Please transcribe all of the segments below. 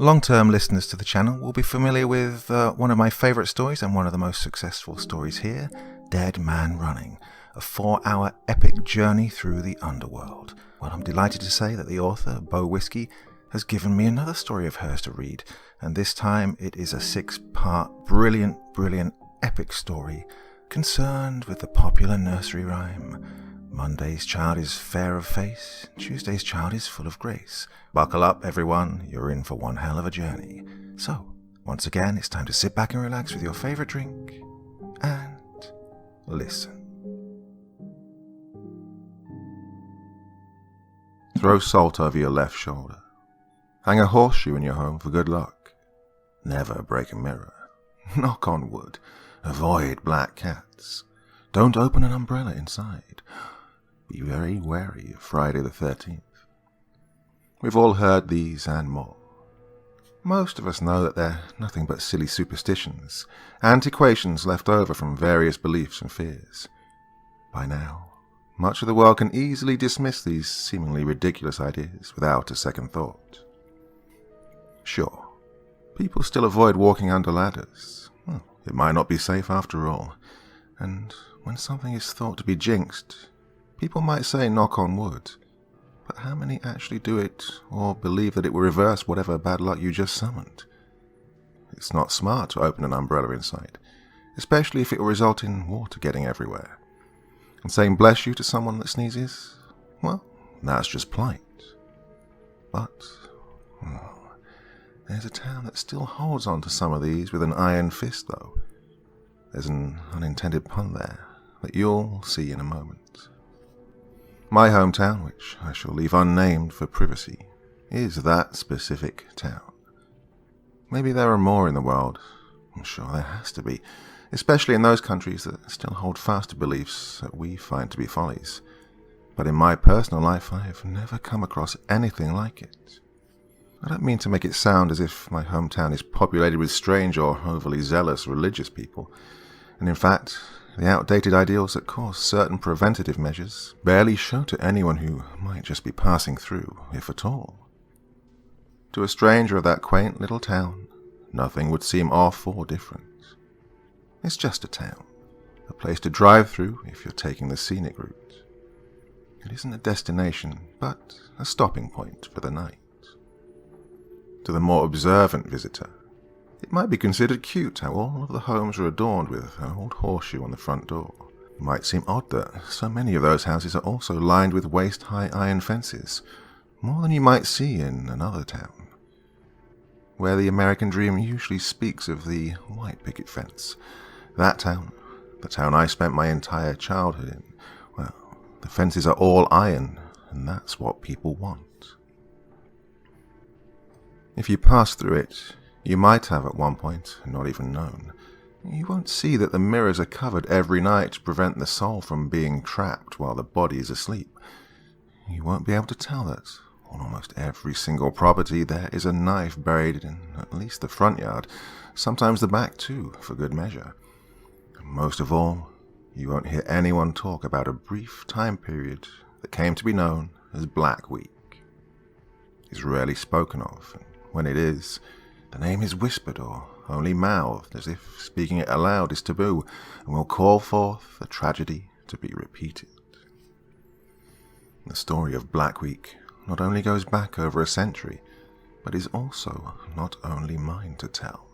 Long-term listeners to the channel will be familiar with one of my favourite stories and one of the most successful stories here, Dead Man Running, a 4-hour epic journey through the underworld. Well, I'm delighted to say that the author, Boe Whiskey, has given me another story of hers to read, and this time it is a 6-part brilliant epic story concerned with the popular nursery rhyme, Monday's child is fair of face, Tuesday's child is full of grace. Buckle up, everyone, you're in for one hell of a journey. So, once again, it's time to sit back and relax with your favourite drink and listen. Throw salt over your left shoulder. Hang a horseshoe in your home for good luck. Never break a mirror. Knock on wood. Avoid black cats. Don't open an umbrella inside. Be very wary of Friday the 13th. We've all heard these and more. Most of us know that they're nothing but silly superstitions, antiquations left over from various beliefs and fears. By now, much of the world can easily dismiss these seemingly ridiculous ideas without a second thought. Sure, people still avoid walking under ladders. Well, it might not be safe after all, and when something is thought to be jinxed, people might say knock on wood, but how many actually do it or believe that it will reverse whatever bad luck you just summoned? It's not smart to open an umbrella inside, especially if it will result in water getting everywhere. And saying bless you to someone that sneezes, well, that's just polite. But, well, there's a town that still holds on to some of these with an iron fist, though. There's an unintended pun there that you'll see in a moment. My hometown, which I shall leave unnamed for privacy, is that specific town. Maybe there are more in the world. I'm sure there has to be, especially in those countries that still hold fast to beliefs that we find to be follies. But in my personal life, I've never come across anything like it. I don't mean to make it sound as if my hometown is populated with strange or overly zealous religious people, and in fact, the outdated ideals that cause certain preventative measures barely show to anyone who might just be passing through, if at all. To a stranger of that quaint little town, nothing would seem off or different. It's just a town, a place to drive through if you're taking the scenic route. It isn't a destination, but a stopping point for the night. To the more observant visitor, it might be considered cute how all of the homes are adorned with an old horseshoe on the front door. It might seem odd that so many of those houses are also lined with waist-high iron fences, more than you might see in another town, where the American dream usually speaks of the white picket fence. That town, the town I spent my entire childhood in, well, the fences are all iron, and that's what people want. If you pass through it, you might have at one point not even known. You won't see that the mirrors are covered every night to prevent the soul from being trapped while the body is asleep. You won't be able to tell that on almost every single property there is a knife buried in at least the front yard, sometimes the back too, for good measure. And most of all, you won't hear anyone talk about a brief time period that came to be known as Black Week. It's rarely spoken of, and when it is, the name is whispered or only mouthed as if speaking it aloud is taboo and will call forth a tragedy to be repeated. The story of Black Week not only goes back over a century, but is also not only mine to tell.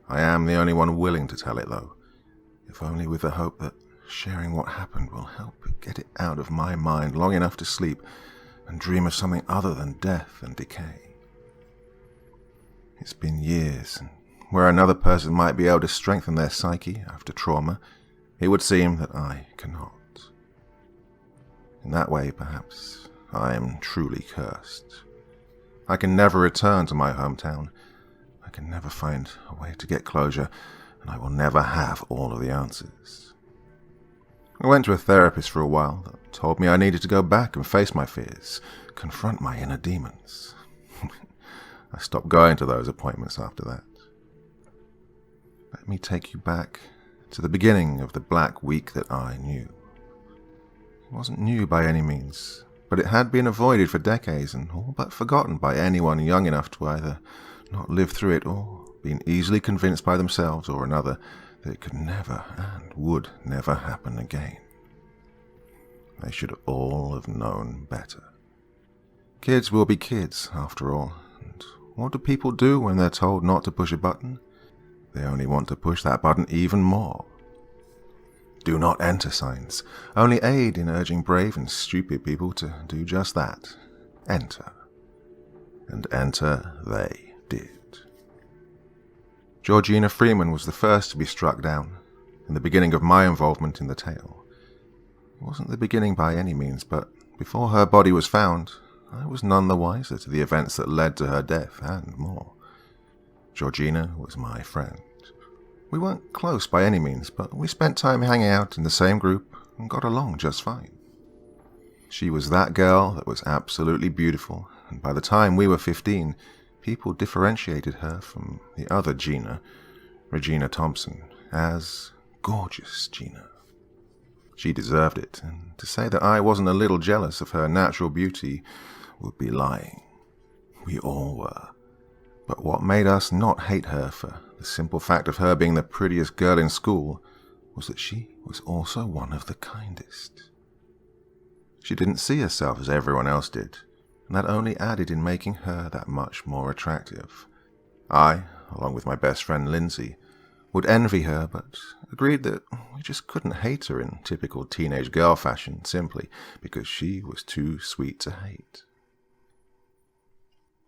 I am the only one willing to tell it, though, if only with the hope that sharing what happened will help get it out of my mind long enough to sleep and dream of something other than death and decay. It's been years, and where another person might be able to strengthen their psyche after trauma, it would seem that I cannot. In that way, perhaps, I am truly cursed. I can never return to my hometown. I can never find a way to get closure, and I will never have all of the answers. I went to a therapist for a while that told me I needed to go back and face my fears, confront my inner demons. I stopped going to those appointments after that. Let me take you back to the beginning of the Black Week that I knew. It wasn't new by any means. but it had been avoided for decades and all but forgotten by anyone young enough to either not live through it or been easily convinced by themselves or another that it could never and would never happen again. They should all have known better. Kids will be kids, after all, and what do people do when they're told not to push a button? They only want to push that button even more. Do not enter signs only aid in urging brave and stupid people to do just that, enter. And enter they did. Georgina Freeman was the first to be struck down, in the beginning of my involvement in the tale. It wasn't the beginning by any means, but before her body was found, I was none the wiser to the events that led to her death and more. Georgina was my friend. We weren't close by any means, but we spent time hanging out in the same group and got along just fine. She was that girl that was absolutely beautiful, and by the time we were 15, people differentiated her from the other Gina, Regina Thompson, as gorgeous Gina. She deserved it, and to say that I wasn't a little jealous of her natural beauty would be lying. We all were. But what made us not hate her for the simple fact of her being the prettiest girl in school was that she was also one of the kindest. She didn't see herself as everyone else did, and that only added in making her that much more attractive. I, along with my best friend Lindsay, would envy her, but agreed that we just couldn't hate her in typical teenage girl fashion simply because she was too sweet to hate.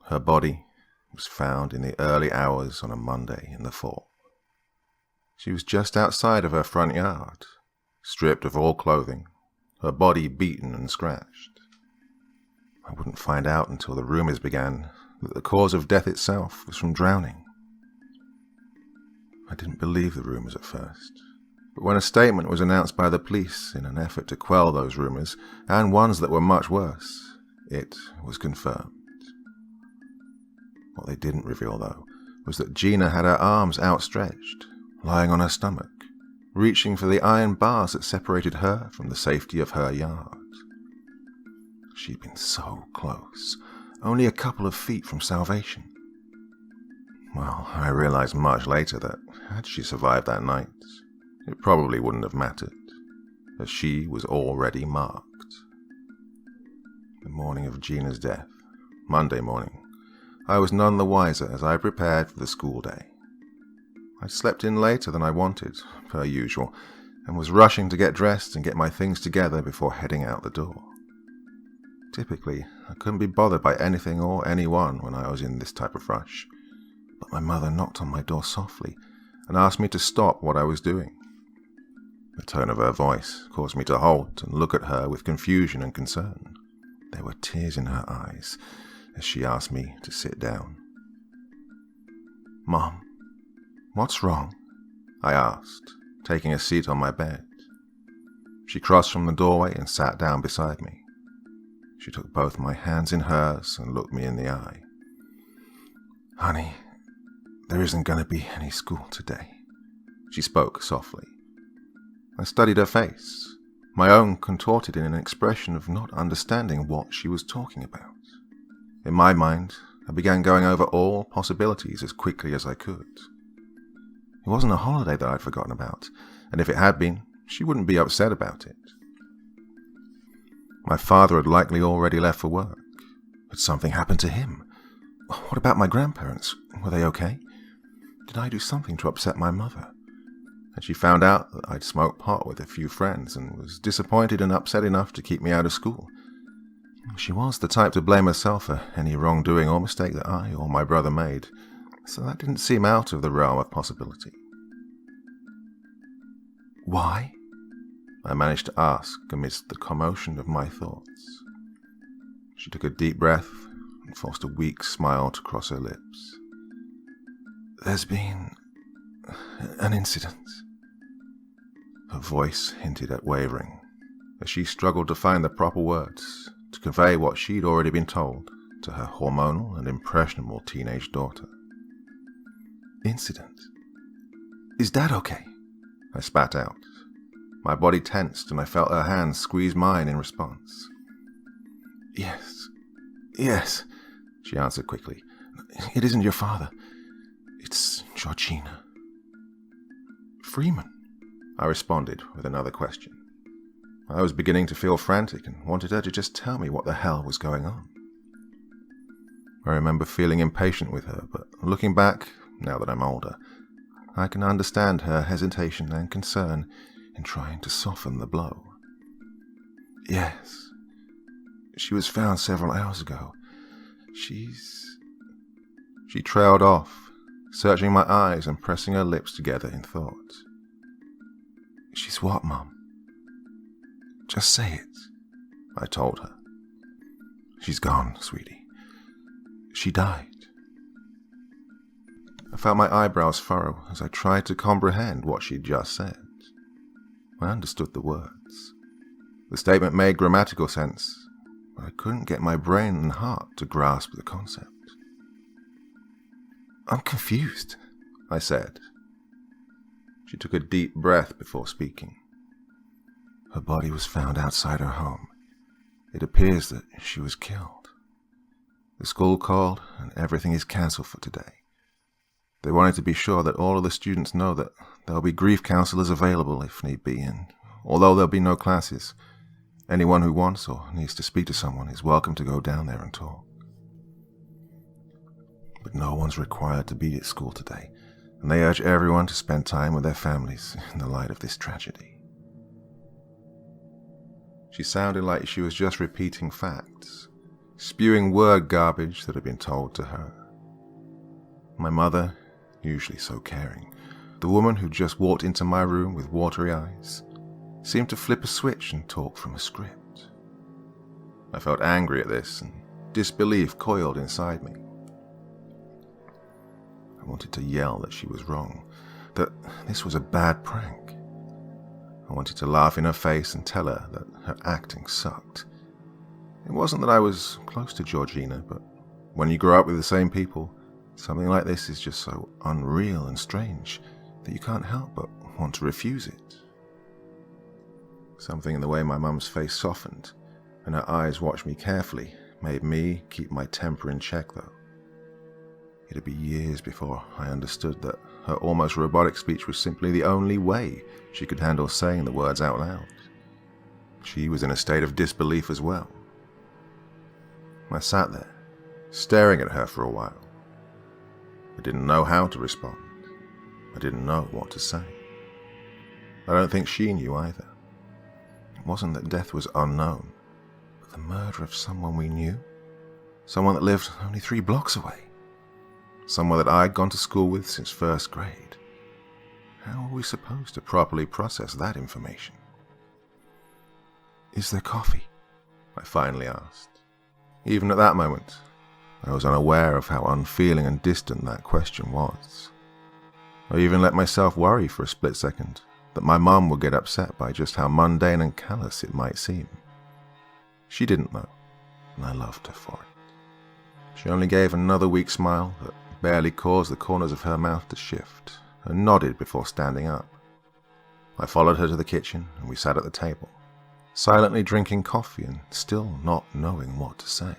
Her body was found in the early hours on a Monday in the fall. She was just outside of her front yard, stripped of all clothing, her body beaten and scratched. I wouldn't find out until the rumors began that the cause of death itself was from drowning. I didn't believe the rumors at first, but when a statement was announced by the police in an effort to quell those rumors, and ones that were much worse, it was confirmed. What they didn't reveal, though, was that Gina had her arms outstretched, lying on her stomach, reaching for the iron bars that separated her from the safety of her yard. She'd been so close, only a couple of feet from salvation. Well, I realized much later that had she survived that night, it probably wouldn't have mattered, as she was already marked. The morning of Gina's death, Monday morning, I was none the wiser as I prepared for the school day. I slept in later than I wanted, per usual, and was rushing to get dressed and get my things together before heading out the door. Typically, I couldn't be bothered by anything or anyone when I was in this type of rush, but my mother knocked on my door softly and asked me to stop what I was doing. The tone of her voice caused me to halt and look at her with confusion and concern. There were tears in her eyes as she asked me to sit down. "Mom, what's wrong?" I asked, taking a seat on my bed. She crossed from the doorway and sat down beside me. She took both my hands in hers and looked me in the eye. "Honey, there isn't going to be any school today," she spoke softly. I studied her face, my own contorted in an expression of not understanding what she was talking about. In my mind, I began going over all possibilities as quickly as I could. It wasn't a holiday that I'd forgotten about, and if it had been, she wouldn't be upset about it. My father had likely already left for work. Had something happened to him? What about my grandparents? Were they okay? Did I do something to upset my mother? Had she found out that I'd smoked pot with a few friends and was disappointed and upset enough to keep me out of school? She was the type to blame herself for any wrongdoing or mistake that I or my brother made, so that didn't seem out of the realm of possibility. "Why?" I managed to ask amidst the commotion of my thoughts. She took a deep breath and forced a weak smile to cross her lips. "There's been an incident." Her voice hinted at wavering, as she struggled to find the proper words to convey what she'd already been told to her hormonal and impressionable teenage daughter. "Incident? Is Dad okay?" I spat out. My body tensed and I felt her hands squeeze mine in response. Yes, yes, she answered quickly. It isn't your father. It's Georgina. Freeman, I responded with another question. I was beginning to feel frantic and wanted her to just tell me what the hell was going on. I remember feeling impatient with her, but looking back, now that I'm older, I can understand her hesitation and concern in trying to soften the blow. Yes, she was found several hours ago. She trailed off, searching my eyes and pressing her lips together in thought. She's what, Mum? Just say it, I told her. She's gone, sweetie. She died. I felt my eyebrows furrow as I tried to comprehend what she'd just said. I understood the words. The statement made grammatical sense, but I couldn't get my brain and heart to grasp the concept. I'm confused, I said. She took a deep breath before speaking. Her body was found outside her home. It appears that she was killed. The school called and everything is cancelled for today. They wanted to be sure that all of the students know that there will be grief counsellors available if need be, and although there'll be no classes, anyone who wants or needs to speak to someone is welcome to go down there and talk. But no one's required to be at school today, and they urge everyone to spend time with their families in the light of this tragedy. She sounded like she was just repeating facts, spewing word garbage that had been told to her. My mother, usually so caring, the woman who just walked into my room with watery eyes, seemed to flip a switch and talk from a script. I felt angry at this, and disbelief coiled inside me. I wanted to yell that she was wrong, that this was a bad prank. I wanted to laugh in her face and tell her that her acting sucked. It wasn't that I was close to Georgina, but when you grow up with the same people, something like this is just so unreal and strange that you can't help but want to refuse it. Something in the way my mum's face softened and her eyes watched me carefully made me keep my temper in check, though. It'd be years before I understood that her almost robotic speech was simply the only way she could handle saying the words out loud. She was in a state of disbelief as well. I sat there, staring at her for a while. I didn't know how to respond. I didn't know what to say. I don't think she knew either. It wasn't that death was unknown, but the murder of someone we knew, someone that lived only 3 blocks away, someone that I'd gone to school with since first grade. How were we supposed to properly process that information? Is there coffee? I finally asked. Even at that moment, I was unaware of how unfeeling and distant that question was. I even let myself worry for a split second that my mum would get upset by just how mundane and callous it might seem. She didn't know, and I loved her for it. She only gave another weak smile that barely caused the corners of her mouth to shift, and nodded before standing up. I followed her to the kitchen, and we sat at the table, silently drinking coffee and still not knowing what to say.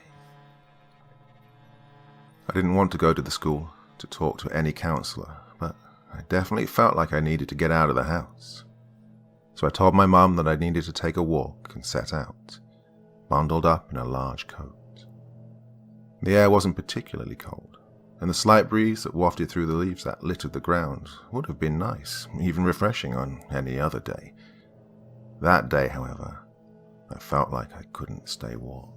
I didn't want to go to the school to talk to any counsellor, but I definitely felt like I needed to get out of the house. So I told my mum that I needed to take a walk and set out, bundled up in a large coat. The air wasn't particularly cold, and the slight breeze that wafted through the leaves that littered the ground would have been nice, even refreshing on any other day. That day, however, I felt like I couldn't stay warm.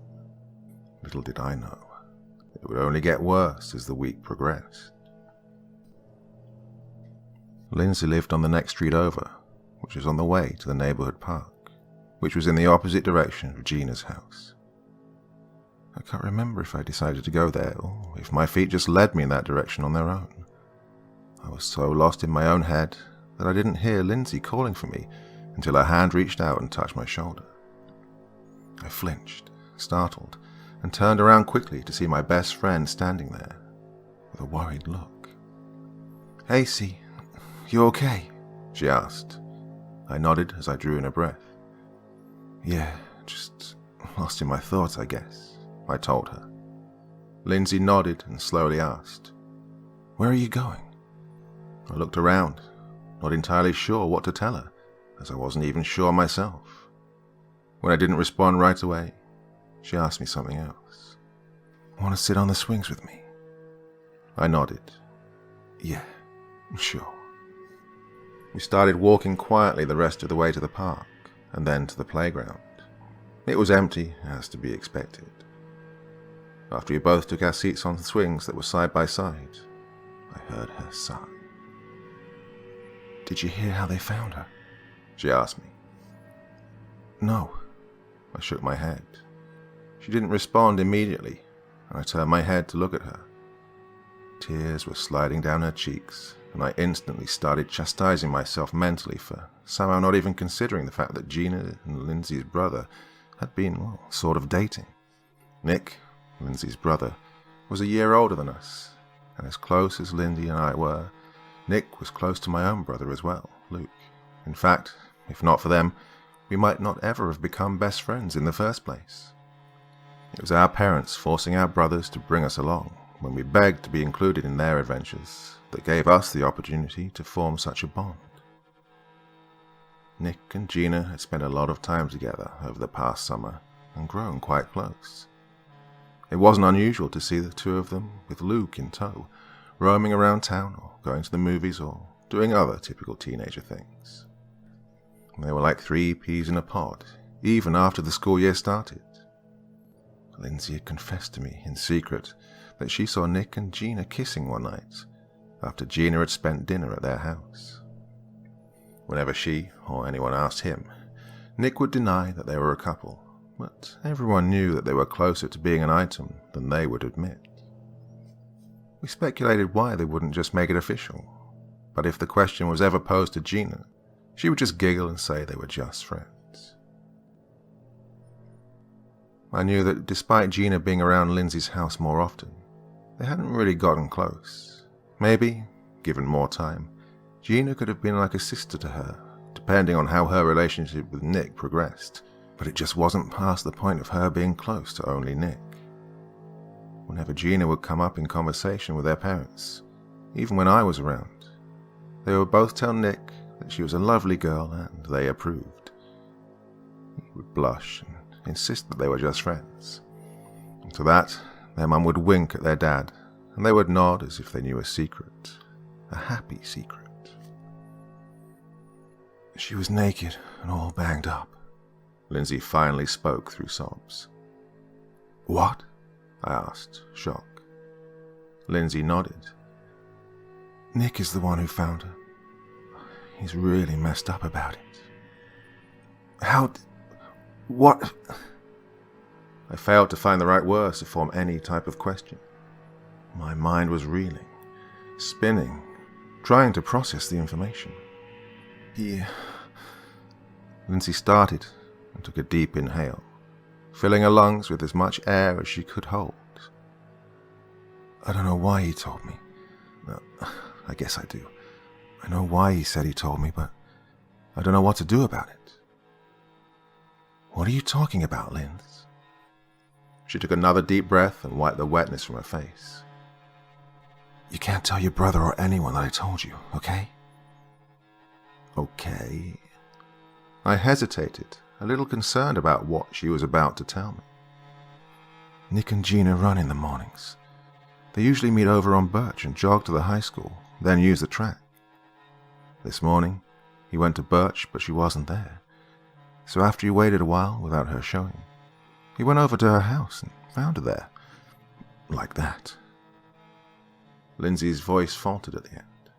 Little did I know, it would only get worse as the week progressed. Lindsay lived on the next street over, which was on the way to the neighbourhood park, which was in the opposite direction of Gina's house. I can't remember if I decided to go there or if my feet just led me in that direction on their own. I was so lost in my own head that I didn't hear Lindsay calling for me until her hand reached out and touched my shoulder. I flinched, startled, and turned around quickly to see my best friend standing there with a worried look. "Hey, C, you okay?" she asked. I nodded as I drew in a breath. "Yeah, just lost in my thoughts, I guess," I told her. Lindsay nodded and slowly asked, "Where are you going?" I looked around, not entirely sure what to tell her, as I wasn't even sure myself. When I didn't respond right away, she asked me something else. "Want to sit on the swings with me?" I nodded. "Yeah, sure." We started walking quietly the rest of the way to the park, and then to the playground. It was empty, as to be expected. After we both took our seats on the swings that were side by side, I heard her sigh. "Did you hear how they found her?" she asked me. "No." I shook my head. She didn't respond immediately, and I turned my head to look at her. Tears were sliding down her cheeks, and I instantly started chastising myself mentally for somehow not even considering the fact that Gina and Lindsay's brother had been, well, sort of dating. Nick, Lindsay's brother, was a year older than us, and as close as Lindsay and I were, Nick was close to my own brother as well, Luke. In fact, if not for them, we might not ever have become best friends in the first place. It was our parents forcing our brothers to bring us along when we begged to be included in their adventures that gave us the opportunity to form such a bond. Nick and Gina had spent a lot of time together over the past summer and grown quite close. It wasn't unusual to see the two of them with Luke in tow, roaming around town or going to the movies or doing other typical teenager things. They were like 3 peas in a pod, even after the school year started. Lindsay had confessed to me in secret that she saw Nick and Gina kissing one night after Gina had spent dinner at their house. Whenever she or anyone asked him, Nick would deny that they were a couple, but everyone knew that they were closer to being an item than they would admit. We speculated why they wouldn't just make it official, but if the question was ever posed to Gina, she would just giggle and say they were just friends. I knew that despite Gina being around Lindsay's house more often, they hadn't really gotten close. Maybe, given more time, Gina could have been like a sister to her, depending on how her relationship with Nick progressed, but it just wasn't past the point of her being close to only Nick. Whenever Gina would come up in conversation with their parents, even when I was around, they would both tell Nick that she was a lovely girl and they approved. He would blush and insist that they were just friends. And to that, their mum would wink at their dad, and they would nod as if they knew a secret, a happy secret. "She was naked and all banged up," Lindsay finally spoke through sobs. "What?" I asked, shocked. Lindsay nodded. "Nick is the one who found her. He's really messed up about it." What? I failed to find the right words to form any type of question. My mind was reeling, spinning, trying to process the information. Lindsay started and took a deep inhale, filling her lungs with as much air as she could hold. "I don't know why he told me. I guess I do. I know why he said he told me, but I don't know what to do about it." "What are you talking about, Linz?" She took another deep breath and wiped the wetness from her face. "You can't tell your brother or anyone that I told you, okay?" "Okay." I hesitated, a little concerned about what she was about to tell me. "Nick and Gina run in the mornings. They usually meet over on Birch and jog to the high school, then use the track. This morning, he went to Birch, but she wasn't there. So after he waited a while without her showing, he went over to her house and found her there. Like that." Lindsay's voice faltered at the end.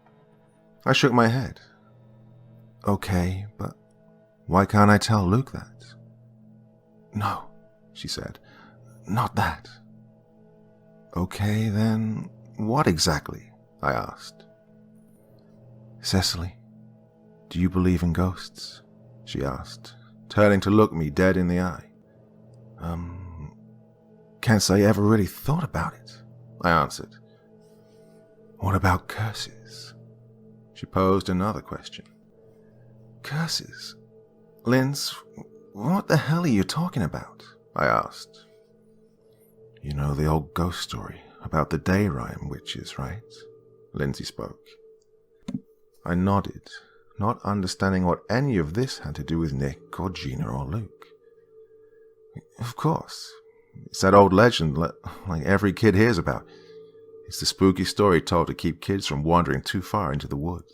I shook my head. "Okay, but why can't I tell Luke that?" "No," she said. "Not that." "Okay, then what exactly?" I asked. "Cecily, do you believe in ghosts?" she asked, turning to look me dead in the eye. Can't say I ever really thought about it," I answered. "What about curses?" She posed another question. "Curses? Linz, what the hell are you talking about?" I asked. You know the old ghost story about the day rhyme witches, right? Lindsay spoke. I nodded, not understanding what any of this had to do with Nick or Gina or Luke. Of course. It's that old legend like every kid hears about. It's the spooky story told to keep kids from wandering too far into the woods.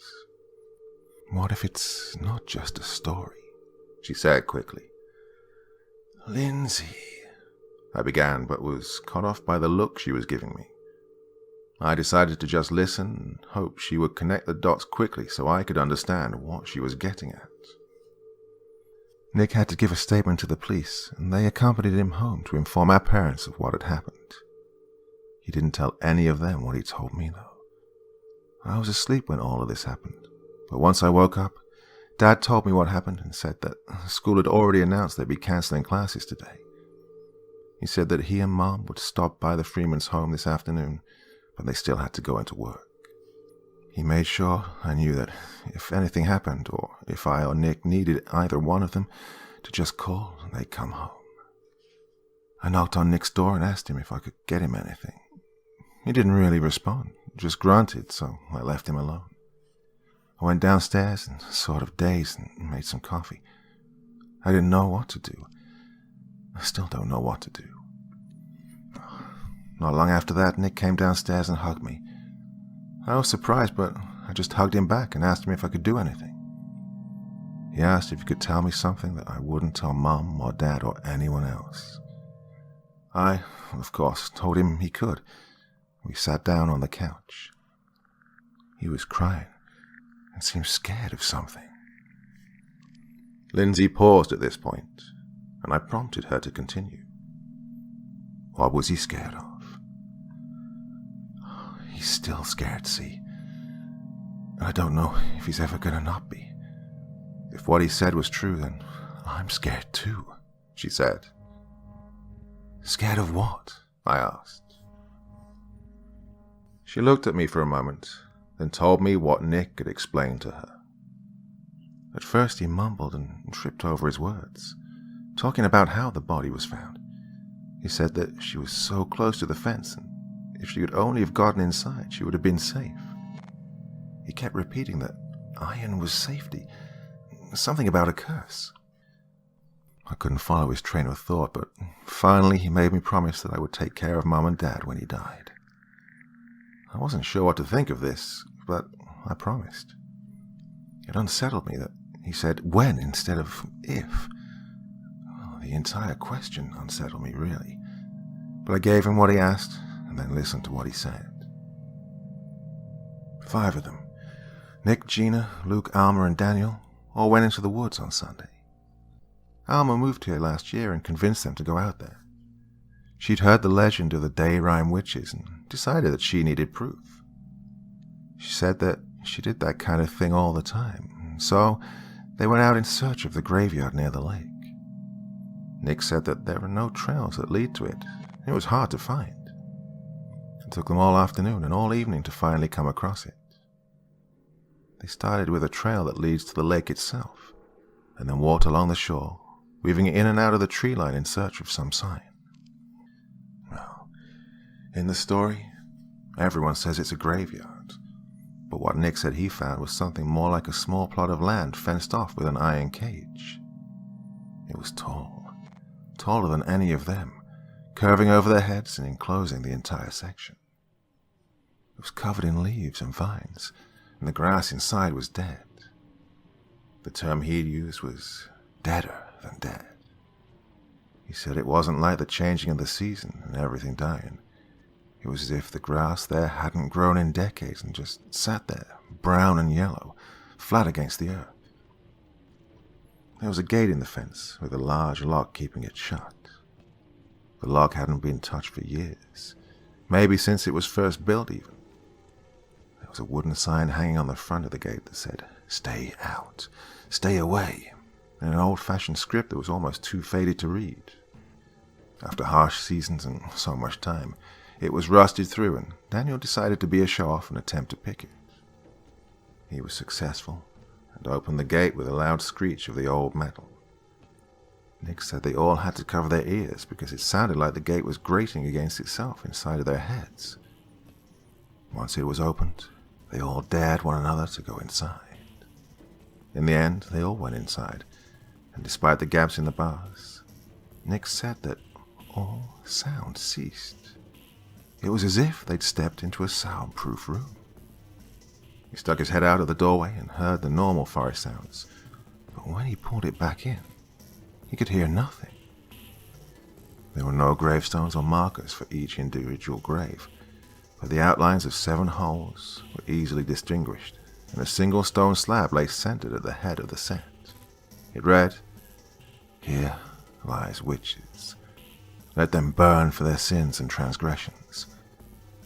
What if it's not just a story? She said quickly. Lindsay, I began, but was cut off by the look she was giving me. I decided to just listen and hope she would connect the dots quickly so I could understand what she was getting at. Nick had to give a statement to the police, and they accompanied him home to inform our parents of what had happened. He didn't tell any of them what he told me, though. I was asleep when all of this happened, but once I woke up, Dad told me what happened and said that school had already announced they'd be cancelling classes today. He said that he and Mom would stop by the Freeman's home this afternoon, but they still had to go into work. He made sure I knew that if anything happened, or if I or Nick needed either one of them, to just call and they'd come home. I knocked on Nick's door and asked him if I could get him anything. He didn't really respond, just grunted, so I left him alone. I went downstairs and sort of dazed and made some coffee. I didn't know what to do. I still don't know what to do. Not long after that, Nick came downstairs and hugged me. I was surprised, but I just hugged him back and asked him if I could do anything. He asked if he could tell me something that I wouldn't tell Mom or Dad or anyone else. I, of course, told him he could. We sat down on the couch. He was crying and seemed scared of something. Lindsay paused at this point, and I prompted her to continue. What was he scared of? He's still scared, see. And I don't know if he's ever gonna not be. If what he said was true, then I'm scared too, she said. Scared of what? I asked. She looked at me for a moment, then told me what Nick had explained to her. At first he mumbled and tripped over his words, talking about how the body was found. He said that she was so close to the fence, and if she could only have gotten inside, she would have been safe. He kept repeating that iron was safety, something about a curse. I couldn't follow his train of thought, but finally he made me promise that I would take care of Mom and Dad when he died. I wasn't sure what to think of this, but I promised. It unsettled me that he said when instead of if. The entire question unsettled me, really. But I gave him what he asked, and then listened to what he said. 5 of them, Nick, Gina, Luke, Alma, and Daniel, all went into the woods on Sunday. Alma moved here last year and convinced them to go out there. She'd heard the legend of the day rhyme witches and decided that she needed proof. She said that she did that kind of thing all the time, so they went out in search of the graveyard near the lake. Nick said that there are no trails that lead to it. It was hard to find. It took them all afternoon and all evening to finally come across it. They started with a trail that leads to the lake itself, and then walked along the shore, weaving in and out of the tree line in search of some sign. Well, in the story, everyone says it's a graveyard, but what Nick said he found was something more like a small plot of land fenced off with an iron cage. It was tall, taller than any of them, curving over their heads and enclosing the entire section. It was covered in leaves and vines, and the grass inside was dead. The term he'd used was deader than dead. He said it wasn't like the changing of the season and everything dying. It was as if the grass there hadn't grown in decades and just sat there, brown and yellow, flat against the earth. There was a gate in the fence with a large lock keeping it shut. The lock hadn't been touched for years, maybe since it was first built even. There was a wooden sign hanging on the front of the gate that said, "Stay out, stay away," in an old-fashioned script that was almost too faded to read. After harsh seasons and so much time, it was rusted through, and Daniel decided to be a show-off and attempt to pick it. He was successful, and opened the gate with a loud screech of the old metal. Nick said they all had to cover their ears because it sounded like the gate was grating against itself inside of their heads. Once it was opened, they all dared one another to go inside. In the end, they all went inside, and despite the gaps in the bars, Nick said that all sound ceased. It was as if they'd stepped into a soundproof room. He stuck his head out of the doorway and heard the normal forest sounds, but when he pulled it back in, he could hear nothing. There were no gravestones or markers for each individual grave, but the outlines of 7 holes were easily distinguished, and a single stone slab lay centered at the head of the set. It read, "Here lies witches. Let them burn for their sins and transgressions.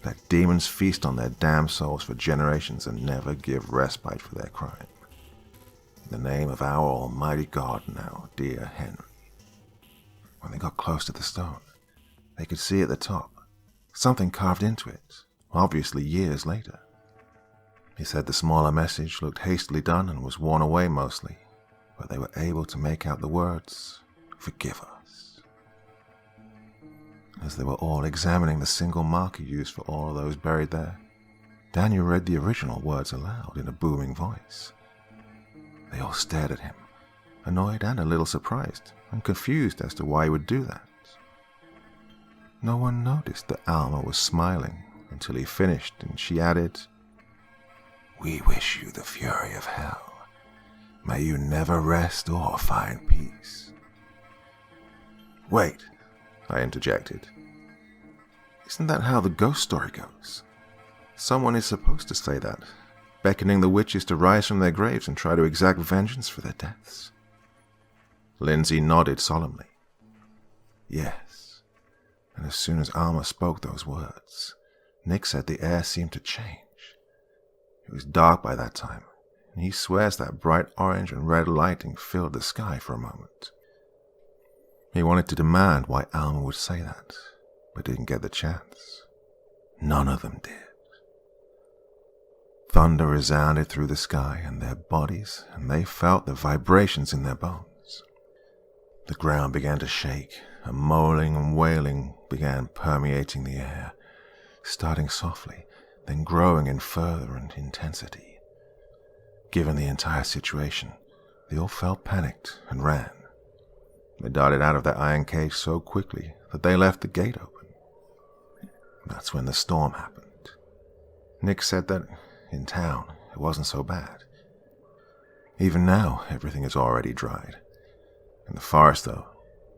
Let demons feast on their damned souls for generations and never give respite for their crime. In the name of our almighty God now, dear Henry." When they got close to the stone, they could see at the top something carved into it, obviously years later. He said the smaller message looked hastily done and was worn away mostly, but they were able to make out the words, "Forgive us." As they were all examining the single marker used for all of those buried there, Daniel read the original words aloud in a booming voice. They all stared at him, annoyed and a little surprised, and confused as to why he would do that. No one noticed that Alma was smiling until he finished, and she added, "We wish you the fury of hell. May you never rest or find peace." "Wait," I interjected. "Isn't that how the ghost story goes? Someone is supposed to say that, beckoning the witches to rise from their graves and try to exact vengeance for their deaths." Lindsay nodded solemnly. "Yes." And as soon as Alma spoke those words, Nick said the air seemed to change. It was dark by that time, and he swears that bright orange and red lighting filled the sky for a moment. He wanted to demand why Alma would say that, but didn't get the chance. None of them did. Thunder resounded through the sky and their bodies, and they felt the vibrations in their bones. The ground began to shake, and moaning and wailing began permeating the air, starting softly, then growing in further intensity. Given the entire situation, they all felt panicked and ran. They darted out of their iron cage so quickly that they left the gate open. That's when the storm happened. Nick said that in town it wasn't so bad. Even now, everything is already dried. In the forest, though,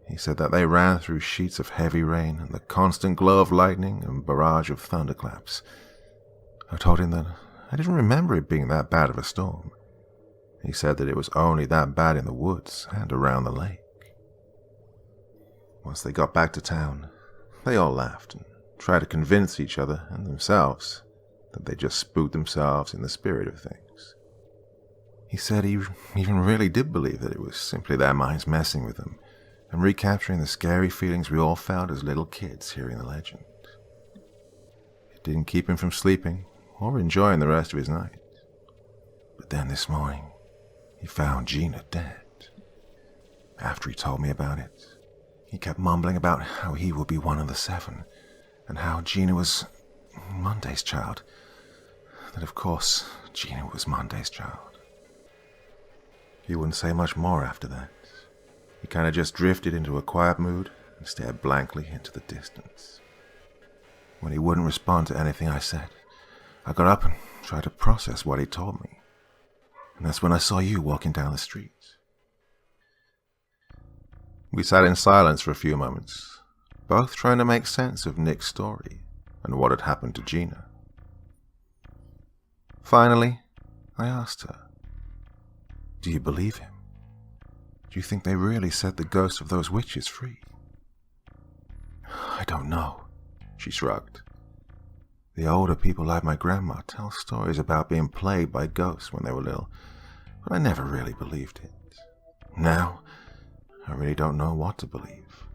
he said that they ran through sheets of heavy rain and the constant glow of lightning and barrage of thunderclaps. I told him that I didn't remember it being that bad of a storm. He said that it was only that bad in the woods and around the lake. Once they got back to town, they all laughed and tried to convince each other and themselves that they just spooked themselves in the spirit of things. He said he even really did believe that it was simply their minds messing with them and recapturing the scary feelings we all felt as little kids hearing the legend. It didn't keep him from sleeping or enjoying the rest of his night. But then this morning, he found Gina dead. After he told me about it, he kept mumbling about how he would be one of the 7, and how Gina was Monday's child. That of course, Gina was Monday's child. He wouldn't say much more after that. He kind of just drifted into a quiet mood and stared blankly into the distance. When he wouldn't respond to anything I said, I got up and tried to process what he told me. And that's when I saw you walking down the street. We sat in silence for a few moments, both trying to make sense of Nick's story and what had happened to Gina. Finally, I asked her, "Do you believe him? Do you think they really set the ghosts of those witches free?" "I don't know," she shrugged. "The older people like my grandma tell stories about being plagued by ghosts when they were little, but I never really believed it. Now, I really don't know what to believe.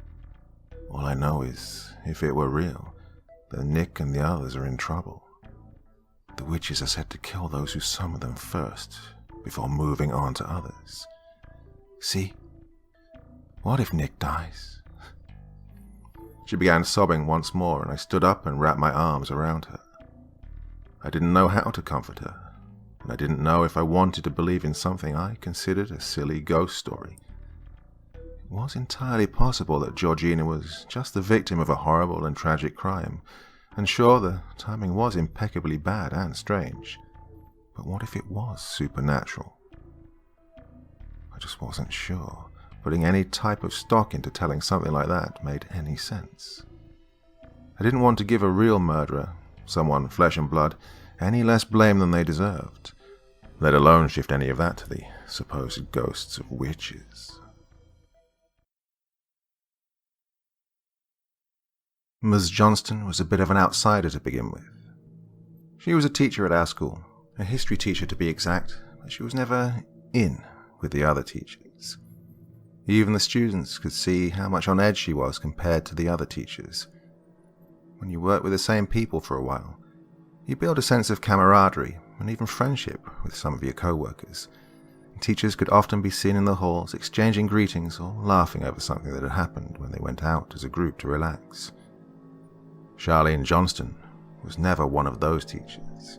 All I know is, if it were real, then Nick and the others are in trouble. The witches are said to kill those who summon them first, before moving on to others. See?" What if Nick dies? She began sobbing once more, and I stood up and wrapped my arms around her. I didn't know how to comfort her, and I didn't know if I wanted to believe in something I considered a silly ghost story. It was entirely possible that Georgina was just the victim of a horrible and tragic crime, and sure, the timing was impeccably bad and strange. But what if it was supernatural? I just wasn't sure. Putting any type of stock into telling something like that made any sense. I didn't want to give a real murderer, someone flesh and blood, any less blame than they deserved, let alone shift any of that to the supposed ghosts of witches. Ms. Johnston was a bit of an outsider to begin with. She was a teacher at our school, a history teacher to be exact, but she was never in with the other teachers. Even the students could see how much on edge she was compared to the other teachers. When you work with the same people for a while, you build a sense of camaraderie and even friendship with some of your co-workers. Teachers could often be seen in the halls exchanging greetings or laughing over something that had happened when they went out as a group to relax. Charlene Johnston was never one of those teachers.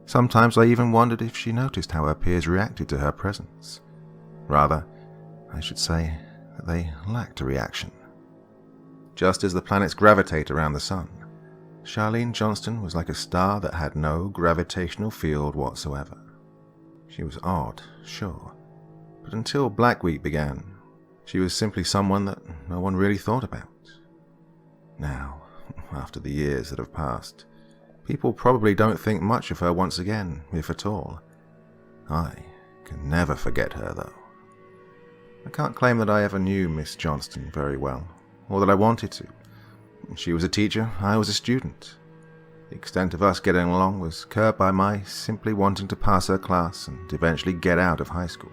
Sometimes I even wondered if she noticed how her peers reacted to her presence. Rather, I should say that they lacked a reaction. Just as the planets gravitate around the sun, Charlene Johnston was like a star that had no gravitational field whatsoever. She was odd, sure, but until Black Week began, she was simply someone that no one really thought about. Now, after the years that have passed, people probably don't think much of her once again, if at all. I can never forget her, though. I can't claim that I ever knew Miss Johnston very well, or that I wanted to. She was a teacher, I was a student. The extent of us getting along was curbed by my simply wanting to pass her class and eventually get out of high school.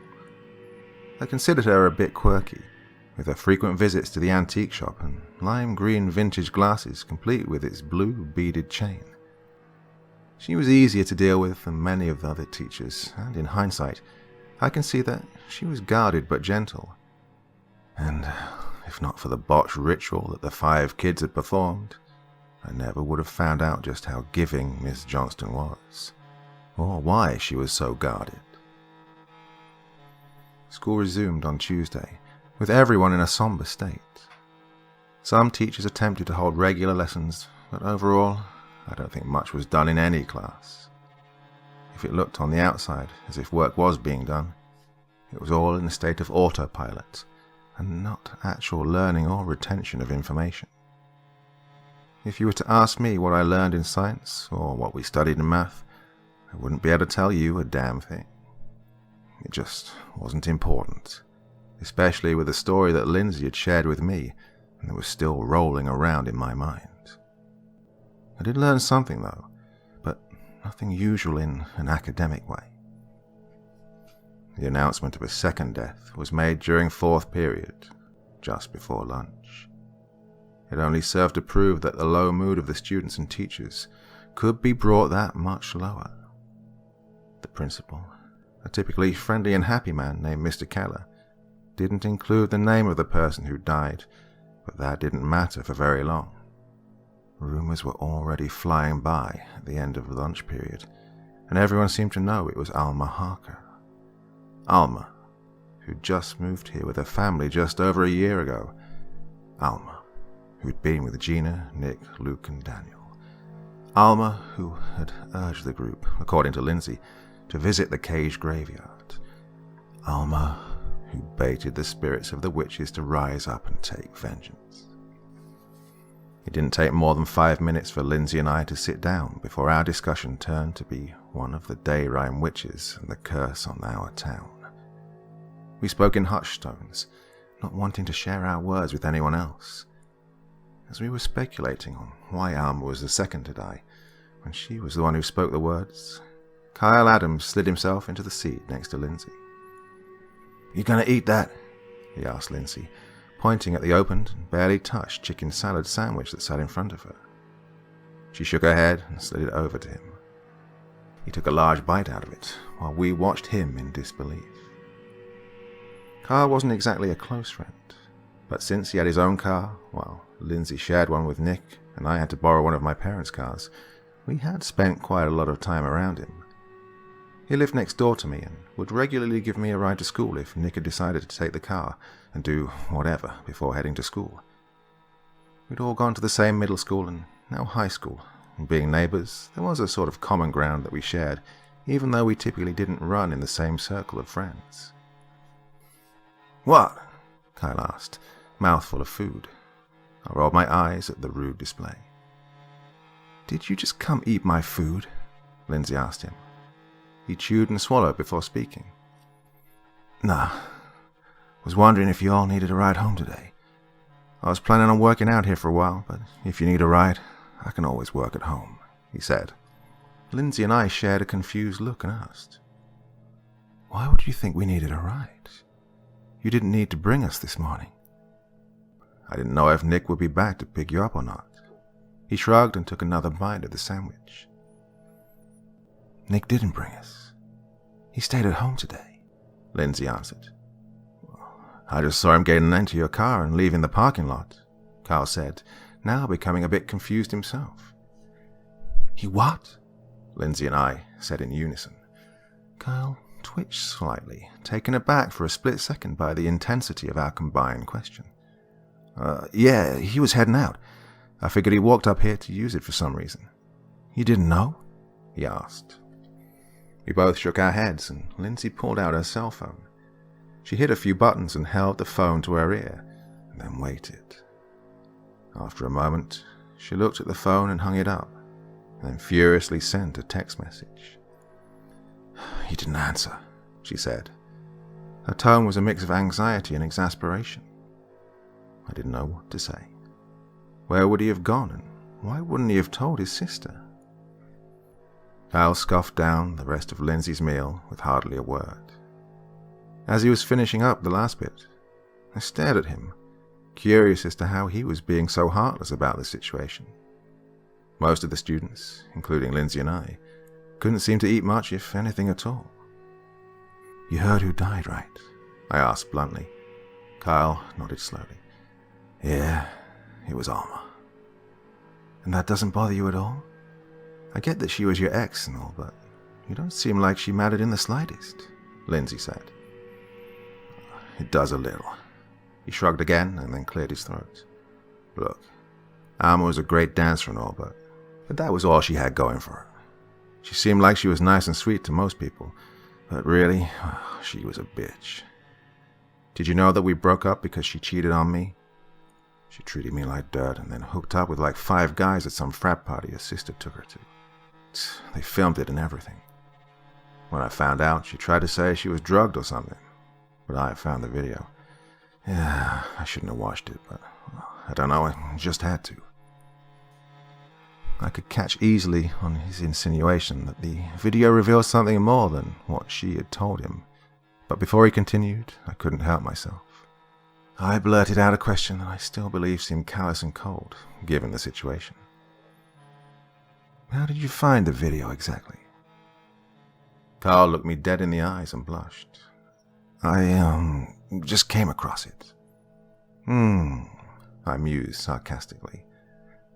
I considered her a bit quirky, with her frequent visits to the antique shop and lime green vintage glasses complete with its blue beaded chain. She was easier to deal with than many of the other teachers, and in hindsight, I can see that she was guarded but gentle. And if not for the botched ritual that the 5 kids had performed, I never would have found out just how giving Miss Johnston was, or why she was so guarded. School resumed on Tuesday, with everyone in a somber state. Some teachers attempted to hold regular lessons, but overall, I don't think much was done in any class. If it looked on the outside as if work was being done, it was all in a state of autopilot, and not actual learning or retention of information. If you were to ask me what I learned in science, or what we studied in math, I wouldn't be able to tell you a damn thing. It just wasn't important, especially with the story that Lindsay had shared with me and that was still rolling around in my mind. I did learn something though, but nothing usual in an academic way. The announcement of a second death was made during 4th period, just before lunch. It only served to prove that the low mood of the students and teachers could be brought that much lower. The principal, a typically friendly and happy man named Mr. Keller, didn't include the name of the person who died, but that didn't matter for very long. Rumors were already flying by at the end of the lunch period, and everyone seemed to know it was Alma Harker. Alma, who'd just moved here with her family just over a year ago. Alma, who'd been with Gina, Nick, Luke, and Daniel. Alma, who had urged the group, according to Lindsay, to visit the caged graveyard. Alma, who baited the spirits of the witches to rise up and take vengeance. It didn't take more than 5 minutes for Lindsay and I to sit down before our discussion turned to be one of the Dayrime witches and the curse on our town. We spoke in hushed tones, not wanting to share our words with anyone else. As we were speculating on why Alma was the second to die, when she was the one who spoke the words, Kyle Adams slid himself into the seat next to Lindsay. "You gonna eat that?" he asked Lindsay, pointing at the opened and barely touched chicken salad sandwich that sat in front of her. She shook her head and slid it over to him. He took a large bite out of it, while we watched him in disbelief. Carl wasn't exactly a close friend, but since he had his own car, while Lindsay shared one with Nick and I had to borrow one of my parents' cars, we had spent quite a lot of time around him. He lived next door to me and would regularly give me a ride to school if Nick had decided to take the car and do whatever before heading to school. We'd all gone to the same middle school and now high school, and being neighbours, there was a sort of common ground that we shared, even though we typically didn't run in the same circle of friends. "What?" Kyle asked, mouthful of food. I rolled my eyes at the rude display. "Did you just come eat my food?" Lindsay asked him. He chewed and swallowed before speaking. "Nah. Was wondering if you all needed a ride home today. I was planning on working out here for a while, but if you need a ride, I can always work at home," he said. Lindsay and I shared a confused look and asked, "Why would you think we needed a ride? You didn't need to bring us this morning." I didn't know if Nick would be back to pick you up or not. He shrugged and took another bite of the sandwich. "Nick didn't bring us. He stayed at home today," Lindsay answered. "I just saw him getting into your car and leaving the parking lot," Carl said, now becoming a bit confused himself. "He what?" Lindsay and I said in unison. Kyle twitched slightly, taken aback for a split second by the intensity of our combined question. Yeah, he was heading out. I figured he walked up here to use it for some reason." "You didn't know?" he asked. We both shook our heads, and Lindsay pulled out her cell phone. She hit a few buttons and held the phone to her ear, and then waited. After a moment, she looked at the phone and hung it up, and then furiously sent a text message. "He didn't answer," she said. Her tone was a mix of anxiety and exasperation. I didn't know what to say. Where would he have gone, and why wouldn't he have told his sister? Kyle scoffed down the rest of Lindsay's meal with hardly a word. As he was finishing up the last bit, I stared at him, curious as to how he was being so heartless about the situation. Most of the students, including Lindsay and I, couldn't seem to eat much, if anything at all. "You heard who died, right?" I asked bluntly. Kyle nodded slowly. "Yeah, it was Alma." "And that doesn't bother you at all? I get that she was your ex and all, but you don't seem like she mattered in the slightest," Lindsay said. "It does a little." He shrugged again and then cleared his throat. "Look, Alma was a great dancer and all, but that was all she had going for her. She seemed like she was nice and sweet to most people, but really, she was a bitch. Did you know that we broke up because she cheated on me? She treated me like dirt and then hooked up with like 5 guys at some frat party her sister took her to. They filmed it and everything. When I found out, she tried to say she was drugged or something, but I found the video. Yeah, I shouldn't have watched it, but I don't know, I just had to." I could catch easily on his insinuation that the video revealed something more than what she had told him, but before he continued, I couldn't help myself. I blurted out a question that I still believe seemed callous and cold, given the situation. "How did you find the video exactly?" Carl looked me dead in the eyes and blushed. I just came across it." I mused sarcastically.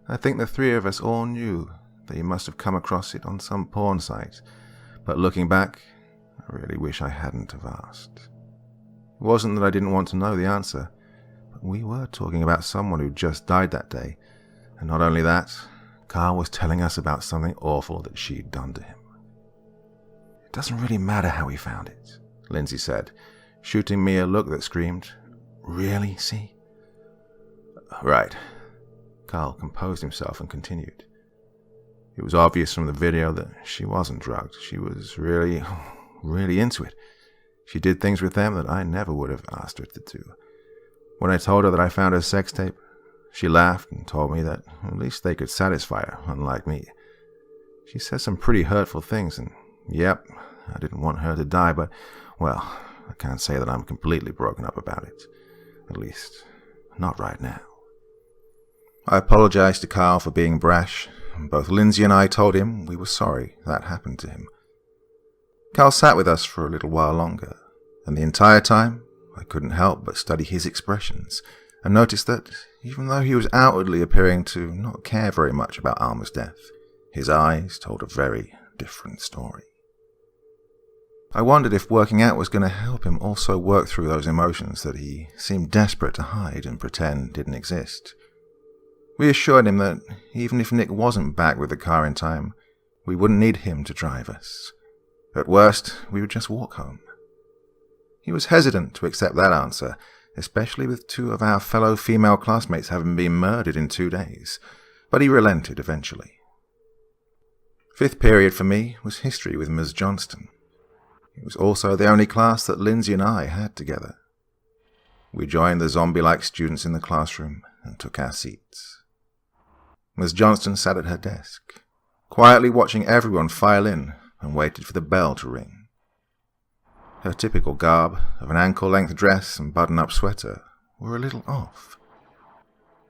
I think the 3 of us all knew that he must have come across it on some porn site, but looking back, I really wish I hadn't have asked. It wasn't that I didn't want to know the answer, but we were talking about someone who just died that day, and not only that, Carl was telling us about something awful that she'd done to him. "It doesn't really matter how he found it," Lindsay said, shooting me a look that screamed, "Really, see?" "Right." Carl composed himself and continued. "It was obvious from the video that she wasn't drugged. She was really into it. She did things with them that I never would have asked her to do. When I told her that I found her sex tape, she laughed and told me that at least they could satisfy her, unlike me. She said some pretty hurtful things, and yep, I didn't want her to die, but, well, I can't say that I'm completely broken up about it. At least, not right now." I apologized to Carl for being brash, and both Lindsay and I told him we were sorry that happened to him. Carl sat with us for a little while longer, and the entire time I couldn't help but study his expressions, and noticed that, even though he was outwardly appearing to not care very much about Alma's death, his eyes told a very different story. I wondered if working out was going to help him also work through those emotions that he seemed desperate to hide and pretend didn't exist. We assured him that even if Nick wasn't back with the car in time, we wouldn't need him to drive us. At worst, we would just walk home. He was hesitant to accept that answer, especially with 2 of our fellow female classmates having been murdered in 2 days, but he relented eventually. 5th period for me was history with Ms. Johnston. It was also the only class that Lindsay and I had together. We joined the zombie-like students in the classroom and took our seats. Ms. Johnston sat at her desk, quietly watching everyone file in and waited for the bell to ring. Her typical garb of an ankle-length dress and button-up sweater were a little off.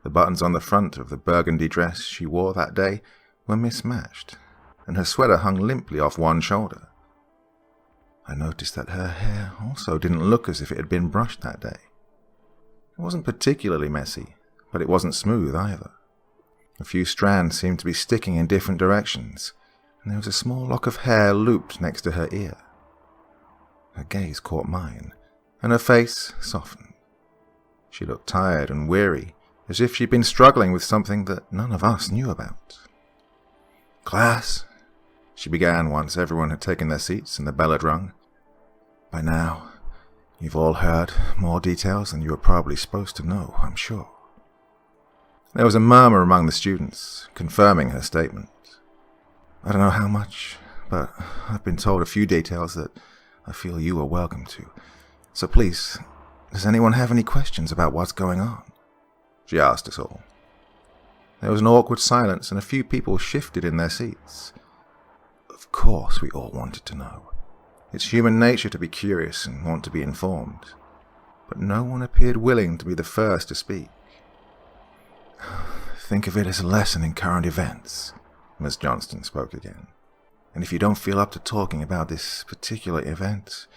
The buttons on the front of the burgundy dress she wore that day were mismatched, and her sweater hung limply off one shoulder. I noticed that her hair also didn't look as if it had been brushed that day. It wasn't particularly messy, but it wasn't smooth either. A few strands seemed to be sticking in different directions, and there was a small lock of hair looped next to her ear. Her gaze caught mine, and her face softened. She looked tired and weary, as if she'd been struggling with something that none of us knew about. "Class," she began once everyone had taken their seats and the bell had rung. "By now, you've all heard more details than you were probably supposed to know, I'm sure." There was a murmur among the students, confirming her statement. "I don't know how much, but I've been told a few details that I feel you are welcome to. So please, does anyone have any questions about what's going on?" she asked us all. There was an awkward silence and a few people shifted in their seats. Of course we all wanted to know. It's human nature to be curious and want to be informed. But no one appeared willing to be the first to speak. "Think of it as a lesson in current events," Ms. Johnston spoke again. "And if you don't feel up to talking about this particular event,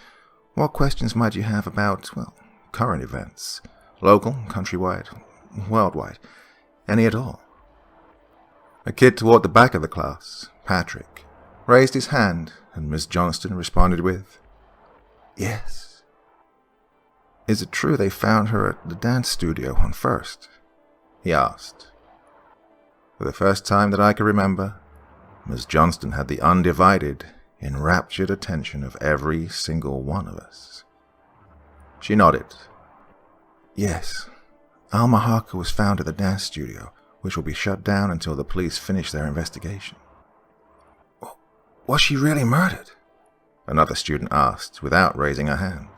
what questions might you have about, current events? Local, countrywide, worldwide, any at all?" A kid toward the back of the class, Patrick, raised his hand, and Miss Johnston responded with, "Yes." "Is it true they found her at the dance studio on First?" he asked. For the first time that I could remember, Miss Johnston had the undivided, enraptured attention of every single one of us. She nodded. "Yes, Alma Harker was found at the dance studio, which will be shut down until the police finish their investigation." "Was she really murdered?" another student asked without raising her hand.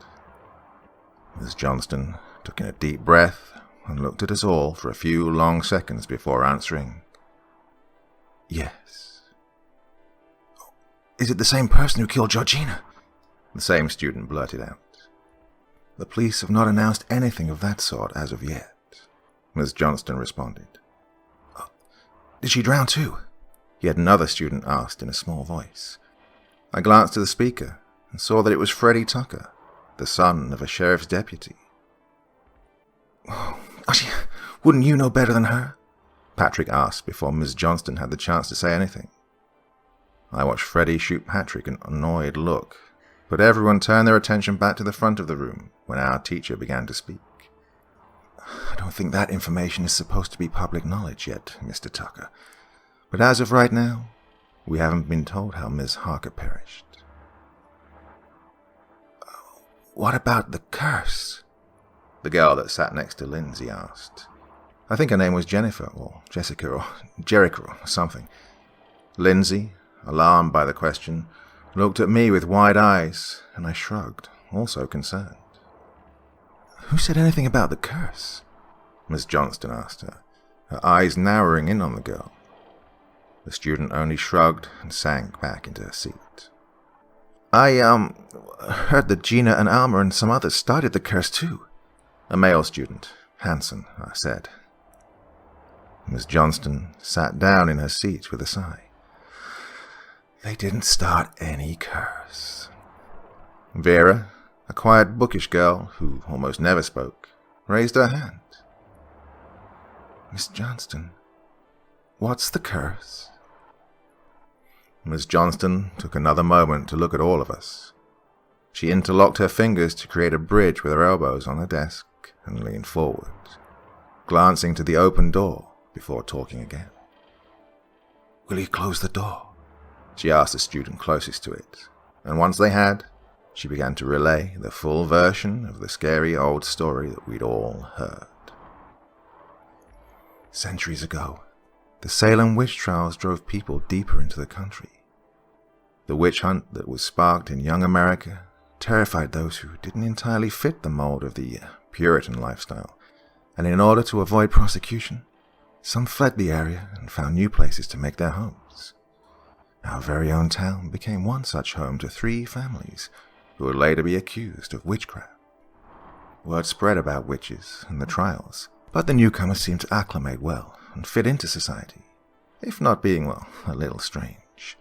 Miss Johnston took in a deep breath and looked at us all for a few long seconds before answering, "Yes." "Is it the same person who killed Georgina?" the same student blurted out. "The police have not announced anything of that sort as of yet," Miss Johnston responded. "Did she drown too?" yet another student asked in a small voice. I glanced to the speaker and saw that it was Freddie Tucker, the son of a sheriff's deputy. "Wouldn't you know better than her?" Patrick asked before Miss Johnston had the chance to say anything. I watched Freddie shoot Patrick an annoyed look, but everyone turned their attention back to the front of the room when our teacher began to speak. "I don't think that information is supposed to be public knowledge yet, Mr. Tucker. But as of right now, we haven't been told how Miss Harker perished." "What about the curse?" the girl that sat next to Lindsay asked. I think her name was Jennifer, or Jessica, or Jericho, or something. Lindsay, alarmed by the question, looked at me with wide eyes, and I shrugged, also concerned. "Who said anything about the curse?" Miss Johnston asked her, her eyes narrowing in on the girl. The student only shrugged and sank back into her seat. I heard that Gina and Alma and some others started the curse too," a male student, Hanson, said. Miss Johnston sat down in her seat with a sigh. "They didn't start any curse." Vera, A quiet, bookish girl, who almost never spoke, raised her hand. Miss Johnston, what's the curse? Miss Johnston took another moment to look at all of us. She interlocked her fingers to create a bridge with her elbows on the desk and leaned forward, glancing to the open door before talking again. Will you close the door? She asked the student closest to it, and once they had, she began to relay the full version of the scary old story that we'd all heard. Centuries ago, the Salem witch trials drove people deeper into the country. The witch hunt that was sparked in young America terrified those who didn't entirely fit the mold of the Puritan lifestyle, and in order to avoid prosecution, some fled the area and found new places to make their homes. Our very own town became one such home to 3 families who would later be accused of witchcraft. Word spread about witches and the trials, but the newcomers seemed to acclimate well and fit into society, if not being, well, a little strange.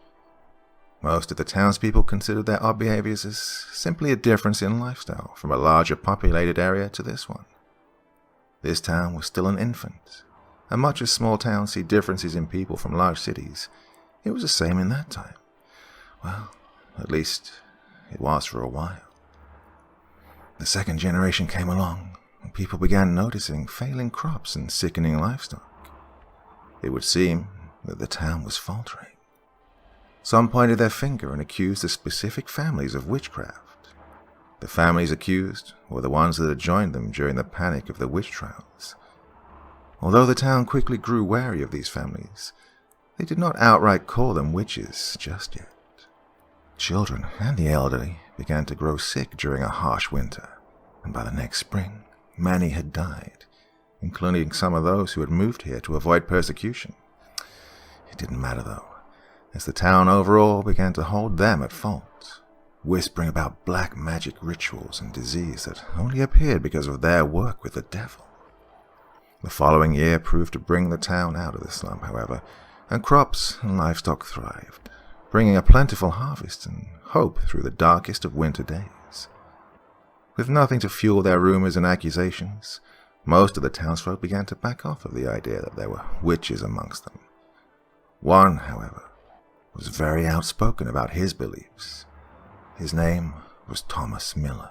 Most of the townspeople considered their odd behaviors as simply a difference in lifestyle from a larger populated area to this one. This town was still an infant, and much as small towns see differences in people from large cities, it was the same in that time. Well, at least it was for a while. The second generation came along, and people began noticing failing crops and sickening livestock. It would seem that the town was faltering. Some pointed their finger and accused the specific families of witchcraft. The families accused were the ones that had joined them during the panic of the witch trials. Although the town quickly grew wary of these families, they did not outright call them witches just yet. Children and the elderly began to grow sick during a harsh winter, and by the next spring, many had died, including some of those who had moved here to avoid persecution. It didn't matter though, as the town overall began to hold them at fault, whispering about black magic rituals and disease that only appeared because of their work with the devil. The following year proved to bring the town out of the slum, however, and crops and livestock thrived, bringing a plentiful harvest and hope through the darkest of winter days. With nothing to fuel their rumors and accusations, most of the townsfolk began to back off of the idea that there were witches amongst them. One, however, was very outspoken about his beliefs. His name was Thomas Miller.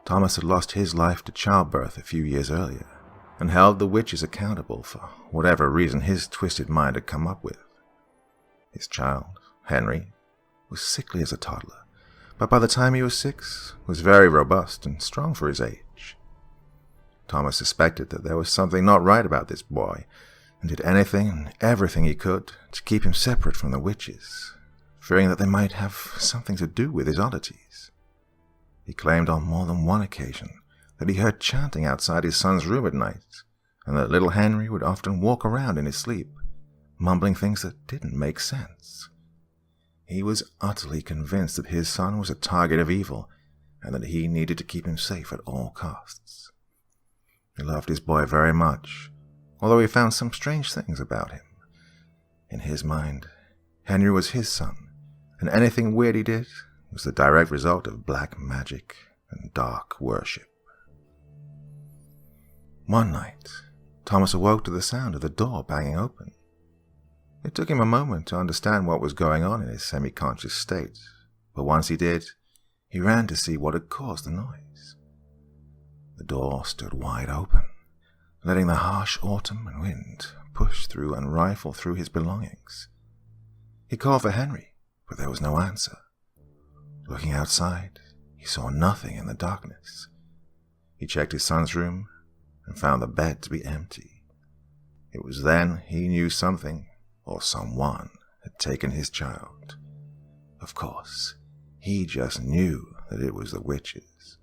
Thomas had lost his life to childbirth a few years earlier, and held the witches accountable for whatever reason his twisted mind had come up with. His child, Henry, was sickly as a toddler, but by the time he was 6, was very robust and strong for his age. Thomas suspected that there was something not right about this boy, and did anything and everything he could to keep him separate from the witches, fearing that they might have something to do with his oddities. He claimed on more than one occasion that he heard chanting outside his son's room at night, and that little Henry would often walk around in his sleep, mumbling things that didn't make sense. He was utterly convinced that his son was a target of evil, and that he needed to keep him safe at all costs. He loved his boy very much, although he found some strange things about him. In his mind, Henry was his son, and anything weird he did was the direct result of black magic and dark worship. One night, Thomas awoke to the sound of the door banging open. It took him a moment to understand what was going on in his semi-conscious state, but once he did, he ran to see what had caused the noise. The door stood wide open, letting the harsh autumn and wind push through and rifle through his belongings. He called for Henry, but there was no answer. Looking outside, he saw nothing in the darkness. He checked his son's room and found the bed to be empty. It was then he knew something, or someone, had taken his child. Of course, he just knew that it was the witches.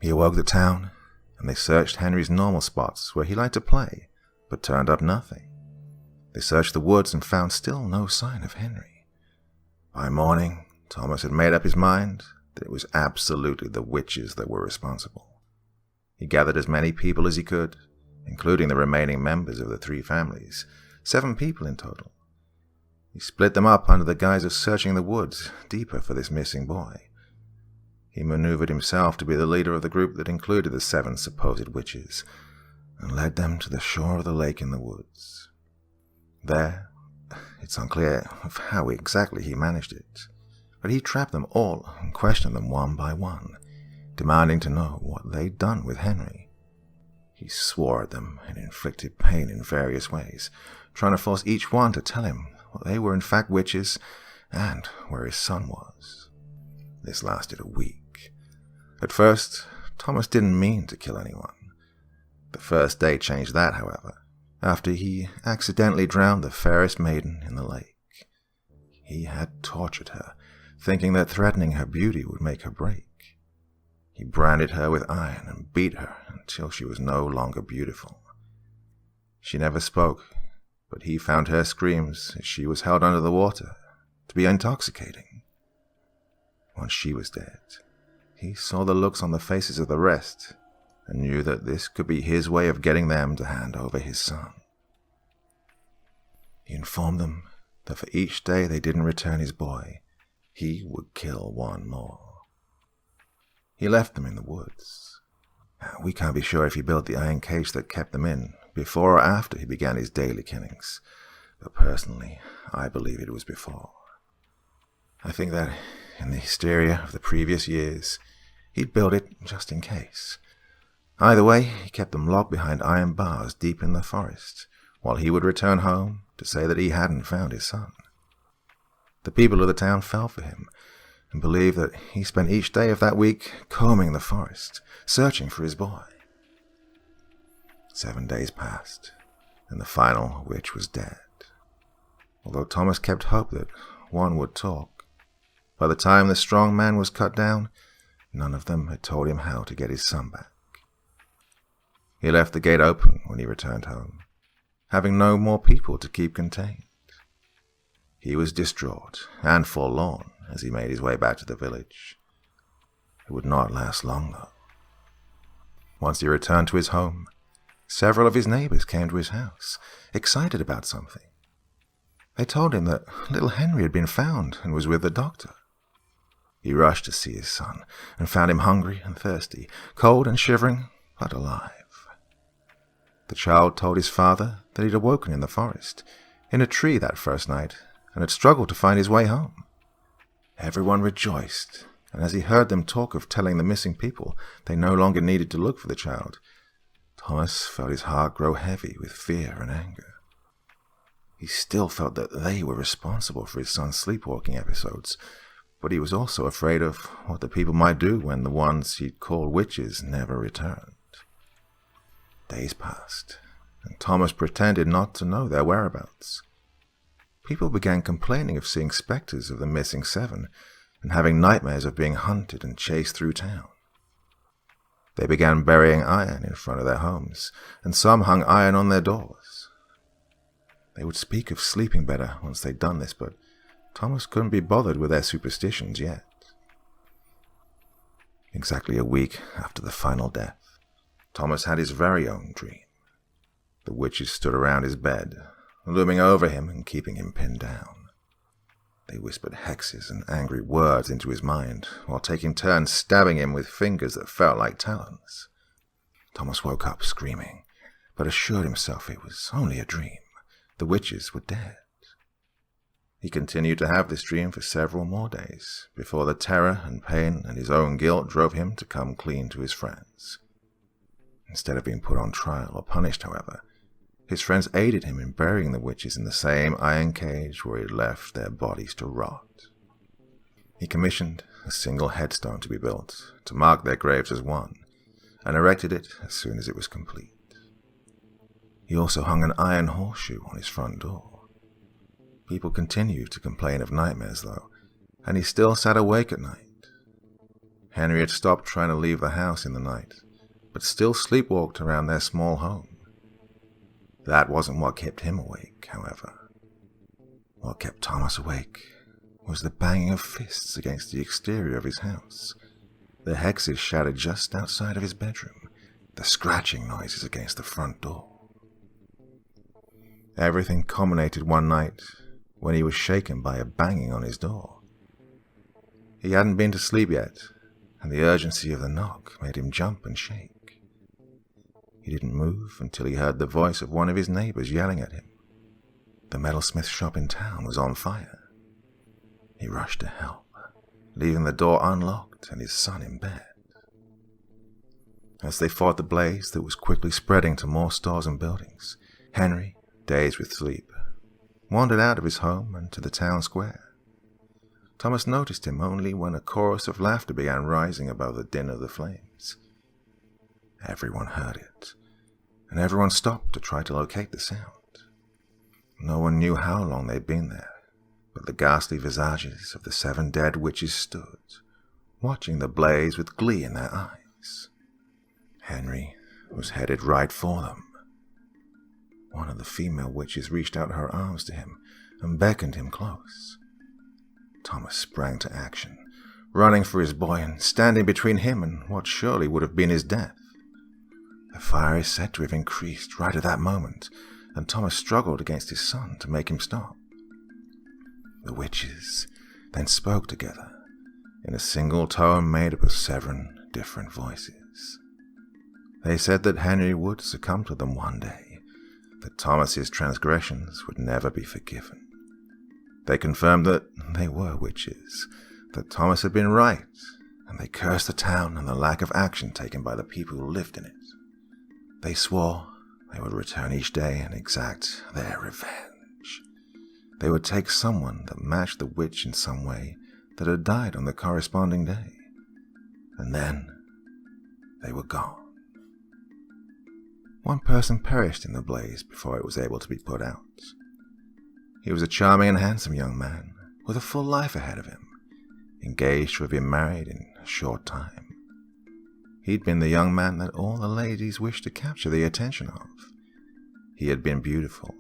He awoke the town, and they searched Henry's normal spots where he liked to play, but turned up nothing. They searched the woods and found still no sign of Henry. By morning, Thomas had made up his mind that it was absolutely the witches that were responsible. He gathered as many people as he could, including the remaining members of the 3 families, 7 people in total. He split them up under the guise of searching the woods deeper for this missing boy. He maneuvered himself to be the leader of the group that included the 7 supposed witches, and led them to the shore of the lake in the woods. There, it's unclear of how exactly he managed it, but he trapped them all and questioned them one by one, demanding to know what they'd done with Henry. He swore at them and inflicted pain in various ways, trying to force each one to tell him that they were in fact witches and where his son was. This lasted a week. At first, Thomas didn't mean to kill anyone. The first day changed that, however, after he accidentally drowned the fairest maiden in the lake. He had tortured her, thinking that threatening her beauty would make her break. He branded her with iron and beat her until she was no longer beautiful. She never spoke, but he found her screams as she was held under the water to be intoxicating. Once she was dead, he saw the looks on the faces of the rest and knew that this could be his way of getting them to hand over his son. He informed them that for each day they didn't return his boy, he would kill one more. He left them in the woods. We can't be sure if he built the iron cage that kept them in before or after he began his daily killings, but personally, I believe it was before. I think that in the hysteria of the previous years, he'd built it just in case. Either way, he kept them locked behind iron bars deep in the forest, while he would return home to say that he hadn't found his son. The people of the town fell for him, and believed that he spent each day of that week combing the forest, searching for his boy. 7 days passed, and the final witch was dead. Although Thomas kept hope that one would talk, by the time the strong man was cut down, none of them had told him how to get his son back. He left the gate open when he returned home, having no more people to keep contained. He was distraught and forlorn as he made his way back to the village. It would not last long, though. Once he returned to his home, several of his neighbors came to his house, excited about something. They told him that little Henry had been found and was with the doctor. He rushed to see his son and found him hungry and thirsty, cold and shivering, but alive. The child told his father that he'd awoken in the forest, in a tree that first night, and had struggled to find his way home. Everyone rejoiced, and as he heard them talk of telling the missing people they no longer needed to look for the child, Thomas felt his heart grow heavy with fear and anger. He still felt that they were responsible for his son's sleepwalking episodes, but he was also afraid of what the people might do when the ones he'd called witches never returned. Days passed, and Thomas pretended not to know their whereabouts. People began complaining of seeing specters of the missing 7 and having nightmares of being hunted and chased through town. They began burying iron in front of their homes, and some hung iron on their doors. They would speak of sleeping better once they'd done this, but Thomas couldn't be bothered with their superstitions yet. Exactly a week after the final death, Thomas had his very own dream. The witches stood around his bed, looming over him and keeping him pinned down. They whispered hexes and angry words into his mind, while taking turns stabbing him with fingers that felt like talons. Thomas woke up screaming, but assured himself it was only a dream. The witches were dead. He continued to have this dream for several more days, before the terror and pain and his own guilt drove him to come clean to his friends. Instead of being put on trial or punished, however, his friends aided him in burying the witches in the same iron cage where he had left their bodies to rot. He commissioned a single headstone to be built to mark their graves as one, and erected it as soon as it was complete. He also hung an iron horseshoe on his front door. People continued to complain of nightmares, though, and he still sat awake at night. Henry had stopped trying to leave the house in the night, but still sleepwalked around their small home. That wasn't what kept him awake, however. What kept Thomas awake was the banging of fists against the exterior of his house, the hexes shouted just outside of his bedroom, the scratching noises against the front door. Everything culminated one night when he was shaken by a banging on his door. He hadn't been to sleep yet, and the urgency of the knock made him jump and shake. He didn't move until he heard the voice of one of his neighbors yelling at him. The metalsmith shop in town was on fire. He rushed to help, leaving the door unlocked and his son in bed. As they fought the blaze that was quickly spreading to more stores and buildings, Henry, dazed with sleep, wandered out of his home and to the town square. Thomas noticed him only when a chorus of laughter began rising above the din of the flames. Everyone heard it, and everyone stopped to try to locate the sound. No one knew how long they'd been there, but the ghastly visages of the 7 dead witches stood, watching the blaze with glee in their eyes. Henry was headed right for them. One of the female witches reached out her arms to him and beckoned him close. Thomas sprang to action, running for his boy and standing between him and what surely would have been his death. The fire is said to have increased right at that moment, and Thomas struggled against his son to make him stop. The witches then spoke together in a single tone made up of 7 different voices. They said that Henry would succumb to them one day, that Thomas's transgressions would never be forgiven. They confirmed that they were witches, that Thomas had been right, and they cursed the town and the lack of action taken by the people who lived in it. They swore they would return each day and exact their revenge. They would take someone that matched the witch in some way that had died on the corresponding day, and then they were gone. One person perished in the blaze before it was able to be put out. He was a charming and handsome young man with a full life ahead of him, engaged to have been married in a short time. He'd been the young man that all the ladies wished to capture the attention of. He had been beautiful,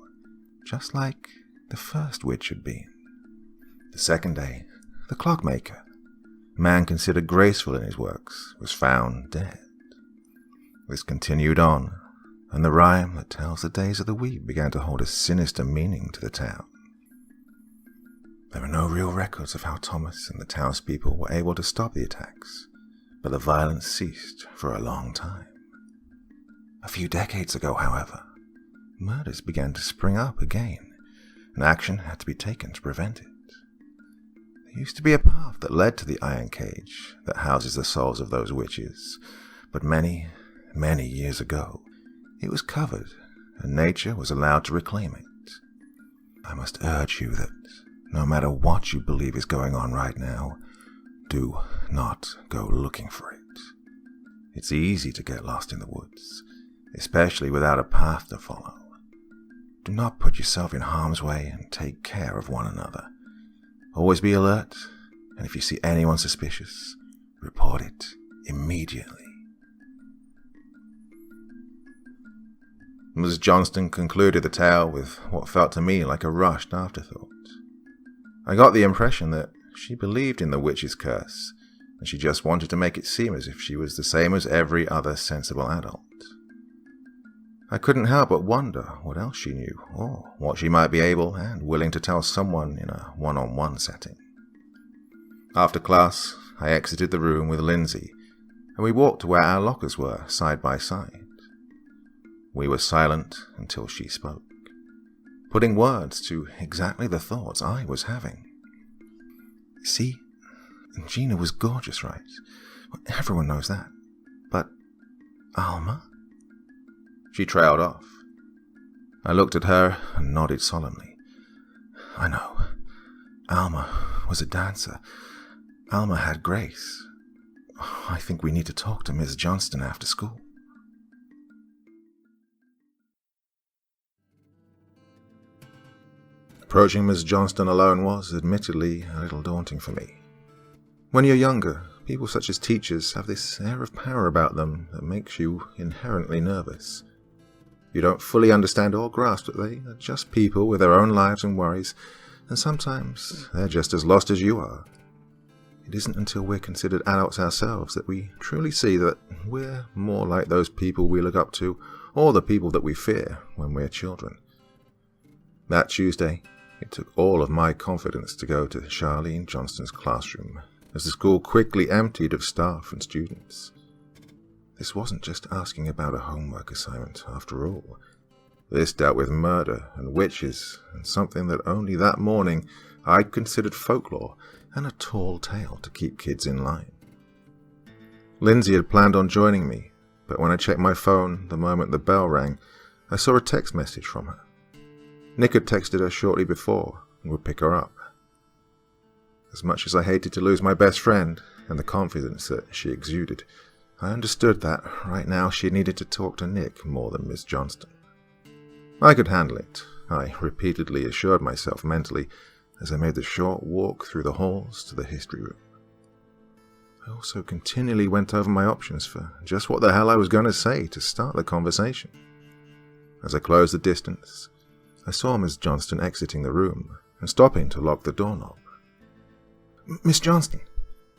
just like the first witch had been. The second day, the clockmaker, a man considered graceful in his works, was found dead. This continued on, and the rhyme that tells the days of the week began to hold a sinister meaning to the town. There are no real records of how Thomas and the townspeople were able to stop the attacks, but the violence ceased for a long time. A few decades ago, however, murders began to spring up again, and action had to be taken to prevent it. There used to be a path that led to the iron cage that houses the souls of those witches, but many, many years ago, it was covered, and nature was allowed to reclaim it. I must urge you that, no matter what you believe is going on right now, do not go looking for it. It's easy to get lost in the woods, especially without a path to follow. Do not put yourself in harm's way and take care of one another. Always be alert, and if you see anyone suspicious, report it immediately. Mrs. Johnston concluded the tale with what felt to me like a rushed afterthought. I got the impression that she believed in the witch's curse, and she just wanted to make it seem as if she was the same as every other sensible adult. I couldn't help but wonder what else she knew, or what she might be able and willing to tell someone in a one-on-one setting. After class, I exited the room with Lindsay, and we walked to where our lockers were, side by side. We were silent until she spoke, putting words to exactly the thoughts I was having. See, Gina was gorgeous, right? Everyone knows that. But Alma? She trailed off. I looked at her and nodded solemnly. I know. Alma was a dancer. Alma had grace. I think we need to talk to Miss Johnston after school. Approaching Miss Johnston alone was, admittedly, a little daunting for me. When you're younger, people such as teachers have this air of power about them that makes you inherently nervous. You don't fully understand or grasp that they are just people with their own lives and worries, and sometimes they're just as lost as you are. It isn't until we're considered adults ourselves that we truly see that we're more like those people we look up to, or the people that we fear when we're children. That Tuesday, It took all of my confidence to go to Charlene Johnston's classroom, as the school quickly emptied of staff and students. This wasn't just asking about a homework assignment, after all. This dealt with murder and witches, and something that only that morning I'd considered folklore and a tall tale to keep kids in line. Lindsay had planned on joining me, but when I checked my phone the moment the bell rang, I saw a text message from her. Nick had texted her shortly before and would pick her up. As much as I hated to lose my best friend and the confidence that she exuded, I understood that right now she needed to talk to Nick more than Miss Johnston. I could handle it, I repeatedly assured myself mentally as I made the short walk through the halls to the history room. I also continually went over my options for just what the hell I was going to say to start the conversation. As I closed the distance, I saw Miss Johnston exiting the room and stopping to lock the doorknob. "Miss Johnston,"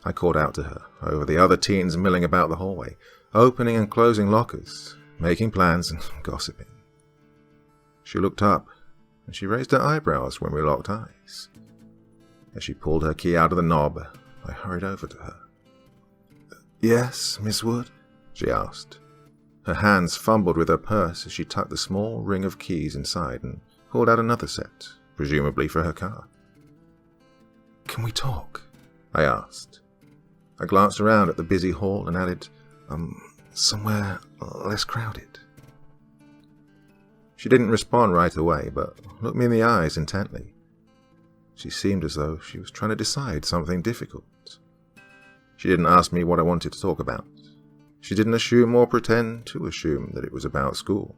I called out to her over the other teens milling about the hallway, opening and closing lockers, making plans and gossiping. She looked up, and she raised her eyebrows when we locked eyes. As she pulled her key out of the knob, I hurried over to her. "Yes, Miss Wood?" she asked. Her hands fumbled with her purse as she tucked the small ring of keys inside and pulled out another set, presumably for her car. "Can we talk?" I asked. I glanced around at the busy hall and added, somewhere less crowded. She didn't respond right away, but looked me in the eyes intently. She seemed as though she was trying to decide something difficult. She didn't ask me what I wanted to talk about. She didn't assume or pretend to assume that it was about school.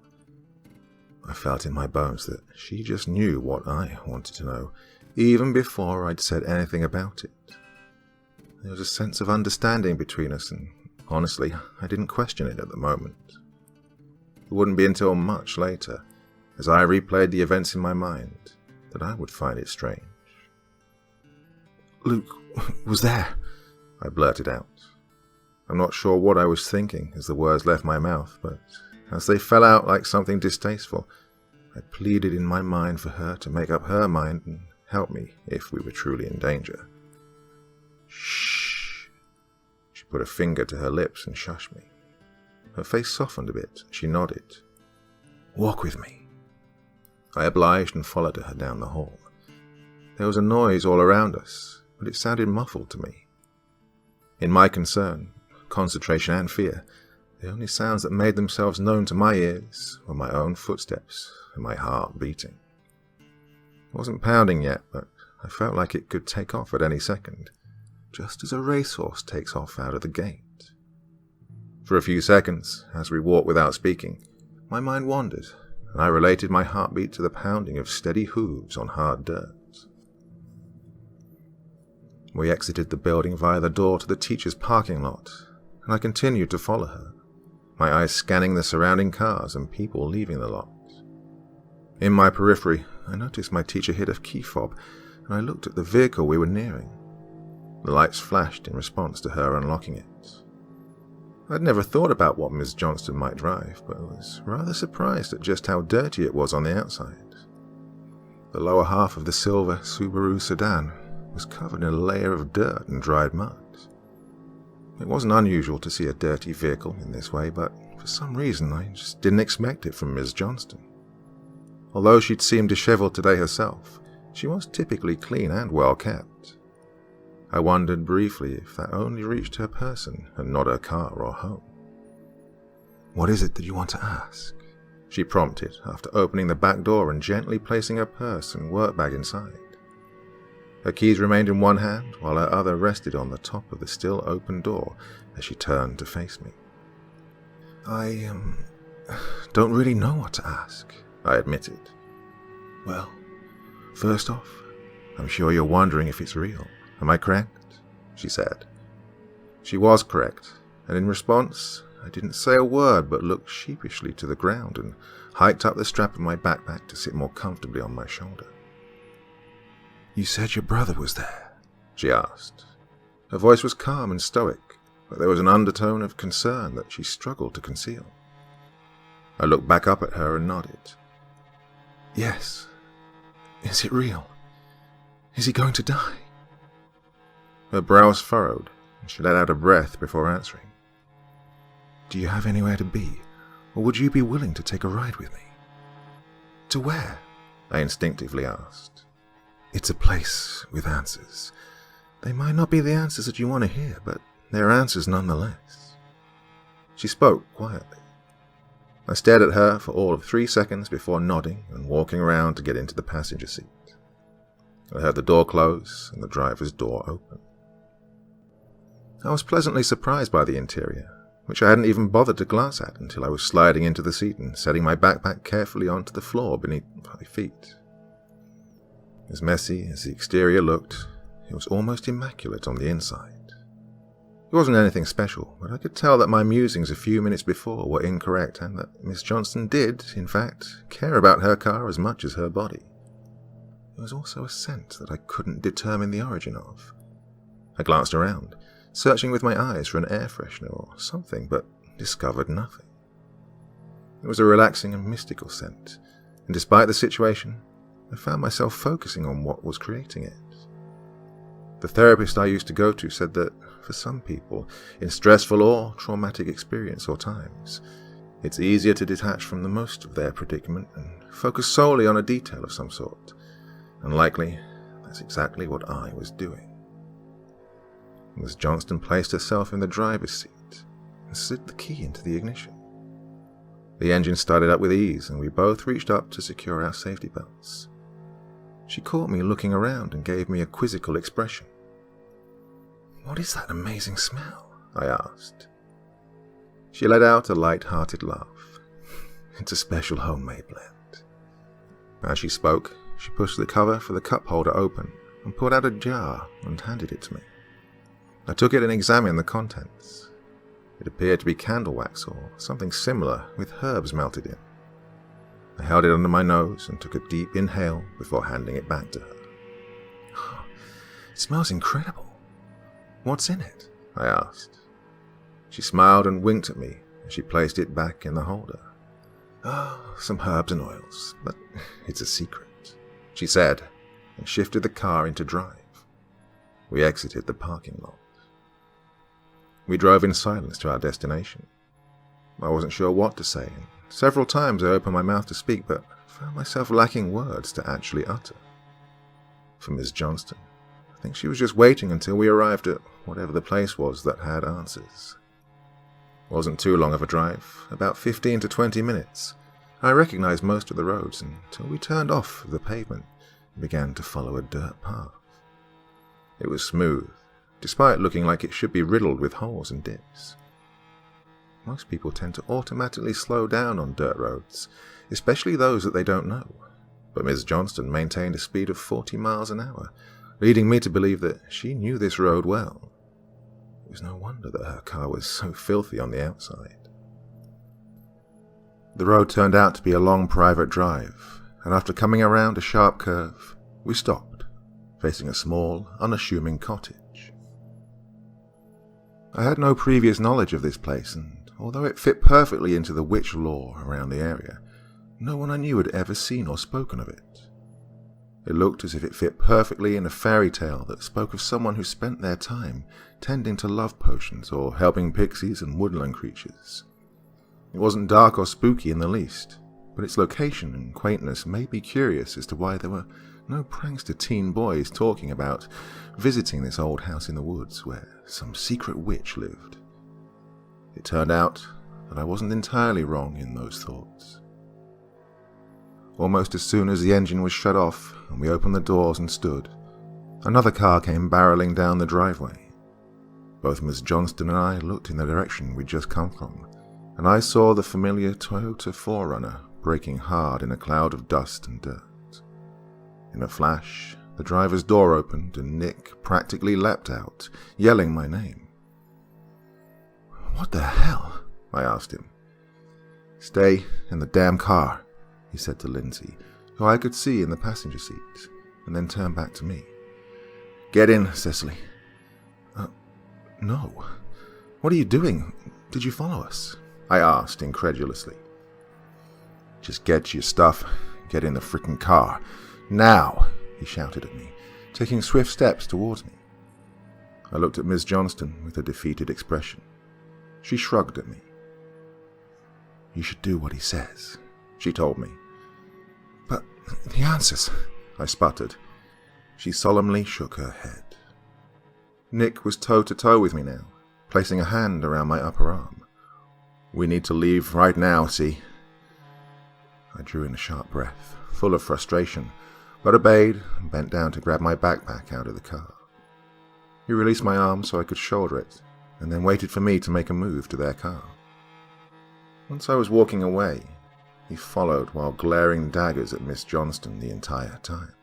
I felt in my bones that she just knew what I wanted to know, even before I'd said anything about it. There was a sense of understanding between us, and honestly, I didn't question it at the moment. It wouldn't be until much later, as I replayed the events in my mind, that I would find it strange. "Luke was there," I blurted out. I'm not sure what I was thinking as the words left my mouth, but as they fell out like something distasteful, I pleaded in my mind for her to make up her mind and help me if we were truly in danger. "Shh." She put a finger to her lips and shushed me. Her face softened a bit. She nodded. "Walk with me." I obliged and followed her down the hall. There was a noise all around us, but it sounded muffled to me. In my concern, concentration and fear, the only sounds that made themselves known to my ears were my own footsteps and my heart beating. It wasn't pounding yet, but I felt like it could take off at any second, just as a racehorse takes off out of the gate. For a few seconds, as we walked without speaking, my mind wandered, and I related my heartbeat to the pounding of steady hooves on hard dirt. We exited the building via the door to the teacher's parking lot, and I continued to follow her, my eyes scanning the surrounding cars and people leaving the lot. In my periphery, I noticed my teacher hit a key fob, and I looked at the vehicle we were nearing. The lights flashed in response to her unlocking it. I'd never thought about what Miss Johnston might drive, but was rather surprised at just how dirty it was on the outside. The lower half of the silver Subaru sedan was covered in a layer of dirt and dried mud. It wasn't unusual to see a dirty vehicle in this way, but for some reason I just didn't expect it from Miss Johnston. Although she'd seemed disheveled today herself, she was typically clean and well kept. I wondered briefly if that only reached her person and not her car or home. "What is it that you want to ask?" she prompted after opening the back door and gently placing her purse and work bag inside. Her keys remained in one hand, while her other rested on the top of the still open door as she turned to face me. I don't really know what to ask," I admitted. "Well, first off, I'm sure you're wondering if it's real. Am I correct?" she said. She was correct, and in response, I didn't say a word but looked sheepishly to the ground and hiked up the strap of my backpack to sit more comfortably on my shoulder. "You said your brother was there?" she asked. Her voice was calm and stoic, but there was an undertone of concern that she struggled to conceal. I looked back up at her and nodded. "Yes. Is it real?" Is he going to die? Her brows furrowed, and she let out a breath before answering. Do you have anywhere to be, or would you be willing to take a ride with me? To where? I instinctively asked. It's a place with answers. They might not be the answers that you want to hear, but they're answers nonetheless. She spoke quietly. I stared at her for all of 3 seconds before nodding and walking around to get into the passenger seat. I heard the door close and the driver's door open. I was pleasantly surprised by the interior, which I hadn't even bothered to glance at until I was sliding into the seat and setting my backpack carefully onto the floor beneath my feet. As messy as the exterior looked, it was almost immaculate on the inside. It wasn't anything special, but I could tell that my musings a few minutes before were incorrect and that Miss Johnston did, in fact, care about her car as much as her body. There was also a scent that I couldn't determine the origin of. I glanced around, searching with my eyes for an air freshener or something, but discovered nothing. It was a relaxing and mystical scent, and despite the situation, I found myself focusing on what was creating it. The therapist I used to go to said that, for some people, in stressful or traumatic experience or times, it's easier to detach from the most of their predicament and focus solely on a detail of some sort, and likely that's exactly what I was doing. Miss Johnston placed herself in the driver's seat and slid the key into the ignition. The engine started up with ease, and we both reached up to secure our safety belts. She caught me looking around and gave me a quizzical expression. What is that amazing smell? I asked. She let out a light-hearted laugh. It's a special homemade blend. As she spoke, she pushed the cover for the cup holder open and pulled out a jar and handed it to me. I took it and examined the contents. It appeared to be candle wax or something similar with herbs melted in. I held it under my nose and took a deep inhale before handing it back to her. It smells incredible. What's in it? I asked. She smiled and winked at me as she placed it back in the holder. Some herbs and oils, but it's a secret, she said, and shifted the car into drive. We exited the parking lot. We drove in silence to our destination. I wasn't sure what to say, and several times I opened my mouth to speak, but found myself lacking words to actually utter. For Miss Johnston, I think she was just waiting until we arrived at whatever the place was that had answers. It wasn't too long of a drive, about 15 to 20 minutes. I recognized most of the roads until we turned off the pavement and began to follow a dirt path. It was smooth, despite looking like it should be riddled with holes and dips. Most people tend to automatically slow down on dirt roads, especially those that they don't know, but Miss Johnston maintained a speed of 40 miles an hour, leading me to believe that she knew this road well. It was no wonder that her car was so filthy on the outside. The road turned out to be a long private drive, and after coming around a sharp curve, we stopped, facing a small, unassuming cottage. I had no previous knowledge of this place, and although it fit perfectly into the witch lore around the area, no one I knew had ever seen or spoken of it. It looked as if it fit perfectly in a fairy tale that spoke of someone who spent their time tending to love potions or helping pixies and woodland creatures. It wasn't dark or spooky in the least, but its location and quaintness made me curious as to why there were no prankster teen boys talking about visiting this old house in the woods where some secret witch lived. It turned out that I wasn't entirely wrong in those thoughts. Almost as soon as the engine was shut off and we opened the doors and stood, another car came barreling down the driveway. Both Miss Johnston and I looked in the direction we'd just come from, and I saw the familiar Toyota 4Runner braking hard in a cloud of dust and dirt. In a flash, the driver's door opened and Nick practically leapt out, yelling my name. "What the hell?" I asked him. "Stay in the damn car," he said to Lindsay, who I could see in the passenger seat, and then turned back to me. "Get in, Cecily." No. What are you doing? Did you follow us? I asked incredulously. "Just get your stuff. Get in the frickin' car. Now!" he shouted at me, taking swift steps towards me. I looked at Miss Johnston with a defeated expression. She shrugged at me. "You should do what he says," she told me. "But the answers," I sputtered. She solemnly shook her head. Nick was toe-to-toe with me now, placing a hand around my upper arm. "We need to leave right now, see?" I drew in a sharp breath, full of frustration, but obeyed and bent down to grab my backpack out of the car. He released my arm so I could shoulder it, and then waited for me to make a move to their car. Once I was walking away, he followed while glaring daggers at Miss Johnston the entire time.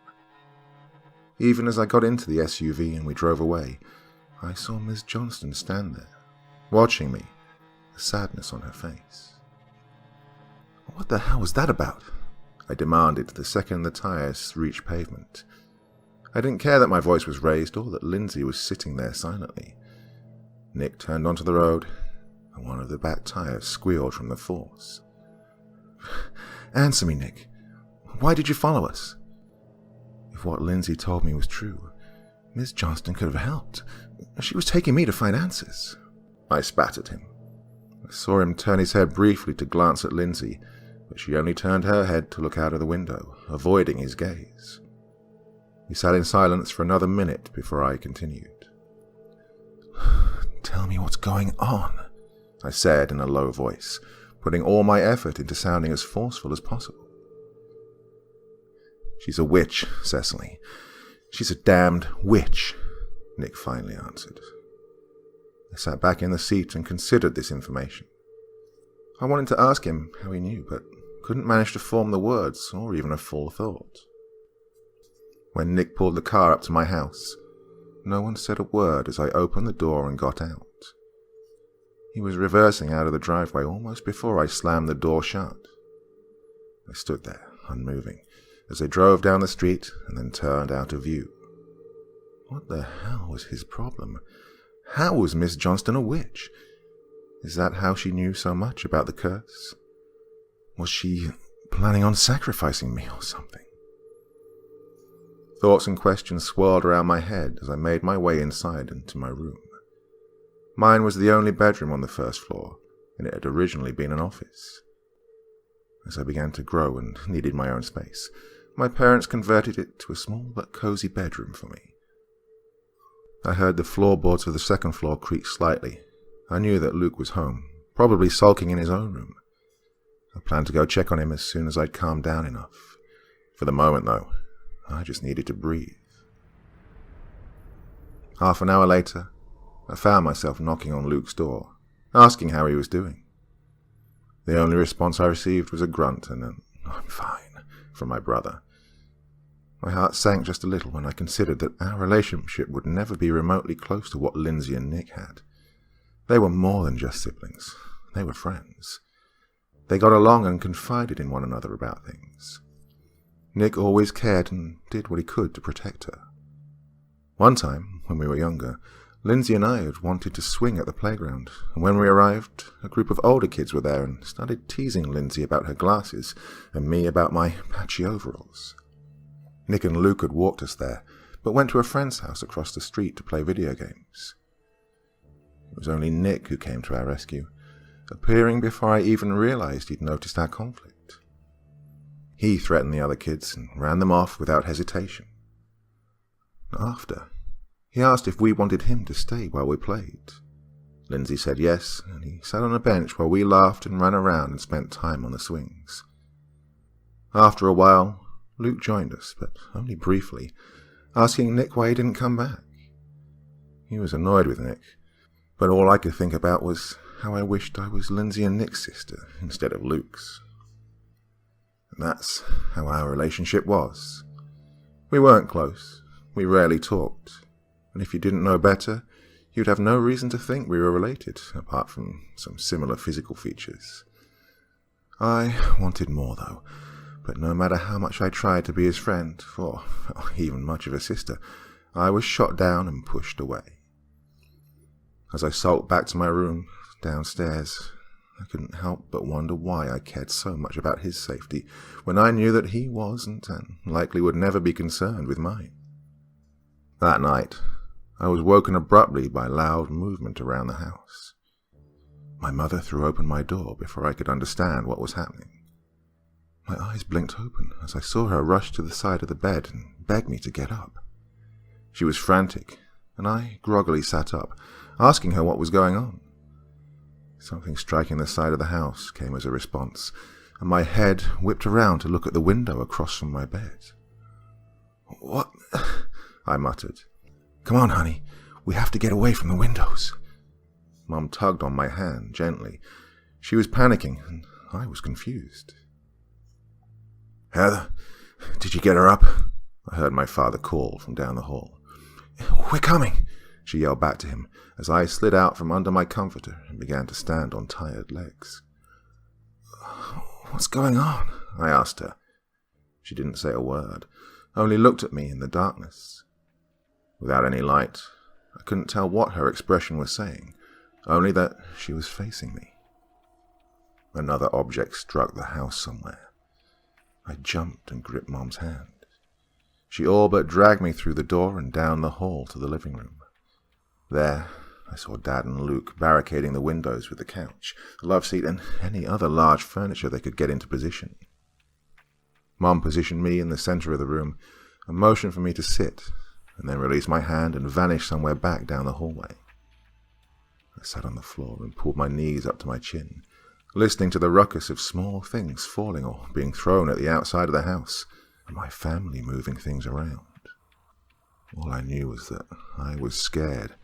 Even as I got into the SUV and we drove away, I saw Miss Johnston stand there, watching me, a sadness on her face. "What the hell was that about?" I demanded the second the tires reached pavement. I didn't care that my voice was raised or that Lindsay was sitting there silently. Nick turned onto the road, and one of the back tires squealed from the force. "Answer me, Nick. Why did you follow us?" If what Lindsay told me was true, Miss Johnston could have helped. She was taking me to find answers. I spat at him. I saw him turn his head briefly to glance at Lindsay, but she only turned her head to look out of the window, avoiding his gaze. We sat in silence for another minute before I continued. "Tell me what's going on," I said in a low voice, putting all my effort into sounding as forceful as possible. "She's a witch, Cecily. She's a damned witch," Nick finally answered. I sat back in the seat and considered this information. I wanted to ask him how he knew, but couldn't manage to form the words or even a full thought. When Nick pulled the car up to my house, no one said a word as I opened the door and got out. He was reversing out of the driveway almost before I slammed the door shut. I stood there, unmoving, as they drove down the street and then turned out of view. What the hell was his problem? How was Miss Johnston a witch? Is that how she knew so much about the curse? Was she planning on sacrificing me or something? Thoughts and questions swirled around my head as I made my way inside into my room. Mine was the only bedroom on the first floor, and it had originally been an office. As I began to grow and needed my own space, my parents converted it to a small but cozy bedroom for me. I heard the floorboards of the second floor creak slightly. I knew that Luke was home, probably sulking in his own room. I planned to go check on him as soon as I'd calmed down enough. For the moment, though, I just needed to breathe. Half an hour later, I found myself knocking on Luke's door, asking how he was doing. The only response I received was a grunt and an "I'm fine" from my brother. My heart sank just a little when I considered that our relationship would never be remotely close to what Lindsay and Nick had. They were more than just siblings. They were friends. They got along and confided in one another about things. Nick always cared and did what he could to protect her. One time, when we were younger, Lindsay and I had wanted to swing at the playground, and when we arrived, a group of older kids were there and started teasing Lindsay about her glasses and me about my patchy overalls. Nick and Luke had walked us there, but went to a friend's house across the street to play video games. It was only Nick who came to our rescue, appearing before I even realized he'd noticed our conflict. He threatened the other kids and ran them off without hesitation. After, he asked if we wanted him to stay while we played. Lindsay said yes, and he sat on a bench while we laughed and ran around and spent time on the swings. After a while, Luke joined us, but only briefly, asking Nick why he didn't come back. He was annoyed with Nick, but all I could think about was how I wished I was Lindsay and Nick's sister instead of Luke's. And that's how our relationship was. We weren't close, we rarely talked, and if you didn't know better, you'd have no reason to think we were related, apart from some similar physical features. I wanted more, though, but no matter how much I tried to be his friend, or even much of a sister, I was shot down and pushed away. As I sulked back to my room, downstairs, I couldn't help but wonder why I cared so much about his safety, when I knew that he wasn't and likely would never be concerned with mine. That night, I was woken abruptly by loud movement around the house. My mother threw open my door before I could understand what was happening. My eyes blinked open as I saw her rush to the side of the bed and beg me to get up. She was frantic, and I groggily sat up, asking her what was going on. Something striking the side of the house came as a response, and my head whipped around to look at the window across from my bed. "What?" I muttered. "Come on, honey. We have to get away from the windows." Mum tugged on my hand gently. She was panicking, and I was confused. "Heather, did you get her up?" I heard my father call from down the hall. "We're coming," she yelled back to him as I slid out from under my comforter and began to stand on tired legs. "What's going on?" I asked her. She didn't say a word, only looked at me in the darkness. Without any light, I couldn't tell what her expression was saying, only that she was facing me. Another object struck the house somewhere. I jumped and gripped Mom's hand. She all but dragged me through the door and down the hall to the living room. There, I saw Dad and Luke barricading the windows with the couch, the love seat, and any other large furniture they could get into position. Mom positioned me in the center of the room and motioned for me to sit, and then released my hand and vanished somewhere back down the hallway. I sat on the floor and pulled my knees up to my chin, listening to the ruckus of small things falling or being thrown at the outside of the house, and my family moving things around. All I knew was that I was scared,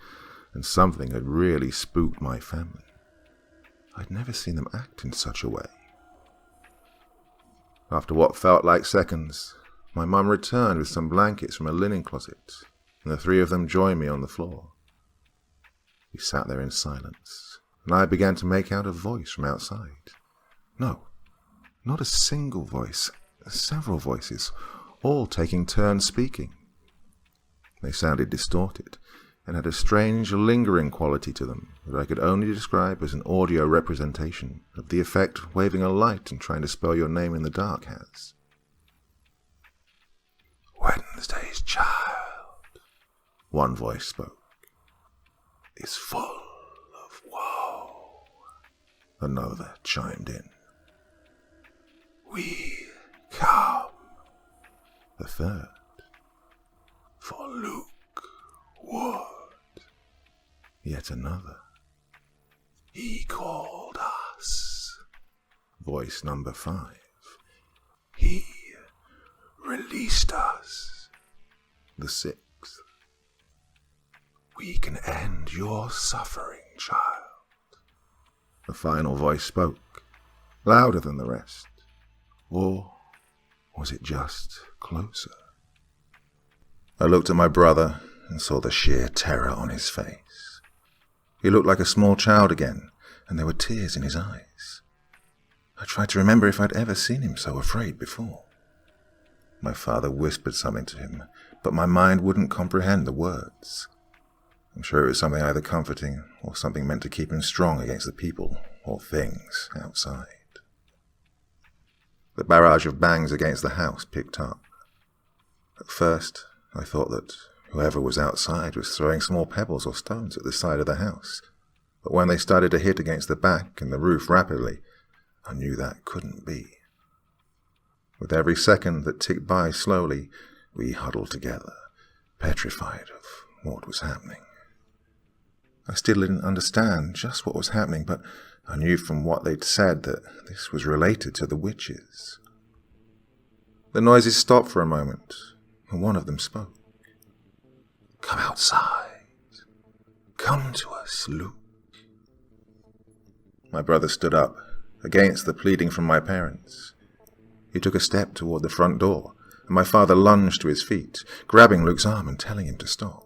and something had really spooked my family. I'd never seen them act in such a way. After what felt like seconds, my mum returned with some blankets from a linen closet, and the three of them joined me on the floor. We sat there in silence, and I began to make out a voice from outside. No, not a single voice, several voices, all taking turns speaking. They sounded distorted, and had a strange, lingering quality to them that I could only describe as an audio representation of the effect waving a light and trying to spell your name in the dark has. "Wednesday's child," one voice spoke, "is full of woe." Another chimed in. "We come." The third, "For Luke Wood." Yet another, "He called us." Voice number 5, "He released us." The 6th, "We can end your suffering, child." The final voice spoke, louder than the rest. Or was it just closer? I looked at my brother and saw the sheer terror on his face. He looked like a small child again, and there were tears in his eyes. I tried to remember if I'd ever seen him so afraid before. My father whispered something to him, but my mind wouldn't comprehend the words. I'm sure it was something either comforting or something meant to keep him strong against the people or things outside. The barrage of bangs against the house picked up. At first, I thought that whoever was outside was throwing small pebbles or stones at the side of the house, but when they started to hit against the back and the roof rapidly, I knew that couldn't be. With every second that ticked by slowly, we huddled together, petrified of what was happening. I still didn't understand just what was happening, but I knew from what they'd said that this was related to the witches. The noises stopped for a moment, and one of them spoke. "Come outside. Come to us, Luke." My brother stood up, against the pleading from my parents. He took a step toward the front door, and my father lunged to his feet, grabbing Luke's arm and telling him to stop.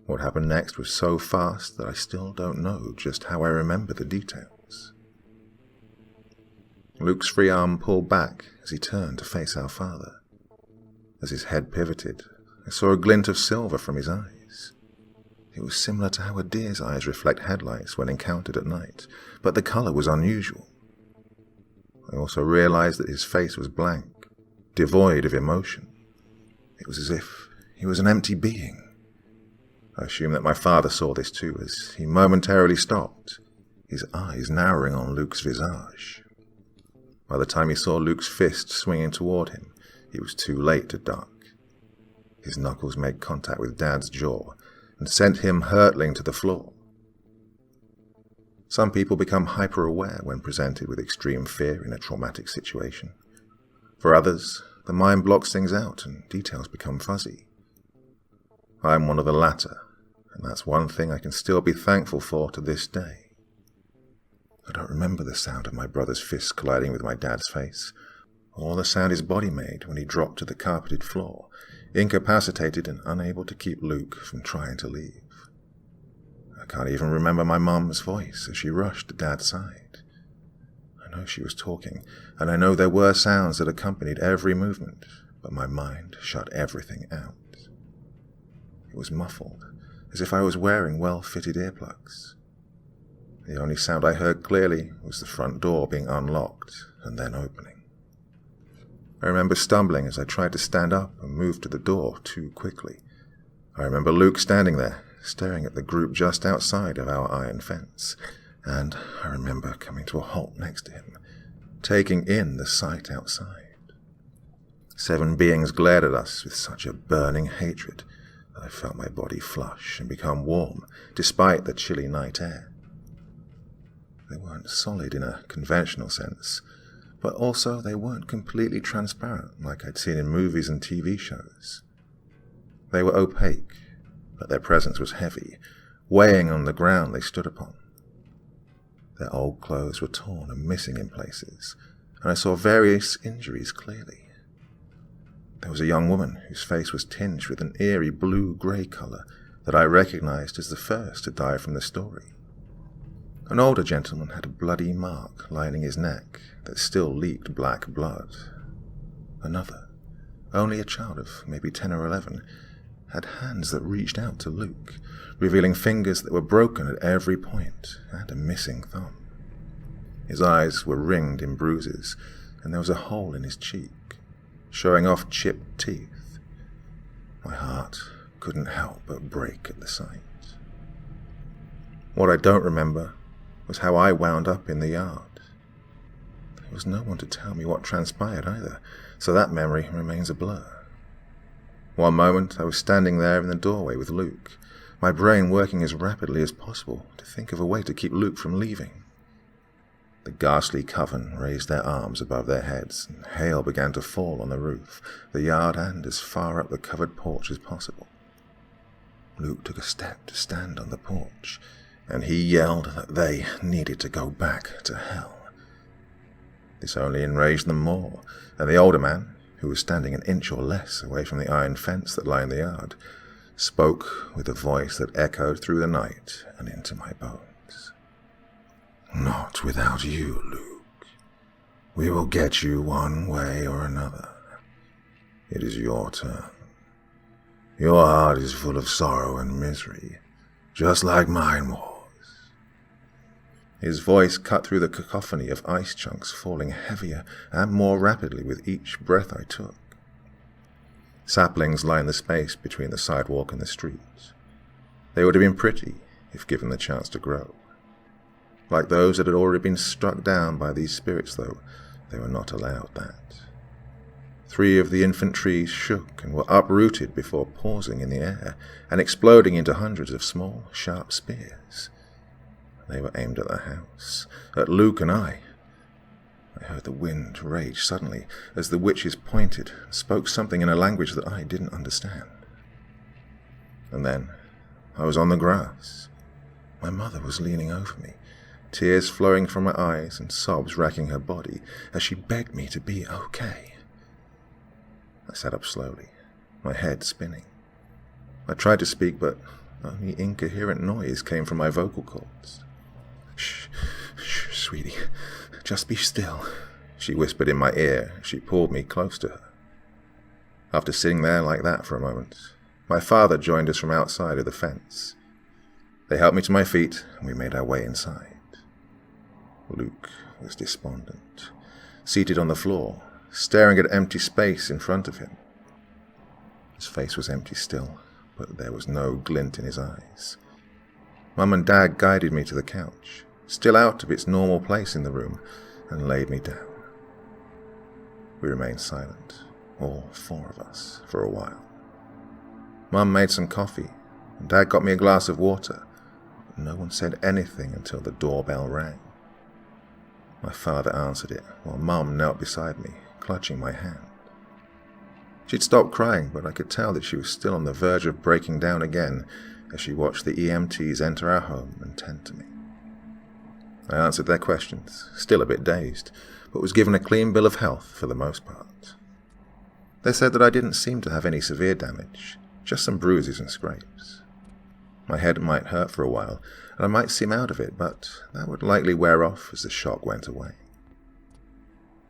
What happened next was so fast that I still don't know just how I remember the details. Luke's free arm pulled back as he turned to face our father. As his head pivoted, I saw a glint of silver from his eyes. It was similar to how a deer's eyes reflect headlights when encountered at night, but the color was unusual. I also realized that his face was blank, devoid of emotion. It was as if he was an empty being. I assume that my father saw this too, as he momentarily stopped, his eyes narrowing on Luke's visage. By the time he saw Luke's fist swinging toward him, he was too late to duck. His knuckles made contact with Dad's jaw and sent him hurtling to the floor. Some people become hyper-aware when presented with extreme fear in a traumatic situation. For others, the mind blocks things out and details become fuzzy. I'm one of the latter, and that's one thing I can still be thankful for to this day. I don't remember the sound of my brother's fist colliding with my dad's face, or the sound his body made when he dropped to the carpeted floor, incapacitated and unable to keep Luke from trying to leave. I can't even remember my mum's voice as she rushed to Dad's side. I know she was talking, and I know there were sounds that accompanied every movement, but my mind shut everything out. It was muffled, as if I was wearing well-fitted earplugs. The only sound I heard clearly was the front door being unlocked and then opening. I remember stumbling as I tried to stand up and move to the door too quickly. I remember Luke standing there, staring at the group just outside of our iron fence, and I remember coming to a halt next to him, taking in the sight outside. 7 beings glared at us with such a burning hatred that I felt my body flush and become warm, despite the chilly night air. They weren't solid in a conventional sense, but also they weren't completely transparent like I'd seen in movies and TV shows. They were opaque, but their presence was heavy, weighing on the ground they stood upon. Their old clothes were torn and missing in places, and I saw various injuries clearly. There was a young woman whose face was tinged with an eerie blue-grey colour that I recognized as the first to die from the story. An older gentleman had a bloody mark lining his neck that still leaked black blood. Another, only a child of maybe 10 or 11, had hands that reached out to Luke, revealing fingers that were broken at every point and a missing thumb. His eyes were ringed in bruises, and there was a hole in his cheek, showing off chipped teeth. My heart couldn't help but break at the sight. What I don't remember was how I wound up in the yard. There was no one to tell me what transpired either, so that memory remains a blur. One moment I was standing there in the doorway with Luke, my brain working as rapidly as possible to think of a way to keep Luke from leaving. The ghastly coven raised their arms above their heads, and hail began to fall on the roof, the yard, and as far up the covered porch as possible. Luke took a step to stand on the porch, and he yelled that they needed to go back to hell. This only enraged them more, and the older man, who was standing an inch or less away from the iron fence that lined the yard, spoke with a voice that echoed through the night and into my bones. "Not without you, Luke. We will get you one way or another. It is your turn. Your heart is full of sorrow and misery, just like mine was." His voice cut through the cacophony of ice chunks falling heavier and more rapidly with each breath I took. Saplings lined the space between the sidewalk and the street. They would have been pretty if given the chance to grow. Like those that had already been struck down by these spirits, though, they were not allowed that. 3 of the infant trees shook and were uprooted before pausing in the air and exploding into hundreds of small, sharp spears. They were aimed at the house, at Luke and I. I heard the wind rage suddenly as the witches pointed and spoke something in a language that I didn't understand. And then I was on the grass. My mother was leaning over me, tears flowing from her eyes and sobs racking her body as she begged me to be okay. I sat up slowly, my head spinning. I tried to speak, but only incoherent noise came from my vocal cords. "Shh, sweetie, just be still," she whispered in my ear as she pulled me close to her. After sitting there like that for a moment, my father joined us from outside of the fence. They helped me to my feet, and we made our way inside. Luke was despondent, seated on the floor, staring at empty space in front of him. His face was empty still, but there was no glint in his eyes. Mum and Dad guided me to the couch, still out of its normal place in the room, and laid me down. We remained silent, all four of us, for a while. Mum made some coffee, and Dad got me a glass of water, but no one said anything until the doorbell rang. My father answered it, while Mum knelt beside me, clutching my hand. She'd stopped crying, but I could tell that she was still on the verge of breaking down again as she watched the EMTs enter our home and tend to me. I answered their questions, still a bit dazed, but was given a clean bill of health for the most part. They said that I didn't seem to have any severe damage, just some bruises and scrapes. My head might hurt for a while, and I might seem out of it, but that would likely wear off as the shock went away.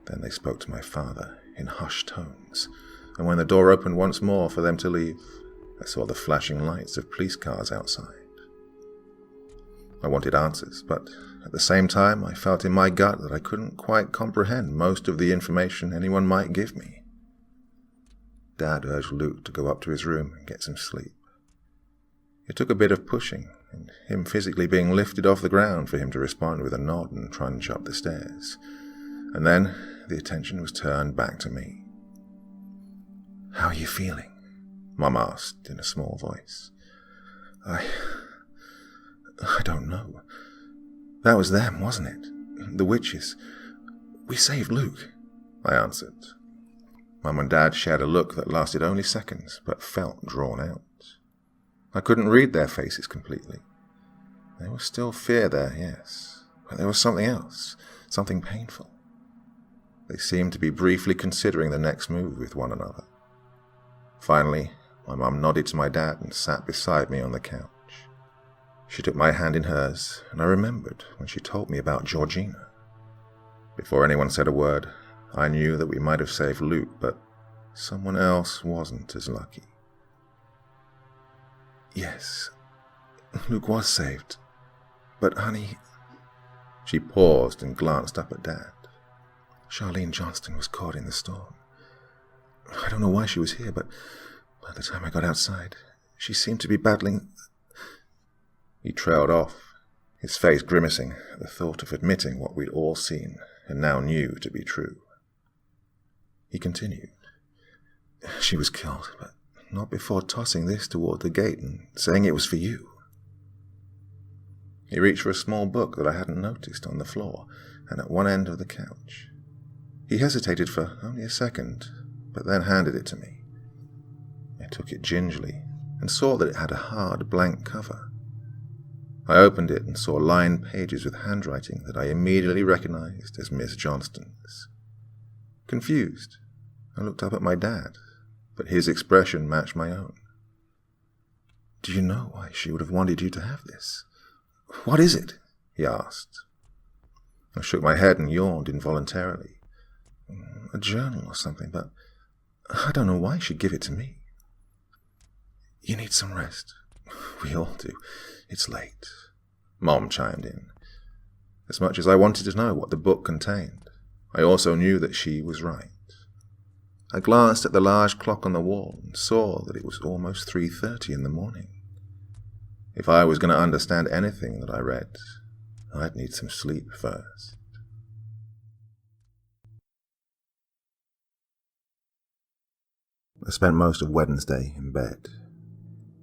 Then they spoke to my father in hushed tones, and when the door opened once more for them to leave, I saw the flashing lights of police cars outside. I wanted answers, but at the same time I felt in my gut that I couldn't quite comprehend most of the information anyone might give me. Dad urged Luke to go up to his room and get some sleep. It took a bit of pushing, and him physically being lifted off the ground for him to respond with a nod and trudge up the stairs. And then the attention was turned back to me. "How are you feeling?" Mum asked in a small voice. I don't know. That was them, wasn't it? The witches. We saved Luke, I answered. Mum and Dad shared a look that lasted only seconds, but felt drawn out. I couldn't read their faces completely. There was still fear there, yes, but there was something else, something painful. They seemed to be briefly considering the next move with one another. Finally, my mum nodded to my dad and sat beside me on the couch. She took my hand in hers, and I remembered when she told me about Georgina. Before anyone said a word, I knew that we might have saved Luke, but someone else wasn't as lucky. Yes, Luke was saved, but honey... She paused and glanced up at Dad. Charlene Johnston was caught in the storm. I don't know why she was here, but by the time I got outside, she seemed to be battling... He trailed off, his face grimacing at the thought of admitting what we'd all seen and now knew to be true. He continued. She was killed, but not before tossing this toward the gate and saying it was for you. He reached for a small book that I hadn't noticed on the floor and at one end of the couch. He hesitated for only a second, but then handed it to me. I took it gingerly and saw that it had a hard blank cover. I opened it and saw lined pages with handwriting that I immediately recognized as Miss Johnston's. Confused, I looked up at my dad, but his expression matched my own. Do you know why she would have wanted you to have this? What is it? He asked. I shook my head and yawned involuntarily. A journal or something, but I don't know why she'd give it to me. You need some rest. We all do. It's late. Mom chimed in. As much as I wanted to know what the book contained, I also knew that she was right. I glanced at the large clock on the wall and saw that it was almost 3:30 in the morning. If I was going to understand anything that I read, I'd need some sleep first. I spent most of Wednesday in bed.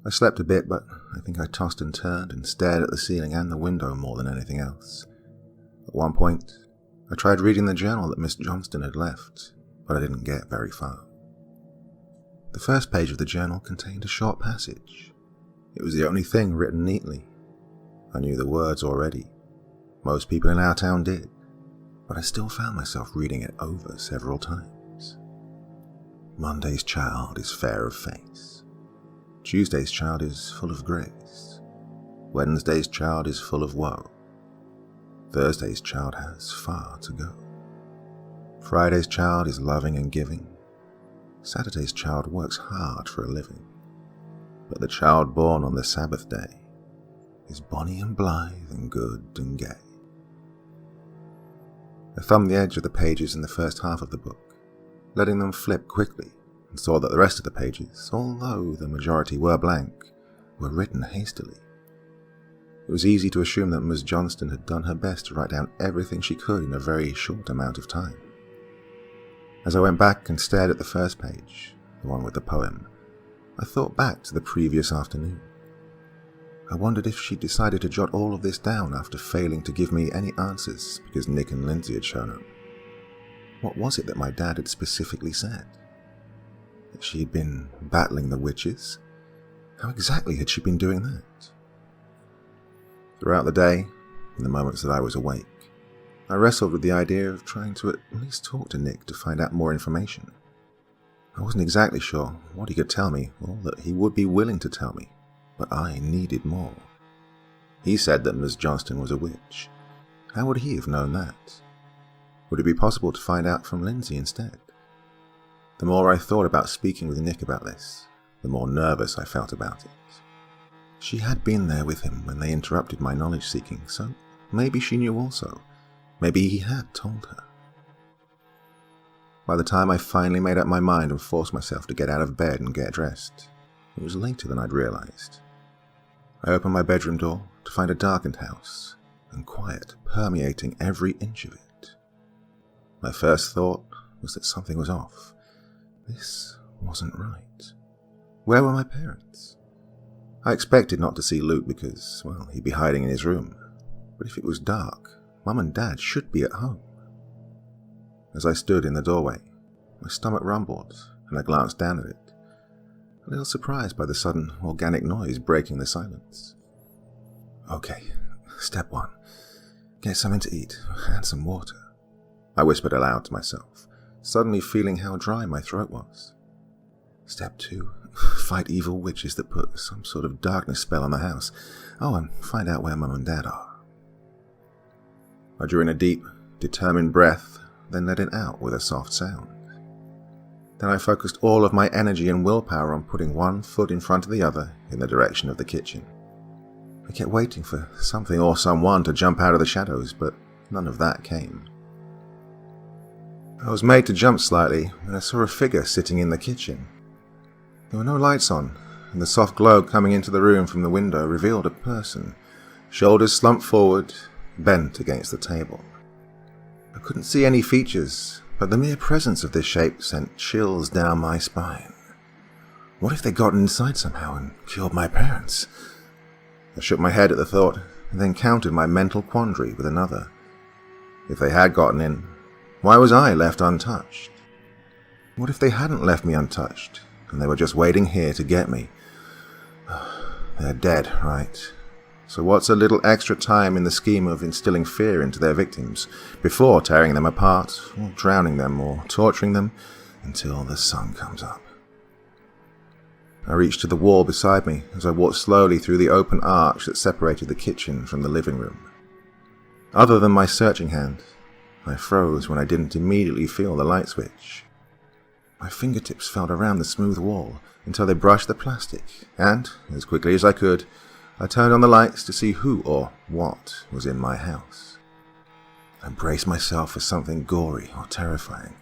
I slept a bit, but I think I tossed and turned and stared at the ceiling and the window more than anything else. At one point, I tried reading the journal that Miss Johnston had left, but I didn't get very far. The first page of the journal contained a short passage. It was the only thing written neatly. I knew the words already. Most people in our town did, but I still found myself reading it over several times. Monday's child is fair of face. Tuesday's child is full of grace. Wednesday's child is full of woe. Thursday's child has far to go. Friday's child is loving and giving. Saturday's child works hard for a living. But the child born on the Sabbath day is bonny and blithe and good and gay. I thumbed the edge of the pages in the first half of the book, letting them flip quickly and saw that the rest of the pages, although the majority were blank, were written hastily. It was easy to assume that Ms. Johnston had done her best to write down everything she could in a very short amount of time. As I went back and stared at the first page, the one with the poem, I thought back to the previous afternoon. I wondered if she'd decided to jot all of this down after failing to give me any answers because Nick and Lindsay had shown up. What was it that my dad had specifically said? That she'd been battling the witches? How exactly had she been doing that? Throughout the day, in the moments that I was awake, I wrestled with the idea of trying to at least talk to Nick to find out more information. I wasn't exactly sure what he could tell me or that he would be willing to tell me, but I needed more. He said that Ms. Johnston was a witch. How would he have known that? Would it be possible to find out from Lindsay instead? The more I thought about speaking with Nick about this, the more nervous I felt about it. She had been there with him when they interrupted my knowledge-seeking, so maybe she knew also. Maybe he had told her. By the time I finally made up my mind and forced myself to get out of bed and get dressed, it was later than I'd realized. I opened my bedroom door to find a darkened house and quiet permeating every inch of it. My first thought was that something was off. This wasn't right. Where were my parents? I expected not to see Luke because, well, he'd be hiding in his room. But if it was dark, Mum and Dad should be at home. As I stood in the doorway, my stomach rumbled and I glanced down at it, a little surprised by the sudden organic noise breaking the silence. Okay, step 1. Get something to eat and some water, I whispered aloud to myself, suddenly feeling how dry my throat was. Step 2. Fight evil witches that put some sort of darkness spell on the house. Oh, and find out where Mum and Dad are. I drew in a deep, determined breath, then let it out with a soft sound. Then I focused all of my energy and willpower on putting one foot in front of the other in the direction of the kitchen. I kept waiting for something or someone to jump out of the shadows, but none of that came. I was made to jump slightly when I saw a figure sitting in the kitchen. There were no lights on, and the soft glow coming into the room from the window revealed a person, shoulders slumped forward, bent against the table. I couldn't see any features, but the mere presence of this shape sent chills down my spine. What if they got inside somehow and killed my parents? I shook my head at the thought, and then countered my mental quandary with another. If they had gotten in, why was I left untouched? What if they hadn't left me untouched, and they were just waiting here to get me? They're dead, right? So what's a little extra time in the scheme of instilling fear into their victims, before tearing them apart, or drowning them, or torturing them, until the sun comes up? I reached to the wall beside me as I walked slowly through the open arch that separated the kitchen from the living room. Other than my searching hand, I froze when I didn't immediately feel the light switch. My fingertips felt around the smooth wall until they brushed the plastic, and, as quickly as I could, I turned on the lights to see who or what was in my house. I braced myself for something gory or terrifying,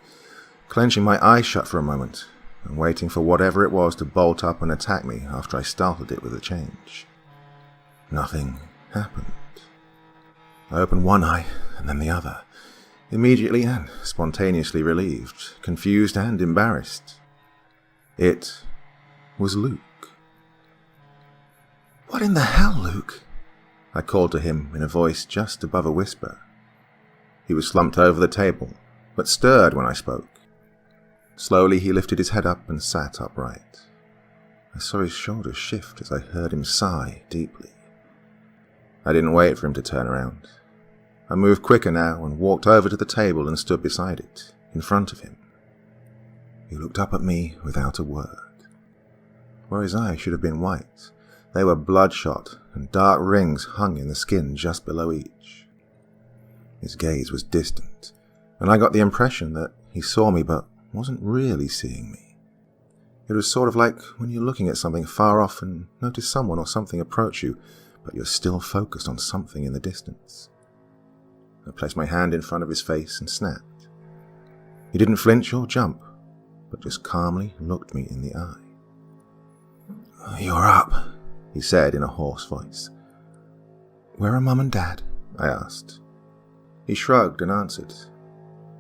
clenching my eyes shut for a moment and waiting for whatever it was to bolt up and attack me after I startled it with a change. Nothing happened. I opened one eye and then the other, immediately and spontaneously relieved, confused and embarrassed. It was Luke. "What in the hell, Luke?" I called to him in a voice just above a whisper. He was slumped over the table, but stirred when I spoke. Slowly he lifted his head up and sat upright. I saw his shoulders shift as I heard him sigh deeply. I didn't wait for him to turn around. I moved quicker now and walked over to the table and stood beside it, in front of him. He looked up at me without a word. Where his eyes should have been white, they were bloodshot, and dark rings hung in the skin just below each. His gaze was distant, and I got the impression that he saw me but wasn't really seeing me. It was sort of like when you're looking at something far off and notice someone or something approach you, but you're still focused on something in the distance. I placed my hand in front of his face and snapped. He didn't flinch or jump, but just calmly looked me in the eye. "You're up," he said in a hoarse voice. "Where are Mum and Dad?" I asked. He shrugged and answered,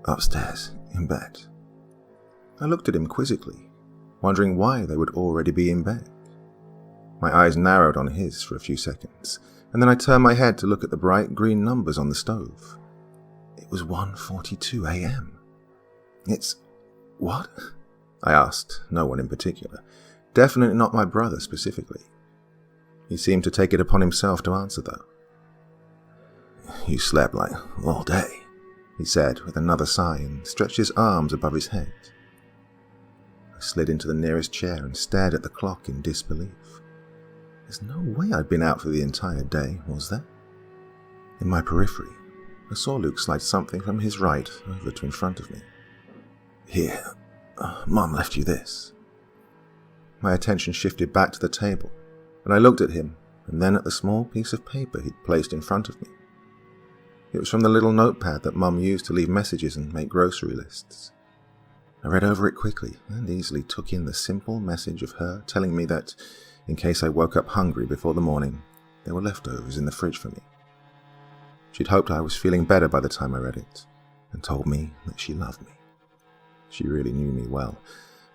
"Upstairs, in bed." I looked at him quizzically, wondering why they would already be in bed. My eyes narrowed on his for a few seconds, and then I turned my head to look at the bright green numbers on the stove. It was 1:42 a.m. "It's... what?" I asked, no one in particular. Definitely not my brother specifically. He seemed to take it upon himself to answer, though. "You slept like all day," he said with another sigh and stretched his arms above his head. I slid into the nearest chair and stared at the clock in disbelief. There's no way I'd been out for the entire day, was there? In my periphery, I saw Luke slide something from his right over to in front of me. "Here, Mum left you this." My attention shifted back to the table, and I looked at him and then at the small piece of paper he'd placed in front of me. It was from the little notepad that Mum used to leave messages and make grocery lists. I read over it quickly and easily took in the simple message of her telling me that, in case I woke up hungry before the morning, there were leftovers in the fridge for me. She'd hoped I was feeling better by the time I read it, and told me that she loved me. She really knew me well,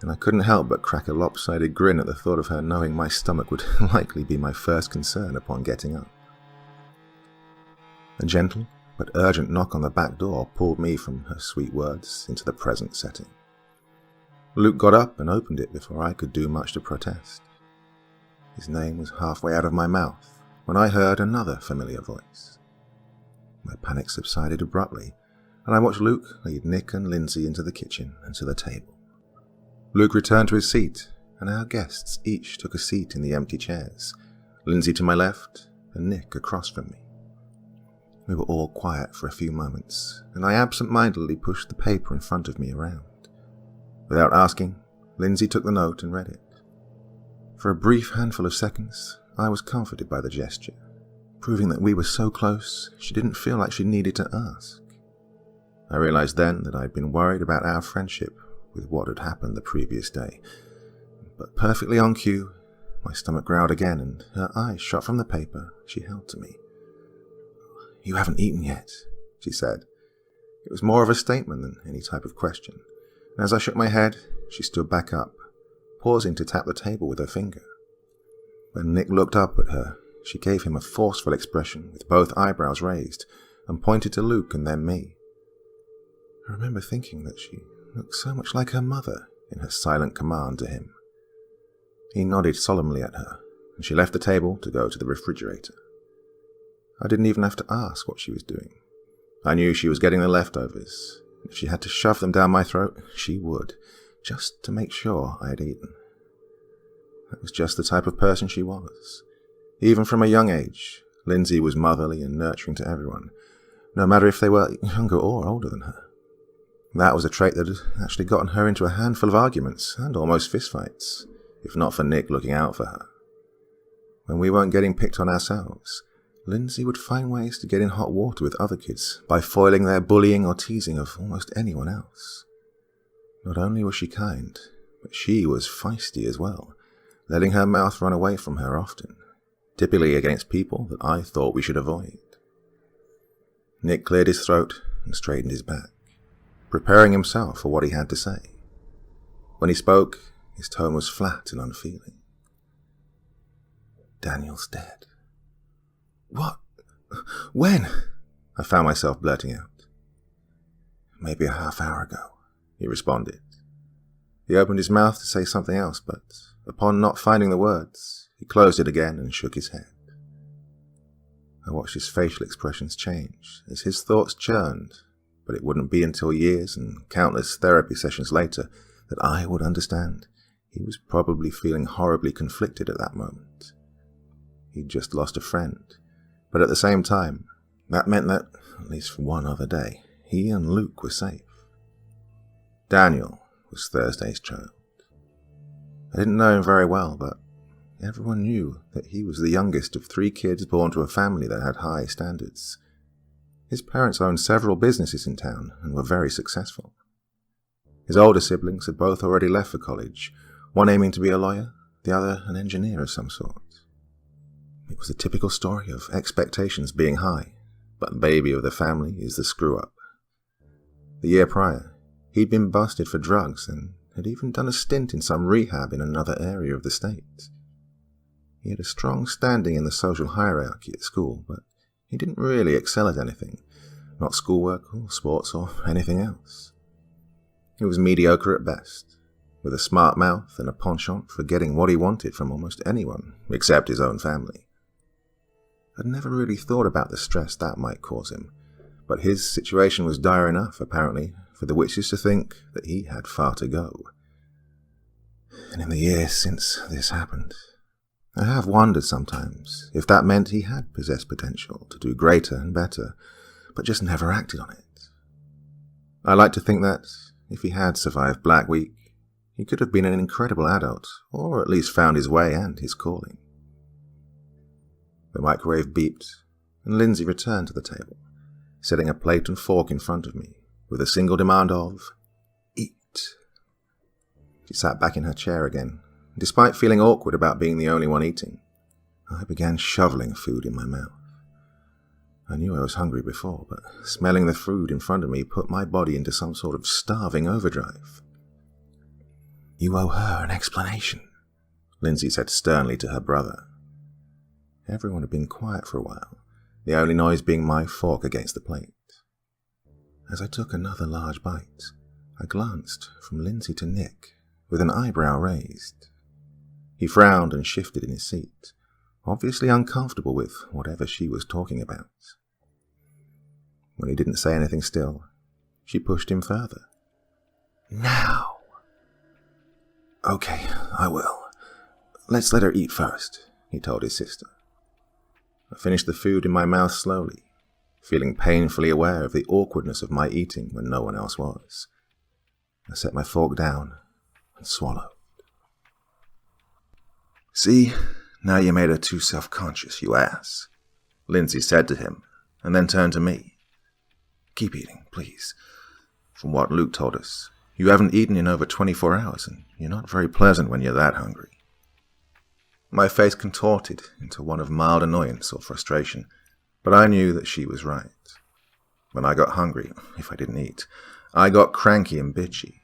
and I couldn't help but crack a lopsided grin at the thought of her knowing my stomach would likely be my first concern upon getting up. A gentle but urgent knock on the back door pulled me from her sweet words into the present setting. Luke got up and opened it before I could do much to protest. His name was halfway out of my mouth when I heard another familiar voice. My panic subsided abruptly, and I watched Luke lead Nick and Lindsay into the kitchen and to the table. Luke returned to his seat, and our guests each took a seat in the empty chairs, Lindsay to my left and Nick across from me. We were all quiet for a few moments, and I absent-mindedly pushed the paper in front of me around. Without asking, Lindsay took the note and read it. For a brief handful of seconds, I was comforted by the gesture, proving that we were so close she didn't feel like she needed to ask. I realized then that I'd been worried about our friendship with what had happened the previous day. But perfectly on cue, my stomach growled again and her eyes shot from the paper she held to me. "You haven't eaten yet," she said. It was more of a statement than any type of question, and as I shook my head, she stood back up, pausing to tap the table with her finger. When Nick looked up at her, she gave him a forceful expression with both eyebrows raised and pointed to Luke and then me. I remember thinking that she looked so much like her mother in her silent command to him. He nodded solemnly at her, and she left the table to go to the refrigerator. I didn't even have to ask what she was doing. I knew she was getting the leftovers. If she had to shove them down my throat, she would, just to make sure I had eaten. That was just the type of person she was. Even from a young age, Lindsay was motherly and nurturing to everyone, no matter if they were younger or older than her. That was a trait that had actually gotten her into a handful of arguments and almost fistfights, if not for Nick looking out for her. When we weren't getting picked on ourselves, Lindsay would find ways to get in hot water with other kids by foiling their bullying or teasing of almost anyone else. Not only was she kind, but she was feisty as well, letting her mouth run away from her often, typically against people that I thought we should avoid. Nick cleared his throat and straightened his back, preparing himself for what he had to say. When he spoke, his tone was flat and unfeeling. "Daniel's dead." "What? When?" I found myself blurting out. "Maybe a half hour ago," he responded. He opened his mouth to say something else, but upon not finding the words, he closed it again and shook his head. I watched his facial expressions change as his thoughts churned, but it wouldn't be until years and countless therapy sessions later that I would understand. He was probably feeling horribly conflicted at that moment. He'd just lost a friend, but at the same time, that meant that, at least for one other day, he and Luke were safe. Daniel was Thursday's child. I didn't know him very well, but everyone knew that he was the youngest of 3 kids born to a family that had high standards. His parents owned several businesses in town and were very successful. His older siblings had both already left for college, one aiming to be a lawyer, the other an engineer of some sort. It was the typical story of expectations being high, but the baby of the family is the screw-up. The year prior, he'd been busted for drugs and had even done a stint in some rehab in another area of the state. He had a strong standing in the social hierarchy at school, but he didn't really excel at anything, not schoolwork or sports or anything else. He was mediocre at best, with a smart mouth and a penchant for getting what he wanted from almost anyone, except his own family. I'd never really thought about the stress that might cause him, but his situation was dire enough, apparently, for the witches to think that he had far to go. And in the years since this happened, I have wondered sometimes if that meant he had possessed potential to do greater and better, but just never acted on it. I like to think that, if he had survived Black Week, he could have been an incredible adult, or at least found his way and his calling. The microwave beeped, and Lindsay returned to the table, setting a plate and fork in front of me, with a single demand of, eat. She sat back in her chair again. Despite feeling awkward about being the only one eating, I began shoveling food in my mouth. I knew I was hungry before, but smelling the food in front of me put my body into some sort of starving overdrive. You owe her an explanation, Lindsay said sternly to her brother. Everyone had been quiet for a while, the only noise being my fork against the plate. As I took another large bite, I glanced from Lindsay to Nick, with an eyebrow raised. He frowned and shifted in his seat, obviously uncomfortable with whatever she was talking about. When he didn't say anything still, she pushed him further. Now! Okay, I will. Let's let her eat first, he told his sister. I finished the food in my mouth slowly, feeling painfully aware of the awkwardness of my eating when no one else was. I set my fork down and swallowed. See, now you made her too self-conscious, you ass, Lindsay said to him, and then turned to me. Keep eating, please. From what Luke told us, you haven't eaten in over 24 hours, and you're not very pleasant when you're that hungry. My face contorted into one of mild annoyance or frustration, but I knew that she was right. When I got hungry, if I didn't eat, I got cranky and bitchy.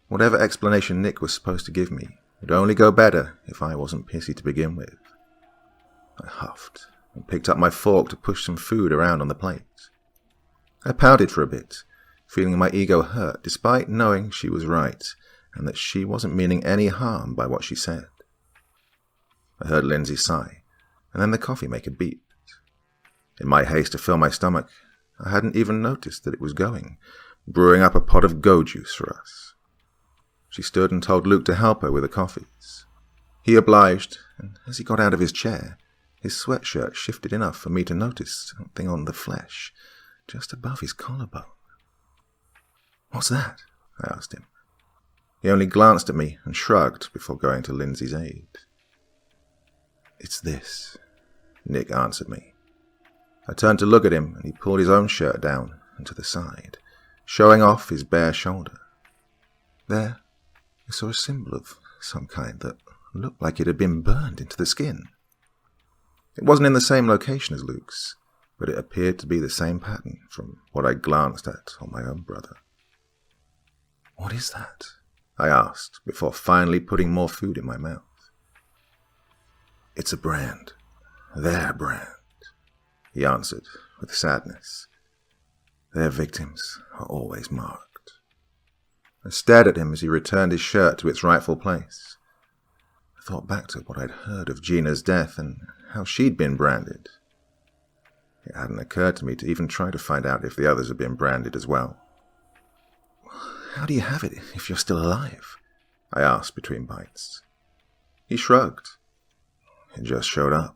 Whatever explanation Nick was supposed to give me would only go better if I wasn't pissy to begin with. I huffed and picked up my fork to push some food around on the plate. I pouted for a bit, feeling my ego hurt despite knowing she was right and that she wasn't meaning any harm by what she said. I heard Lindsay sigh, and then the coffee maker beeped. In my haste to fill my stomach, I hadn't even noticed that it was going, brewing up a pot of go juice for us. She stood and told Luke to help her with the coffees. He obliged, and as he got out of his chair, his sweatshirt shifted enough for me to notice something on the flesh, just above his collarbone. What's that? I asked him. He only glanced at me and shrugged before going to Lindsay's aid. It's this, Nick answered me. I turned to look at him, and he pulled his own shirt down and to the side, showing off his bare shoulder. There, I saw a symbol of some kind that looked like it had been burned into the skin. It wasn't in the same location as Luke's, but it appeared to be the same pattern from what I glanced at on my own brother. What is that? I asked, before finally putting more food in my mouth. It's a brand. Their brand, he answered with sadness. Their victims are always marked. I stared at him as he returned his shirt to its rightful place. I thought back to what I'd heard of Gina's death and how she'd been branded. It hadn't occurred to me to even try to find out if the others had been branded as well. How do you have it if you're still alive? I asked between bites. He shrugged. It just showed up.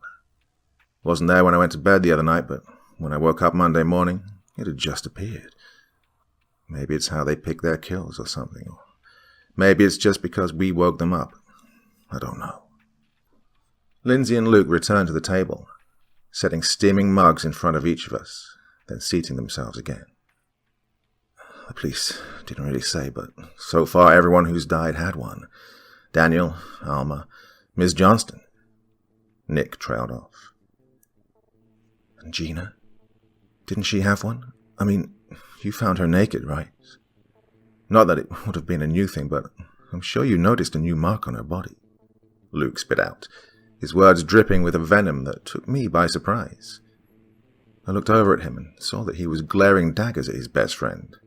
It wasn't there when I went to bed the other night, but when I woke up Monday morning, it had just appeared. Maybe it's how they pick their kills or something, or maybe it's just because we woke them up. I don't know. Lindsay and Luke returned to the table, setting steaming mugs in front of each of us, then seating themselves again. The police didn't really say, but so far everyone who's died had one. Daniel, Alma, Miss Johnston. Nick trailed off. And Gina? Didn't she have one? I mean, you found her naked, right? Not that it would have been a new thing, but I'm sure you noticed a new mark on her body. Luke spit out, his words dripping with a venom that took me by surprise. I looked over at him and saw that he was glaring daggers at his best friend.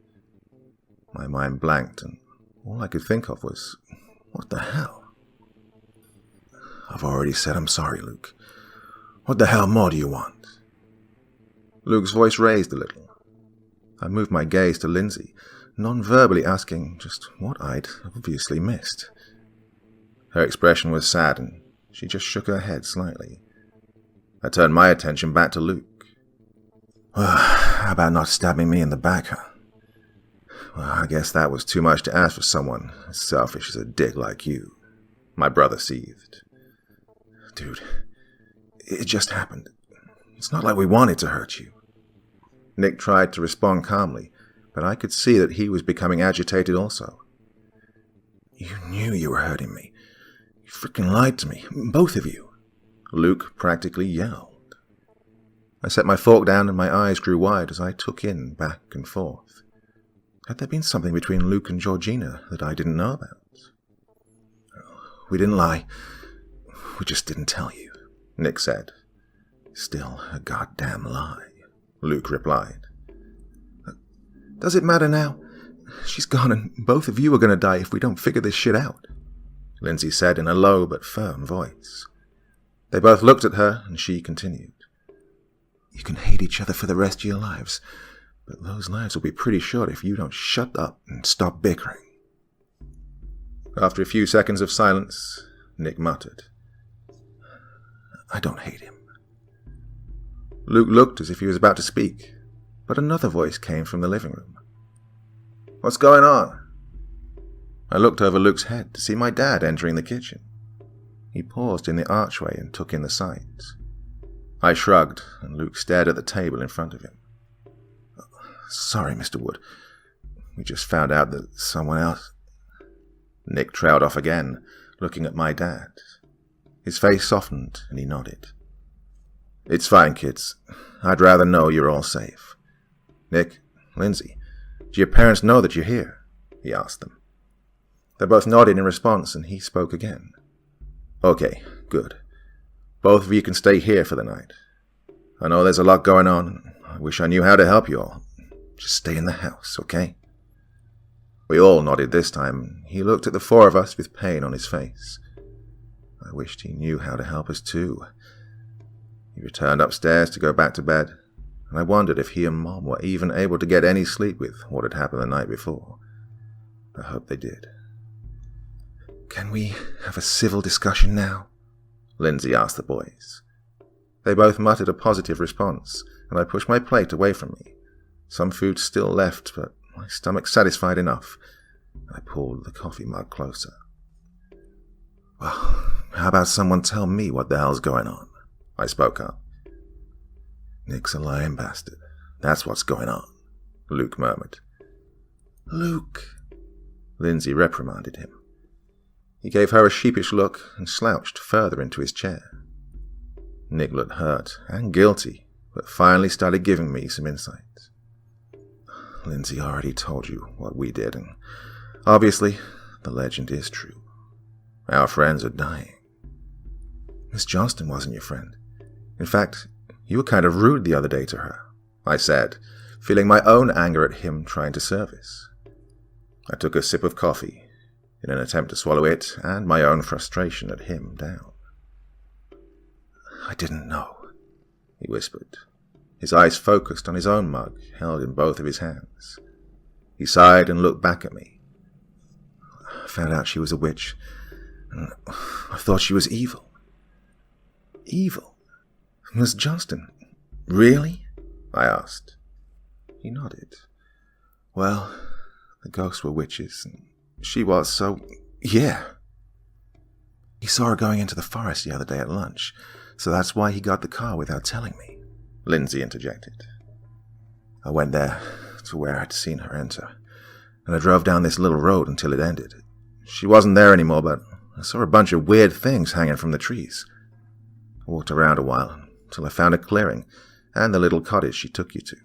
My mind blanked, and all I could think of was, what the hell? I've already said I'm sorry, Luke. What the hell more do you want? Luke's voice raised a little. I moved my gaze to Lindsay, non-verbally asking just what I'd obviously missed. Her expression was sad, and she just shook her head slightly. I turned my attention back to Luke. Well, how about not stabbing me in the back, huh? Well, I guess that was too much to ask for someone as selfish as a dick like you. My brother seethed. Dude, it just happened. It's not like we wanted to hurt you. Nick tried to respond calmly, but I could see that he was becoming agitated also. You knew you were hurting me. You freaking lied to me, both of you. Luke practically yelled. I set my fork down and my eyes grew wide as I took in back and forth. Had there been something between Luke and Georgina that I didn't know about? We didn't lie. We just didn't tell you, Nick said. Still a goddamn lie, Luke replied. Does it matter now? She's gone and both of you are going to die if we don't figure this shit out, Lindsay said in a low but firm voice. They both looked at her and she continued. You can hate each other for the rest of your lives, but those lives will be pretty short if you don't shut up and stop bickering. After a few seconds of silence, Nick muttered, I don't hate him. Luke looked as if he was about to speak, but another voice came from the living room. What's going on? I looked over Luke's head to see my dad entering the kitchen. He paused in the archway and took in the sights. I shrugged, and Luke stared at the table in front of him. Sorry, Mr. Wood. We just found out that someone else... Nick trailed off again, looking at my dad. His face softened, and he nodded. It's fine, kids. I'd rather know you're all safe. Nick, Lindsay, do your parents know that you're here? He asked them. They both nodded in response, and he spoke again. Okay, good. Both of you can stay here for the night. I know there's a lot going on, and I wish I knew how to help you all. Just stay in the house, okay? We all nodded this time. He looked at the four of us with pain on his face. I wished he knew how to help us too. He returned upstairs to go back to bed, and I wondered if he and Mom were even able to get any sleep with what had happened the night before. I hope they did. Can we have a civil discussion now? Lindsay asked the boys. They both muttered a positive response, and I pushed my plate away from me. Some food still left, but my stomach satisfied enough. I pulled the coffee mug closer. Well, how about someone tell me what the hell's going on? I spoke up. Nick's a lying bastard. That's what's going on, Luke murmured. Luke, Lindsay reprimanded him. He gave her a sheepish look and slouched further into his chair. Nick looked hurt and guilty, but finally started giving me some insight. Lindsay already told you what we did, and obviously the legend is true. Our friends are dying. Miss Johnston wasn't your friend. In fact, you were kind of rude the other day to her, I said, feeling my own anger at him trying to service. I took a sip of coffee, in an attempt to swallow it and my own frustration at him down. I didn't know, he whispered, his eyes focused on his own mug held in both of his hands. He sighed and looked back at me. I found out she was a witch, and I thought she was evil. Evil? Miss Johnston? Really? I asked. He nodded. Well, the ghosts were witches, and she was, so yeah. He saw her going into the forest the other day at lunch, so that's why he got the car without telling me, Lindsay interjected. I went there to where I'd seen her enter, and I drove down this little road until it ended. She wasn't there anymore, but I saw a bunch of weird things hanging from the trees. I walked around a while until I found a clearing and the little cottage she took you to.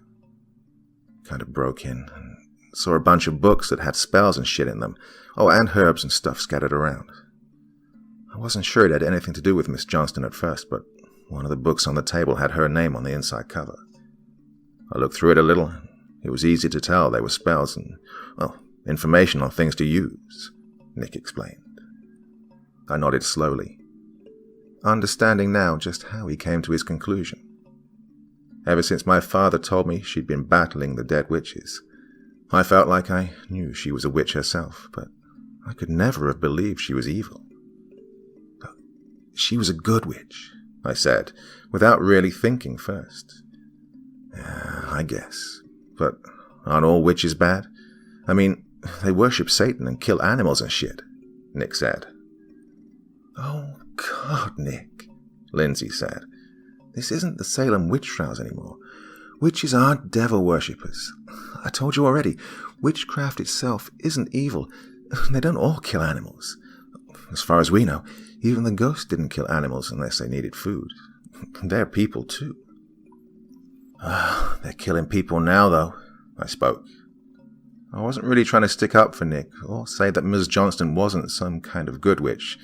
Kind of broke in and saw a bunch of books that had spells and shit in them. Oh, and herbs and stuff scattered around. I wasn't sure it had anything to do with Miss Johnston at first, but one of the books on the table had her name on the inside cover. I looked through it a little. It was easy to tell they were spells and, well, information on things to use, Nick explained. I nodded slowly, understanding now just how he came to his conclusion. Ever since my father told me she'd been battling the dead witches, I felt like I knew she was a witch herself, but I could never have believed she was evil. But she was a good witch, I said, without really thinking first. I guess. But aren't all witches bad? I mean, they worship Satan and kill animals and shit, Nick said. Oh, God, Nick, Lindsay said. This isn't the Salem witch trials anymore. Witches aren't devil worshippers. I told you already, witchcraft itself isn't evil. They don't all kill animals. As far as we know, even the ghosts didn't kill animals unless they needed food. They're people too. They're killing people now, though, I spoke. I wasn't really trying to stick up for Nick or say that Ms. Johnston wasn't some kind of good witch,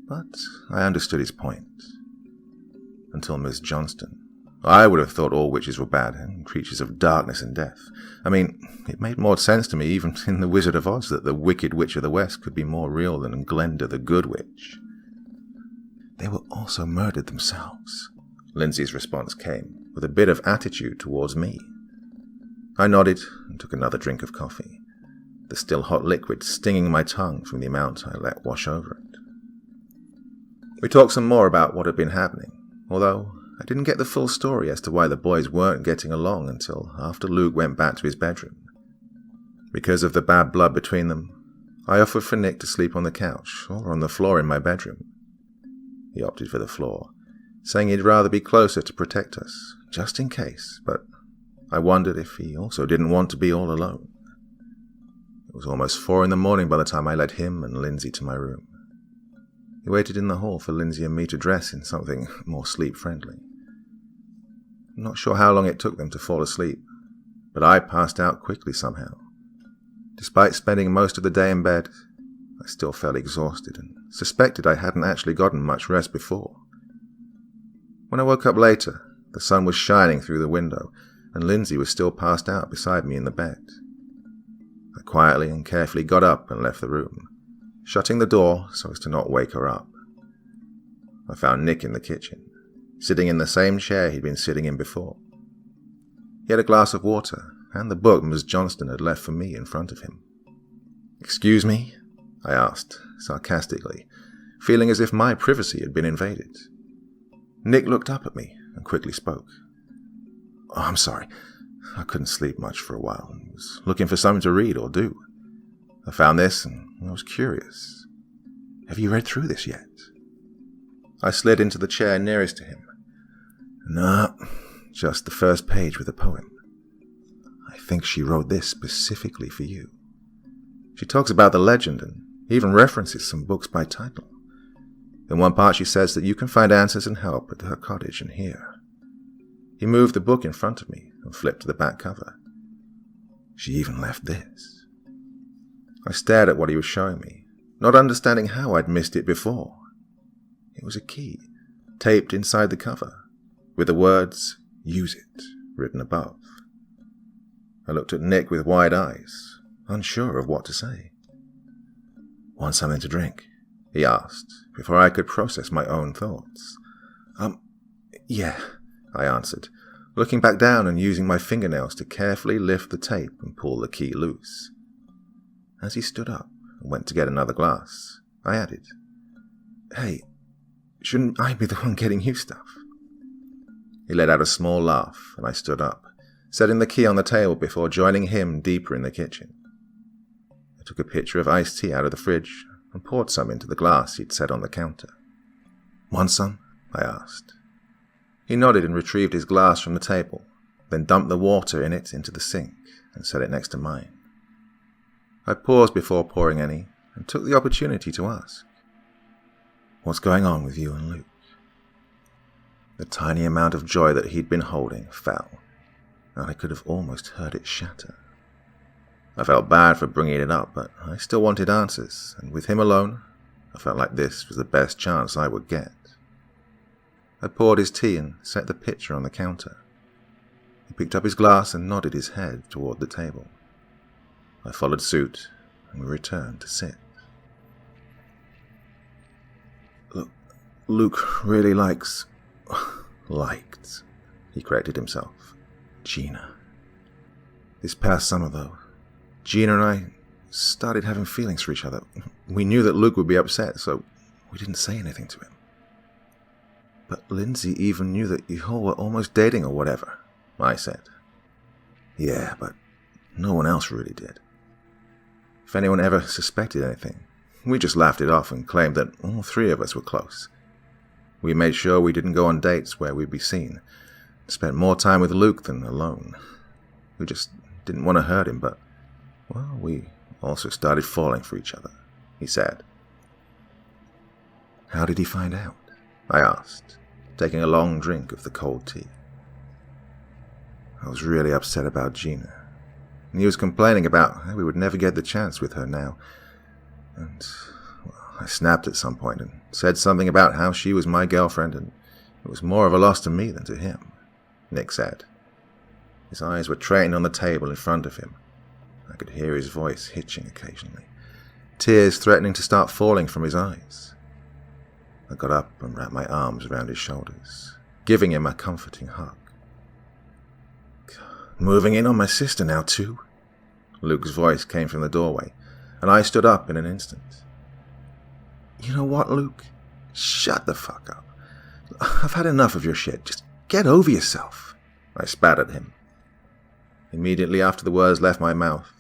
but I understood his point. Until Ms. Johnston. I would have thought all witches were bad and creatures of darkness and death. I mean, it made more sense to me even in The Wizard of Oz that the Wicked Witch of the West could be more real than Glenda the Good Witch. They were also murdered themselves. Lindsay's response came, with a bit of attitude towards me. I nodded and took another drink of coffee, the still hot liquid stinging my tongue from the amount I let wash over it. We talked some more about what had been happening, although I didn't get the full story as to why the boys weren't getting along until after Luke went back to his bedroom. Because of the bad blood between them, I offered for Nick to sleep on the couch or on the floor in my bedroom. He opted for the floor, saying he'd rather be closer to protect us, just in case, but I wondered if he also didn't want to be all alone. It was almost 4 a.m. by the time I led him and Lindsay to my room. He waited in the hall for Lindsay and me to dress in something more sleep-friendly. I'm not sure how long it took them to fall asleep, but I passed out quickly somehow. Despite spending most of the day in bed, I still felt exhausted and suspected I hadn't actually gotten much rest before. When I woke up later, the sun was shining through the window, and Lindsay was still passed out beside me in the bed. I quietly and carefully got up and left the room, shutting the door so as to not wake her up. I found Nick in the kitchen, sitting in the same chair he'd been sitting in before. He had a glass of water and the book Ms. Johnston had left for me in front of him. "Excuse me?" I asked, sarcastically, feeling as if my privacy had been invaded. Nick looked up at me and quickly spoke. "Oh, I'm sorry. I couldn't sleep much for a while and was looking for something to read or do. I found this and I was curious. Have you read through this yet?" I slid into the chair nearest to him. "No, just the first page with a poem. I think she wrote this specifically for you. She talks about the legend and even references some books by title. In one part she says that you can find answers and help at her cottage and here." He moved the book in front of me and flipped to the back cover. "She even left this." I stared at what he was showing me, not understanding how I'd missed it before. It was a key, taped inside the cover, with the words, "Use it," written above. I looked at Nick with wide eyes, unsure of what to say. "Want something to drink?" he asked, before I could process my own thoughts. Yeah," I answered, looking back down and using my fingernails to carefully lift the tape and pull the key loose. As he stood up and went to get another glass, I added, "Hey, shouldn't I be the one getting you stuff?" He let out a small laugh, and I stood up, setting the key on the table before joining him deeper in the kitchen. I took a pitcher of iced tea out of the fridge and poured some into the glass he'd set on the counter. "Want some?" I asked. He nodded and retrieved his glass from the table, then dumped the water in it into the sink and set it next to mine. I paused before pouring any and took the opportunity to ask, "What's going on with you and Luke?" The tiny amount of joy that he'd been holding fell, and I could have almost heard it shatter. I felt bad for bringing it up, but I still wanted answers, and with him alone, I felt like this was the best chance I would get. I poured his tea and set the pitcher on the counter. He picked up his glass and nodded his head toward the table. I followed suit, and we returned to sit. Luke really liked, he corrected himself, Gina. This past summer, though, Gina and I started having feelings for each other. We knew that Luke would be upset, so we didn't say anything to him. But Lindsay even knew that you all were almost dating or whatever, I said. Yeah, but no one else really did. If anyone ever suspected anything, we just laughed it off and claimed that all three of us were close. We made sure we didn't go on dates where we'd be seen, spent more time with Luke than alone. We just didn't want to hurt him, but, well, we also started falling for each other, he said. How did he find out? I asked, taking a long drink of the cold tea. I was really upset about Gina, and he was complaining about how we would never get the chance with her now, and I snapped at some point and said something about how she was my girlfriend and it was more of a loss to me than to him, Nick said. His eyes were trained on the table in front of him. I could hear his voice hitching occasionally, tears threatening to start falling from his eyes. I got up and wrapped my arms around his shoulders, giving him a comforting hug. Moving in on my sister now, too? Luke's voice came from the doorway, and I stood up in an instant. You know what, Luke? Shut the fuck up. I've had enough of your shit. Just get over yourself. I spat at him. Immediately after the words left my mouth,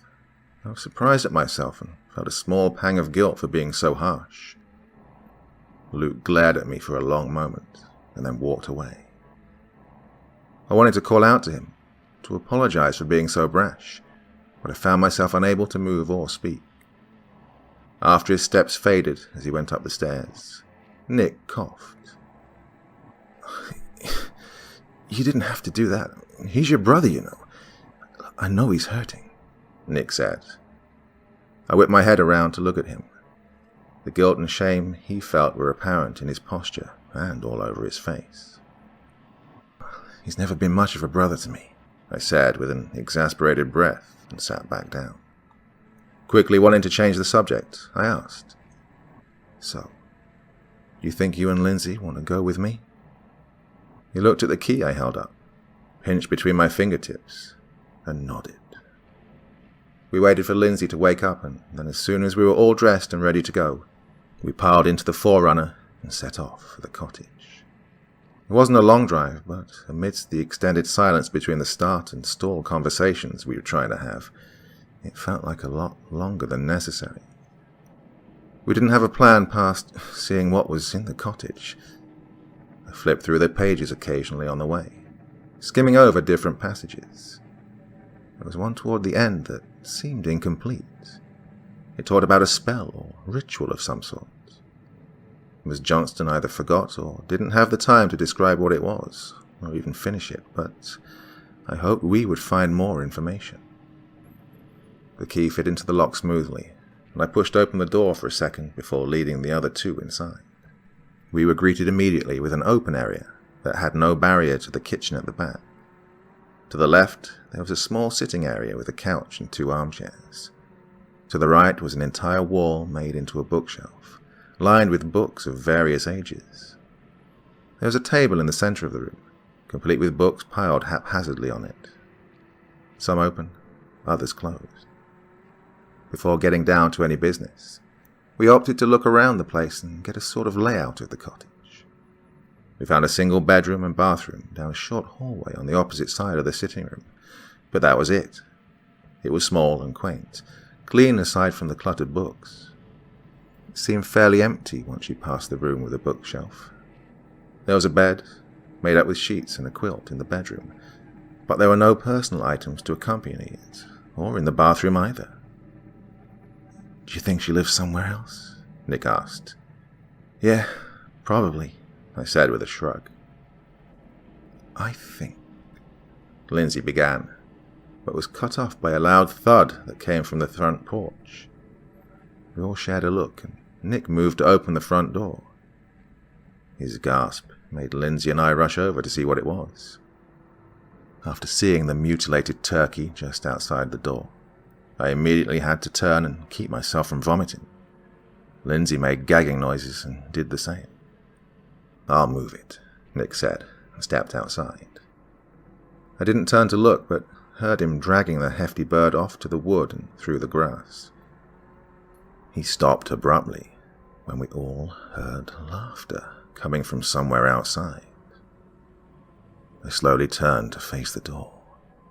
I was surprised at myself and felt a small pang of guilt for being so harsh. Luke glared at me for a long moment and then walked away. I wanted to call out to him, to apologize for being so brash, but I found myself unable to move or speak. After his steps faded as he went up the stairs, Nick coughed. You didn't have to do that. He's your brother, you know. I know he's hurting, Nick said. I whipped my head around to look at him. The guilt and shame he felt were apparent in his posture and all over his face. He's never been much of a brother to me, I said with an exasperated breath and sat back down. Quickly wanting to change the subject, I asked, So, you think you and Lindsay want to go with me? He looked at the key I held up, pinched between my fingertips, and nodded. We waited for Lindsay to wake up, and then as soon as we were all dressed and ready to go, we piled into the Forerunner and set off for the cottage. It wasn't a long drive, but amidst the extended silence between the start and stall conversations we were trying to have, it felt like a lot longer than necessary. We didn't have a plan past seeing what was in the cottage. I flipped through the pages occasionally on the way, skimming over different passages. There was one toward the end that seemed incomplete. It taught about a spell or ritual of some sort. Miss Johnston either forgot or didn't have the time to describe what it was, or even finish it, but I hoped we would find more information. The key fit into the lock smoothly, and I pushed open the door for a second before leading the other two inside. We were greeted immediately with an open area that had no barrier to the kitchen at the back. To the left, there was a small sitting area with a couch and 2 armchairs. To the right was an entire wall made into a bookshelf, lined with books of various ages. There was a table in the center of the room, complete with books piled haphazardly on it. Some open, others closed. Before getting down to any business, we opted to look around the place and get a sort of layout of the cottage. We found a single bedroom and bathroom down a short hallway on the opposite side of the sitting room, but that was it. It was small and quaint, clean aside from the cluttered books. It seemed fairly empty once you passed the room with a bookshelf. There was a bed, made up with sheets and a quilt in the bedroom, but there were no personal items to accompany it, or in the bathroom either. Do you think she lives somewhere else? Nick asked. Yeah, probably, I said with a shrug. I think... Lindsay began, but was cut off by a loud thud that came from the front porch. We all shared a look, and Nick moved to open the front door. His gasp made Lindsay and I rush over to see what it was. After seeing the mutilated turkey just outside the door, I immediately had to turn and keep myself from vomiting. Lindsay made gagging noises and did the same. I'll move it, Nick said, and stepped outside. I didn't turn to look, but heard him dragging the hefty bird off to the wood and through the grass. He stopped abruptly when we all heard laughter coming from somewhere outside. I slowly turned to face the door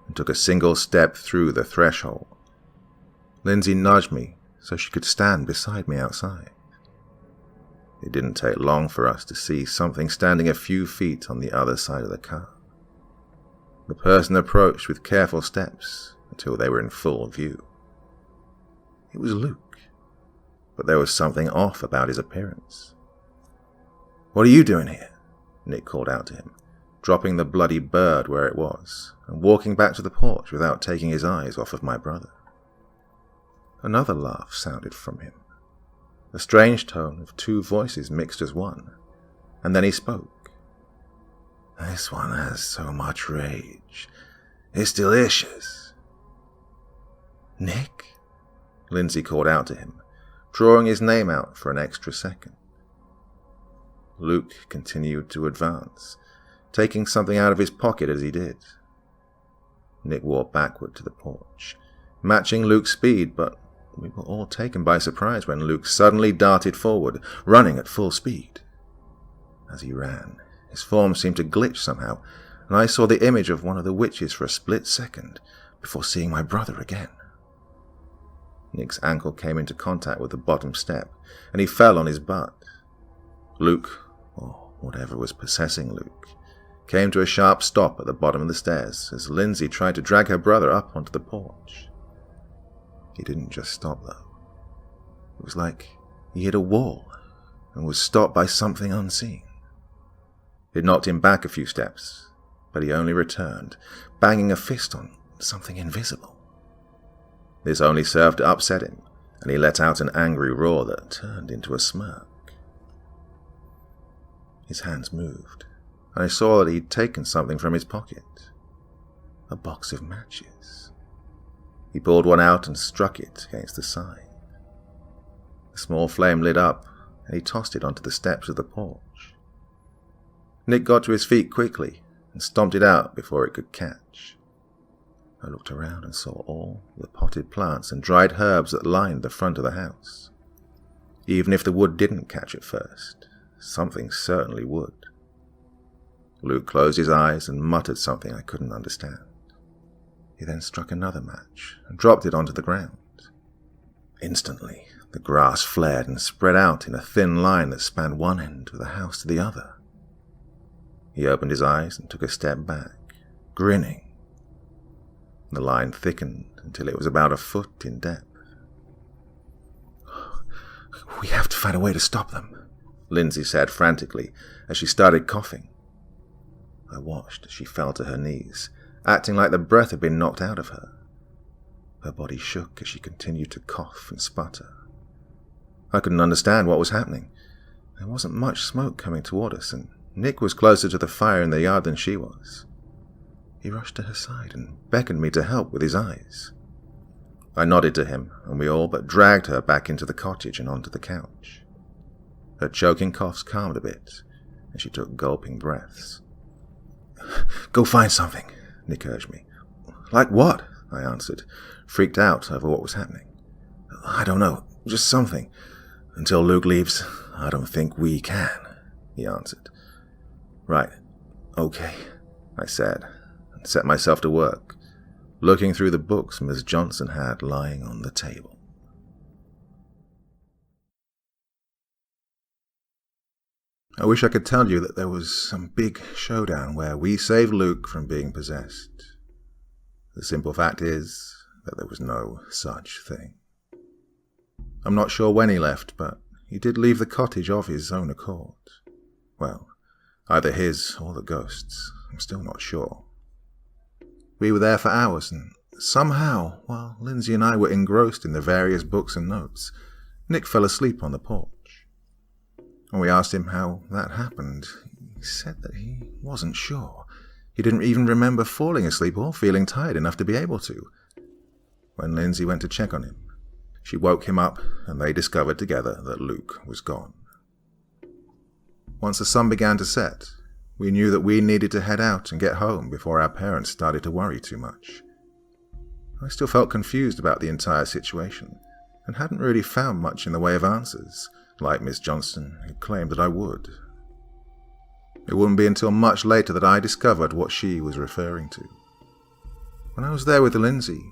and took a single step through the threshold. Lindsay nudged me so she could stand beside me outside. It didn't take long for us to see something standing a few feet on the other side of the car. The person approached with careful steps until they were in full view. It was Luke, but there was something off about his appearance. "What are you doing here?" Nick called out to him, dropping the bloody bird where it was and walking back to the porch without taking his eyes off of my brother. Another laugh sounded from him, a strange tone of two voices mixed as one, and then he spoke. "This one has so much rage. It's delicious." "Nick?" Lindsay called out to him, drawing his name out for an extra second. Luke continued to advance, taking something out of his pocket as he did. Nick walked backward to the porch, matching Luke's speed, but we were all taken by surprise when Luke suddenly darted forward, running at full speed. As he ran, his form seemed to glitch somehow, and I saw the image of one of the witches for a split second before seeing my brother again. Nick's ankle came into contact with the bottom step, and he fell on his butt. Luke, or whatever was possessing Luke, came to a sharp stop at the bottom of the stairs as Lindsay tried to drag her brother up onto the porch. He didn't just stop, though. It was like he hit a wall and was stopped by something unseen. It knocked him back a few steps, but he only returned, banging a fist on something invisible. This only served to upset him, and he let out an angry roar that turned into a smirk. His hands moved, and I saw that he'd taken something from his pocket. A box of matches. He pulled one out and struck it against the side. The small flame lit up, and he tossed it onto the steps of the porch. Nick got to his feet quickly and stomped it out before it could catch. I looked around and saw all the potted plants and dried herbs that lined the front of the house. Even if the wood didn't catch at first, something certainly would. Luke closed his eyes and muttered something I couldn't understand. He then struck another match and dropped it onto the ground. Instantly, the grass flared and spread out in a thin line that spanned one end of the house to the other. He opened his eyes and took a step back, grinning. The line thickened until it was about a foot in depth. "We have to find a way to stop them," Lindsay said frantically as she started coughing. I watched as she fell to her knees, acting like the breath had been knocked out of her. Her body shook as she continued to cough and sputter. I couldn't understand what was happening. There wasn't much smoke coming toward us, and Nick was closer to the fire in the yard than she was. He rushed to her side and beckoned me to help with his eyes. I nodded to him, and we all but dragged her back into the cottage and onto the couch. Her choking coughs calmed a bit, and she took gulping breaths. "Go find something," Nick urged me. "Like what?" I answered, freaked out over what was happening. "I don't know, just something. Until Luke leaves, I don't think we can," he answered. "Right, okay," I said, and set myself to work, looking through the books Miss Johnson had lying on the table. I wish I could tell you that there was some big showdown where we saved Luke from being possessed. The simple fact is that there was no such thing. I'm not sure when he left, but he did leave the cottage of his own accord. Well, either his or the ghost's. I'm still not sure. We were there for hours, and somehow, while Lindsay and I were engrossed in the various books and notes, Nick fell asleep on the porch. When we asked him how that happened, he said that he wasn't sure. He didn't even remember falling asleep or feeling tired enough to be able to. When Lindsay went to check on him, she woke him up, and they discovered together that Luke was gone. Once the sun began to set, we knew that we needed to head out and get home before our parents started to worry too much. I still felt confused about the entire situation, and hadn't really found much in the way of answers, like Miss Johnston had claimed that I would. It wouldn't be until much later that I discovered what she was referring to. When I was there with Lindsay,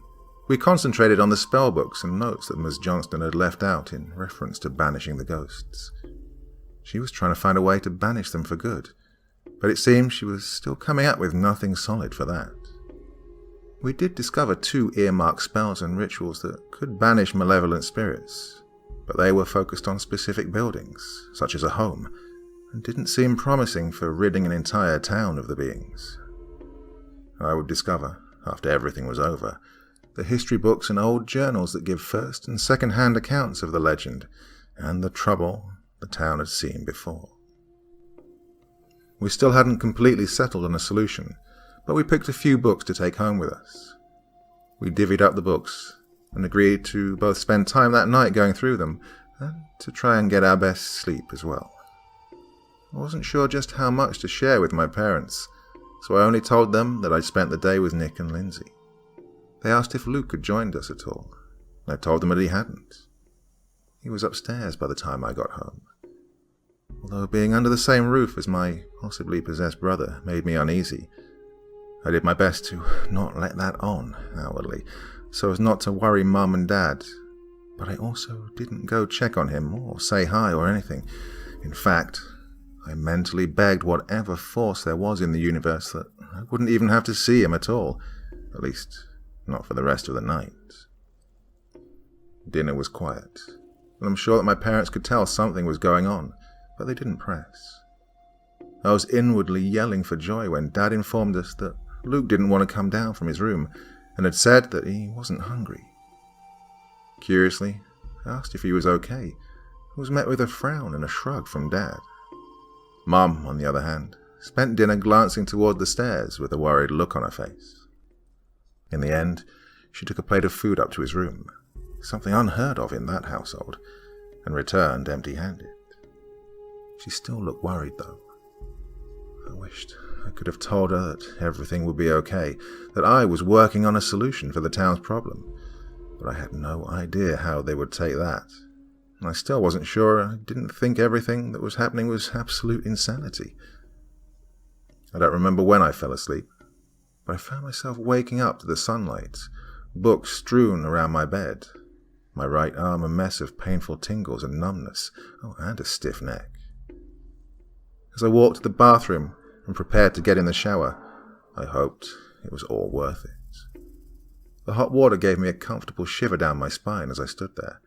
we concentrated on the spellbooks and notes that Miss Johnston had left out in reference to banishing the ghosts. She was trying to find a way to banish them for good, but it seemed she was still coming up with nothing solid for that. We did discover 2 earmarked spells and rituals that could banish malevolent spirits, but they were focused on specific buildings, such as a home, and didn't seem promising for ridding an entire town of the beings. I would discover, after everything was over, the history books and old journals that give first and second-hand accounts of the legend and the trouble the town had seen before. We still hadn't completely settled on a solution, but we picked a few books to take home with us. We divvied up the books and agreed to both spend time that night going through them and to try and get our best sleep as well. I wasn't sure just how much to share with my parents, so I only told them that I'd spent the day with Nick and Lindsay. They asked if Luke had joined us at all, and I told them that he hadn't. He was upstairs by the time I got home. Although being under the same roof as my possibly possessed brother made me uneasy, I did my best to not let that on outwardly, so as not to worry Mum and Dad, but I also didn't go check on him or say hi or anything. In fact, I mentally begged whatever force there was in the universe that I wouldn't even have to see him at all, at least not for the rest of the night. Dinner was quiet, and I'm sure that my parents could tell something was going on, but they didn't press. I was inwardly yelling for joy when Dad informed us that Luke didn't want to come down from his room and had said that he wasn't hungry. Curiously, I asked if he was okay. I was met with a frown and a shrug from Dad. Mum, on the other hand, spent dinner glancing toward the stairs with a worried look on her face. In the end, she took a plate of food up to his room, something unheard of in that household, and returned empty-handed. She still looked worried, though. I wished I could have told her that everything would be okay, that I was working on a solution for the town's problem, but I had no idea how they would take that. And I still wasn't sure. I didn't think everything that was happening was absolute insanity. I don't remember when I fell asleep, but I found myself waking up to the sunlight, books strewn around my bed, my right arm a mess of painful tingles and numbness, and a stiff neck. As I walked to the bathroom and prepared to get in the shower, I hoped it was all worth it. The hot water gave me a comfortable shiver down my spine as I stood there,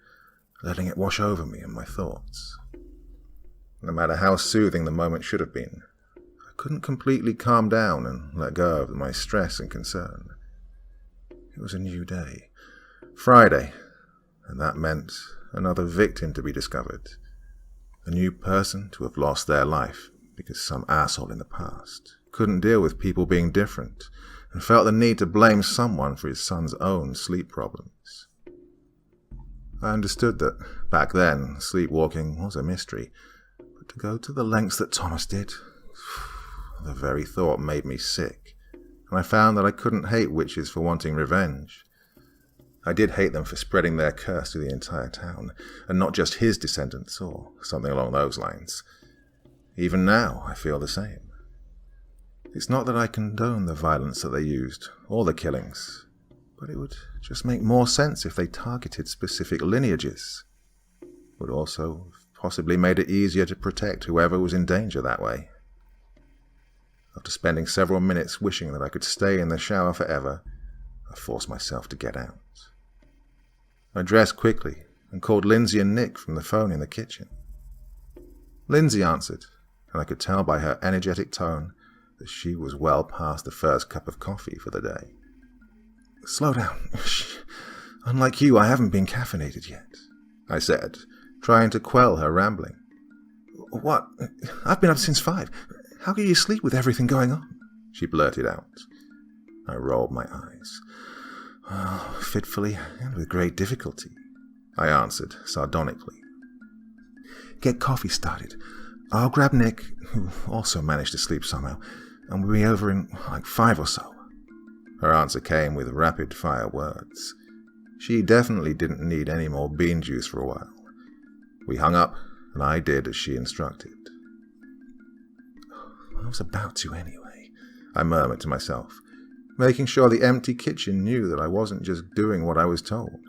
letting it wash over me and my thoughts. No matter how soothing the moment should have been, I couldn't completely calm down and let go of my stress and concern. It was a new day, Friday, and that meant another victim to be discovered, a new person to have lost their life because some asshole in the past couldn't deal with people being different and felt the need to blame someone for his son's own sleep problems. I understood that back then sleepwalking was a mystery, but to go to the lengths that Thomas did, the very thought made me sick, and I found that I couldn't hate witches for wanting revenge. I did hate them for spreading their curse to the entire town, and not just his descendants or something along those lines. Even now, I feel the same. It's not that I condone the violence that they used, or the killings, but it would just make more sense if they targeted specific lineages. It would also have possibly made it easier to protect whoever was in danger that way. After spending several minutes wishing that I could stay in the shower forever, I forced myself to get out. I dressed quickly and called Lindsay and Nick from the phone in the kitchen. Lindsay answered, and I could tell by her energetic tone that she was well past the first cup of coffee for the day. "Slow down. Unlike you, I haven't been caffeinated yet," I said, trying to quell her rambling. "What? I've been up since 5. How can you sleep with everything going on?" she blurted out. I rolled my eyes. "Oh, fitfully and with great difficulty," I answered sardonically. "Get coffee started. I'll grab Nick, who also managed to sleep somehow, and we'll be over in like 5 or so." Her answer came with rapid-fire words. She definitely didn't need any more bean juice for a while. We hung up, and I did as she instructed. "I was about to anyway," I murmured to myself, making sure the empty kitchen knew that I wasn't just doing what I was told.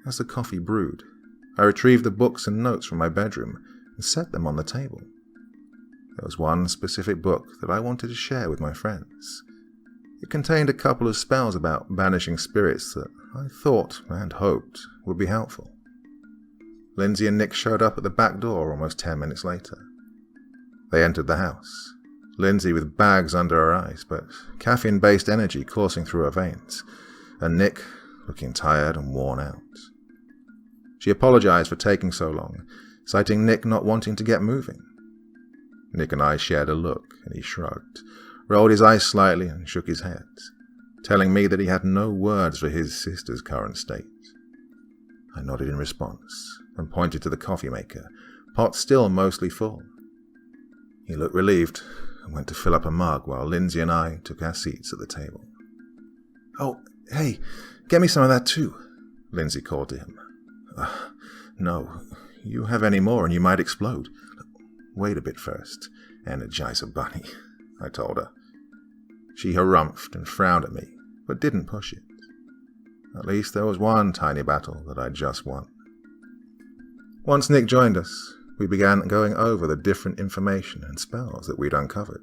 As the coffee brewed, I retrieved the books and notes from my bedroom and set them on the table. There was one specific book that I wanted to share with my friends. It contained a couple of spells about banishing spirits that I thought and hoped would be helpful. Lindsay and Nick showed up at the back door almost 10 minutes later. They entered the house, Lindsay with bags under her eyes, but caffeine-based energy coursing through her veins, and Nick looking tired and worn out. She apologized for taking so long, citing Nick not wanting to get moving. Nick and I shared a look, and he shrugged, rolled his eyes slightly, and shook his head, telling me that he had no words for his sister's current state. I nodded in response, and pointed to the coffee maker, pot still mostly full. He looked relieved, and went to fill up a mug while Lindsay and I took our seats at the table. "Oh, hey, get me some of that too," Lindsay called to him. "No, you have any more and you might explode." "Wait a bit first, Energizer Bunny," I told her. She harumphed and frowned at me, but didn't push it. At least there was one tiny battle that I'd just won. Once Nick joined us, we began going over the different information and spells that we'd uncovered.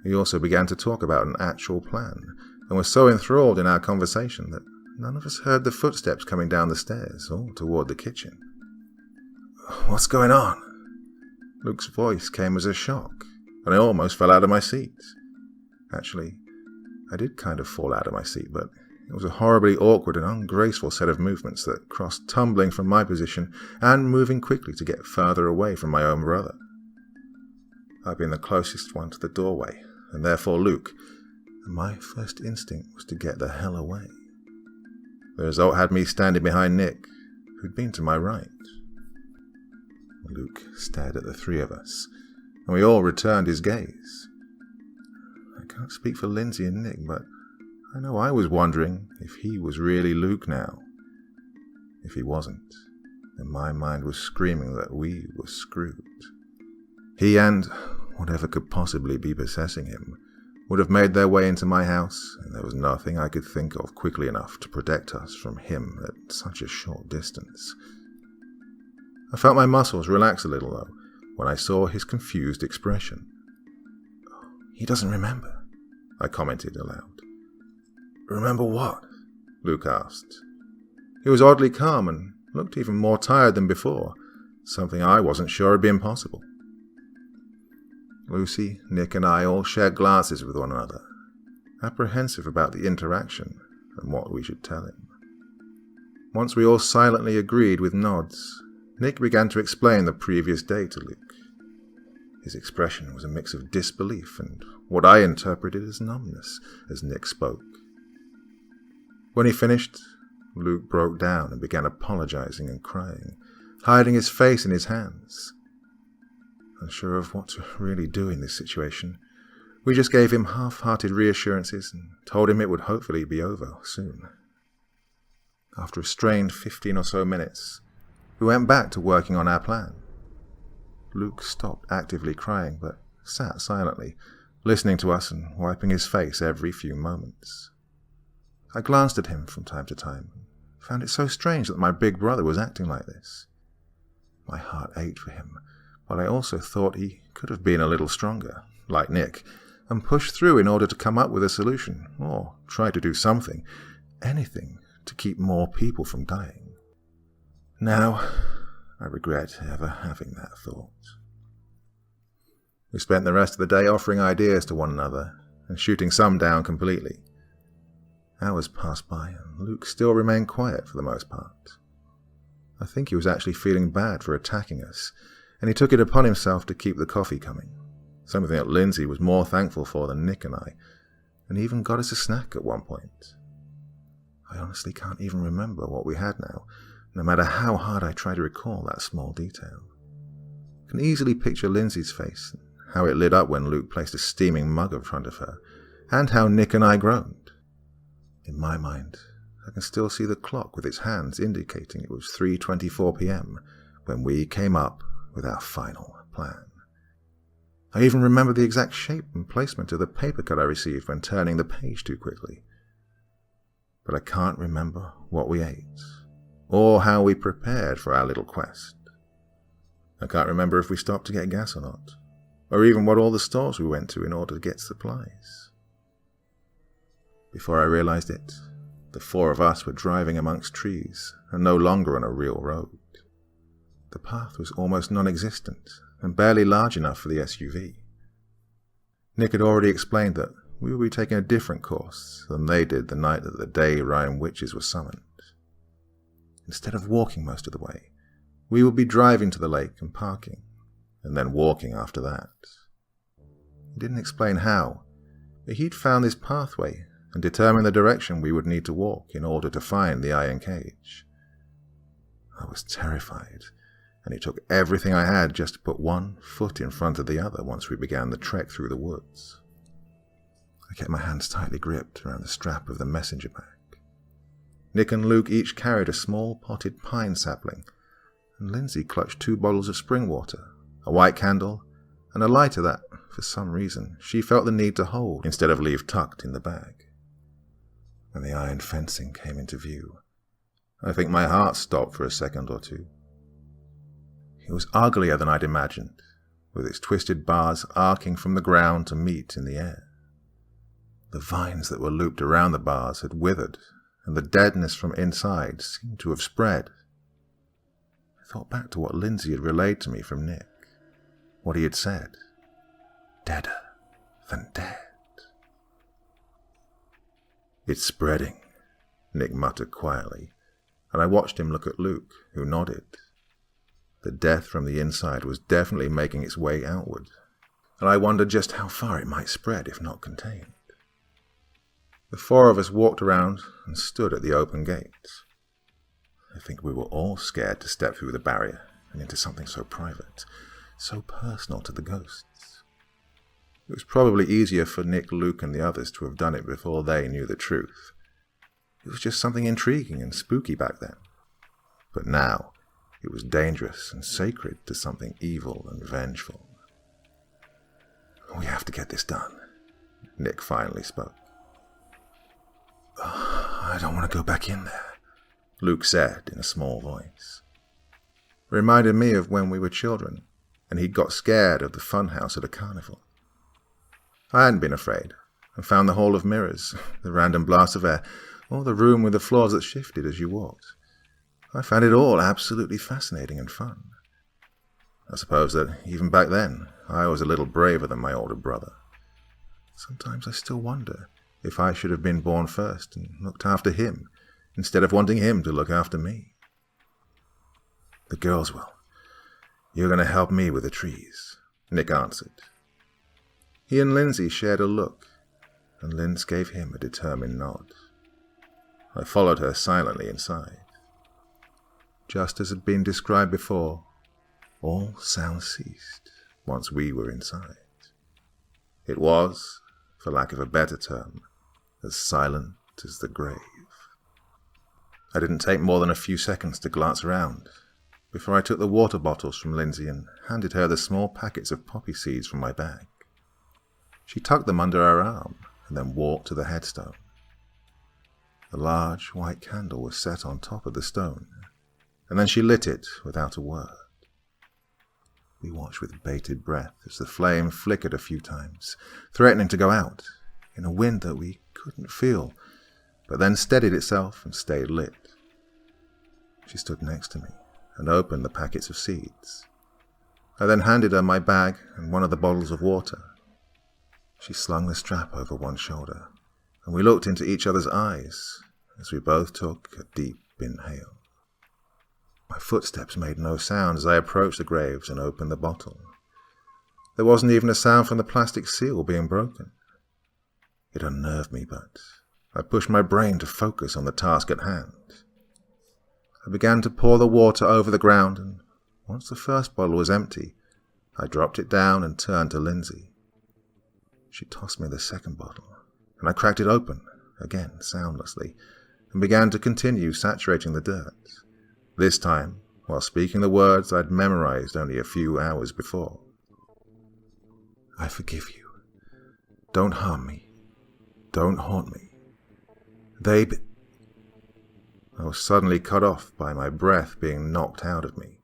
We also began to talk about an actual plan, and were so enthralled in our conversation that none of us heard the footsteps coming down the stairs or toward the kitchen. "What's going on?" Luke's voice came as a shock, and I almost fell out of my seat. Actually, I did kind of fall out of my seat, but it was a horribly awkward and ungraceful set of movements that crossed tumbling from my position and moving quickly to get further away from my own brother. I'd been the closest one to the doorway, and therefore Luke, and my first instinct was to get the hell away. The result had me standing behind Nick, who'd been to my right. Luke stared at the three of us, and we all returned his gaze. I can't speak for Lindsay and Nick, but I know I was wondering if he was really Luke now. If he wasn't, then my mind was screaming that we were screwed. He and whatever could possibly be possessing him would have made their way into my house, and there was nothing I could think of quickly enough to protect us from him at such a short distance. I felt my muscles relax a little, though, when I saw his confused expression. "He doesn't remember," I commented aloud. "Remember what?" Luke asked. He was oddly calm and looked even more tired than before, something I wasn't sure had been possible. Lucy, Nick, and I all shared glances with one another, apprehensive about the interaction and what we should tell him. Once we all silently agreed with nods, Nick began to explain the previous day to Luke. His expression was a mix of disbelief and what I interpreted as numbness as Nick spoke. When he finished, Luke broke down and began apologizing and crying, hiding his face in his hands. Unsure of what to really do in this situation, we just gave him half-hearted reassurances and told him it would hopefully be over soon. After a strained 15 or so minutes, we went back to working on our plan. Luke stopped actively crying, but sat silently, listening to us and wiping his face every few moments. I glanced at him from time to time, and found it so strange that my big brother was acting like this. My heart ached for him, but I also thought he could have been a little stronger, like Nick, and pushed through in order to come up with a solution, or try to do something, anything, to keep more people from dying. Now, I regret ever having that thought. We spent the rest of the day offering ideas to one another and shooting some down completely. Hours passed by and Luke still remained quiet for the most part. I think he was actually feeling bad for attacking us, and he took it upon himself to keep the coffee coming, something that Lindsay was more thankful for than Nick and I, and even got us a snack at one point. I honestly can't even remember what we had now, no matter how hard I try to recall that small detail. I can easily picture Lindsay's face, how it lit up when Luke placed a steaming mug in front of her, and how Nick and I groaned. In my mind, I can still see the clock with its hands indicating it was 3:24 p.m. when we came up with our final plan. I even remember the exact shape and placement of the paper cut I received when turning the page too quickly. But I can't remember what we ate, or how we prepared for our little quest. I can't remember if we stopped to get gas or not, or even what all the stores we went to in order to get supplies. Before I realized it, the four of us were driving amongst trees and no longer on a real road. The path was almost non-existent and barely large enough for the SUV. Nick had already explained that we would be taking a different course than they did the night that the day Ryan witches were summoned. Instead of walking most of the way, we would be driving to the lake and parking, and then walking after that. He didn't explain how, but he'd found this pathway and determined the direction we would need to walk in order to find the iron cage. I was terrified, and it took everything I had just to put one foot in front of the other once we began the trek through the woods. I kept my hands tightly gripped around the strap of the messenger bag. Nick and Luke each carried a small potted pine sapling, and Lindsay clutched 2 bottles of spring water, a white candle, and a lighter that, for some reason, she felt the need to hold instead of leave tucked in the bag. When the iron fencing came into view, I think my heart stopped for a second or two. It was uglier than I'd imagined, with its twisted bars arcing from the ground to meet in the air. The vines that were looped around the bars had withered, and the deadness from inside seemed to have spread. I thought back to what Lindsay had relayed to me from Nick, what he had said. Deader than dead. It's spreading, Nick muttered quietly, and I watched him look at Luke, who nodded. The death from the inside was definitely making its way outward, and I wondered just how far it might spread if not contained. The 4 of us walked around and stood at the open gates. I think we were all scared to step through the barrier and into something so private, so personal to the ghosts. It was probably easier for Nick, Luke, and the others to have done it before they knew the truth. It was just something intriguing and spooky back then. But now, it was dangerous and sacred to something evil and vengeful. We have to get this done, Nick finally spoke. I don't want to go back in there, Luke said in a small voice. It reminded me of when we were children, and he'd got scared of the funhouse at a carnival. I hadn't been afraid, and found the hall of mirrors, the random blast of air, or the room with the floors that shifted as you walked. I found it all absolutely fascinating and fun. I suppose that even back then, I was a little braver than my older brother. Sometimes I still wonder if I should have been born first and looked after him, instead of wanting him to look after me. The girls will. You're going to help me with the trees, Nick answered. He and Lindsay shared a look, and Linz gave him a determined nod. I followed her silently inside. Just as had been described before, all sound ceased once we were inside. It was, for lack of a better term, as silent as the grave. I didn't take more than a few seconds to glance around before I took the water bottles from Lindsay and handed her the small packets of poppy seeds from my bag. She tucked them under her arm and then walked to the headstone. The large white candle was set on top of the stone, and then she lit it without a word. We watched with bated breath as the flame flickered a few times, threatening to go out in a wind that we couldn't feel, but then steadied itself and stayed lit. She stood next to me, and opened the packets of seeds. I then handed her my bag and one of the bottles of water. She slung the strap over one shoulder, and we looked into each other's eyes as we both took a deep inhale. My footsteps made no sound as I approached the graves and opened the bottle. There wasn't even a sound from the plastic seal being broken. It unnerved me, but I pushed my brain to focus on the task at hand. I began to pour the water over the ground, and once the first bottle was empty, I dropped it down and turned to Lindsay. She tossed me the second bottle, and I cracked it open, again soundlessly, and began to continue saturating the dirt, this time while speaking the words I'd memorized only a few hours before. I forgive you. Don't harm me. Don't haunt me. I was suddenly cut off by my breath being knocked out of me.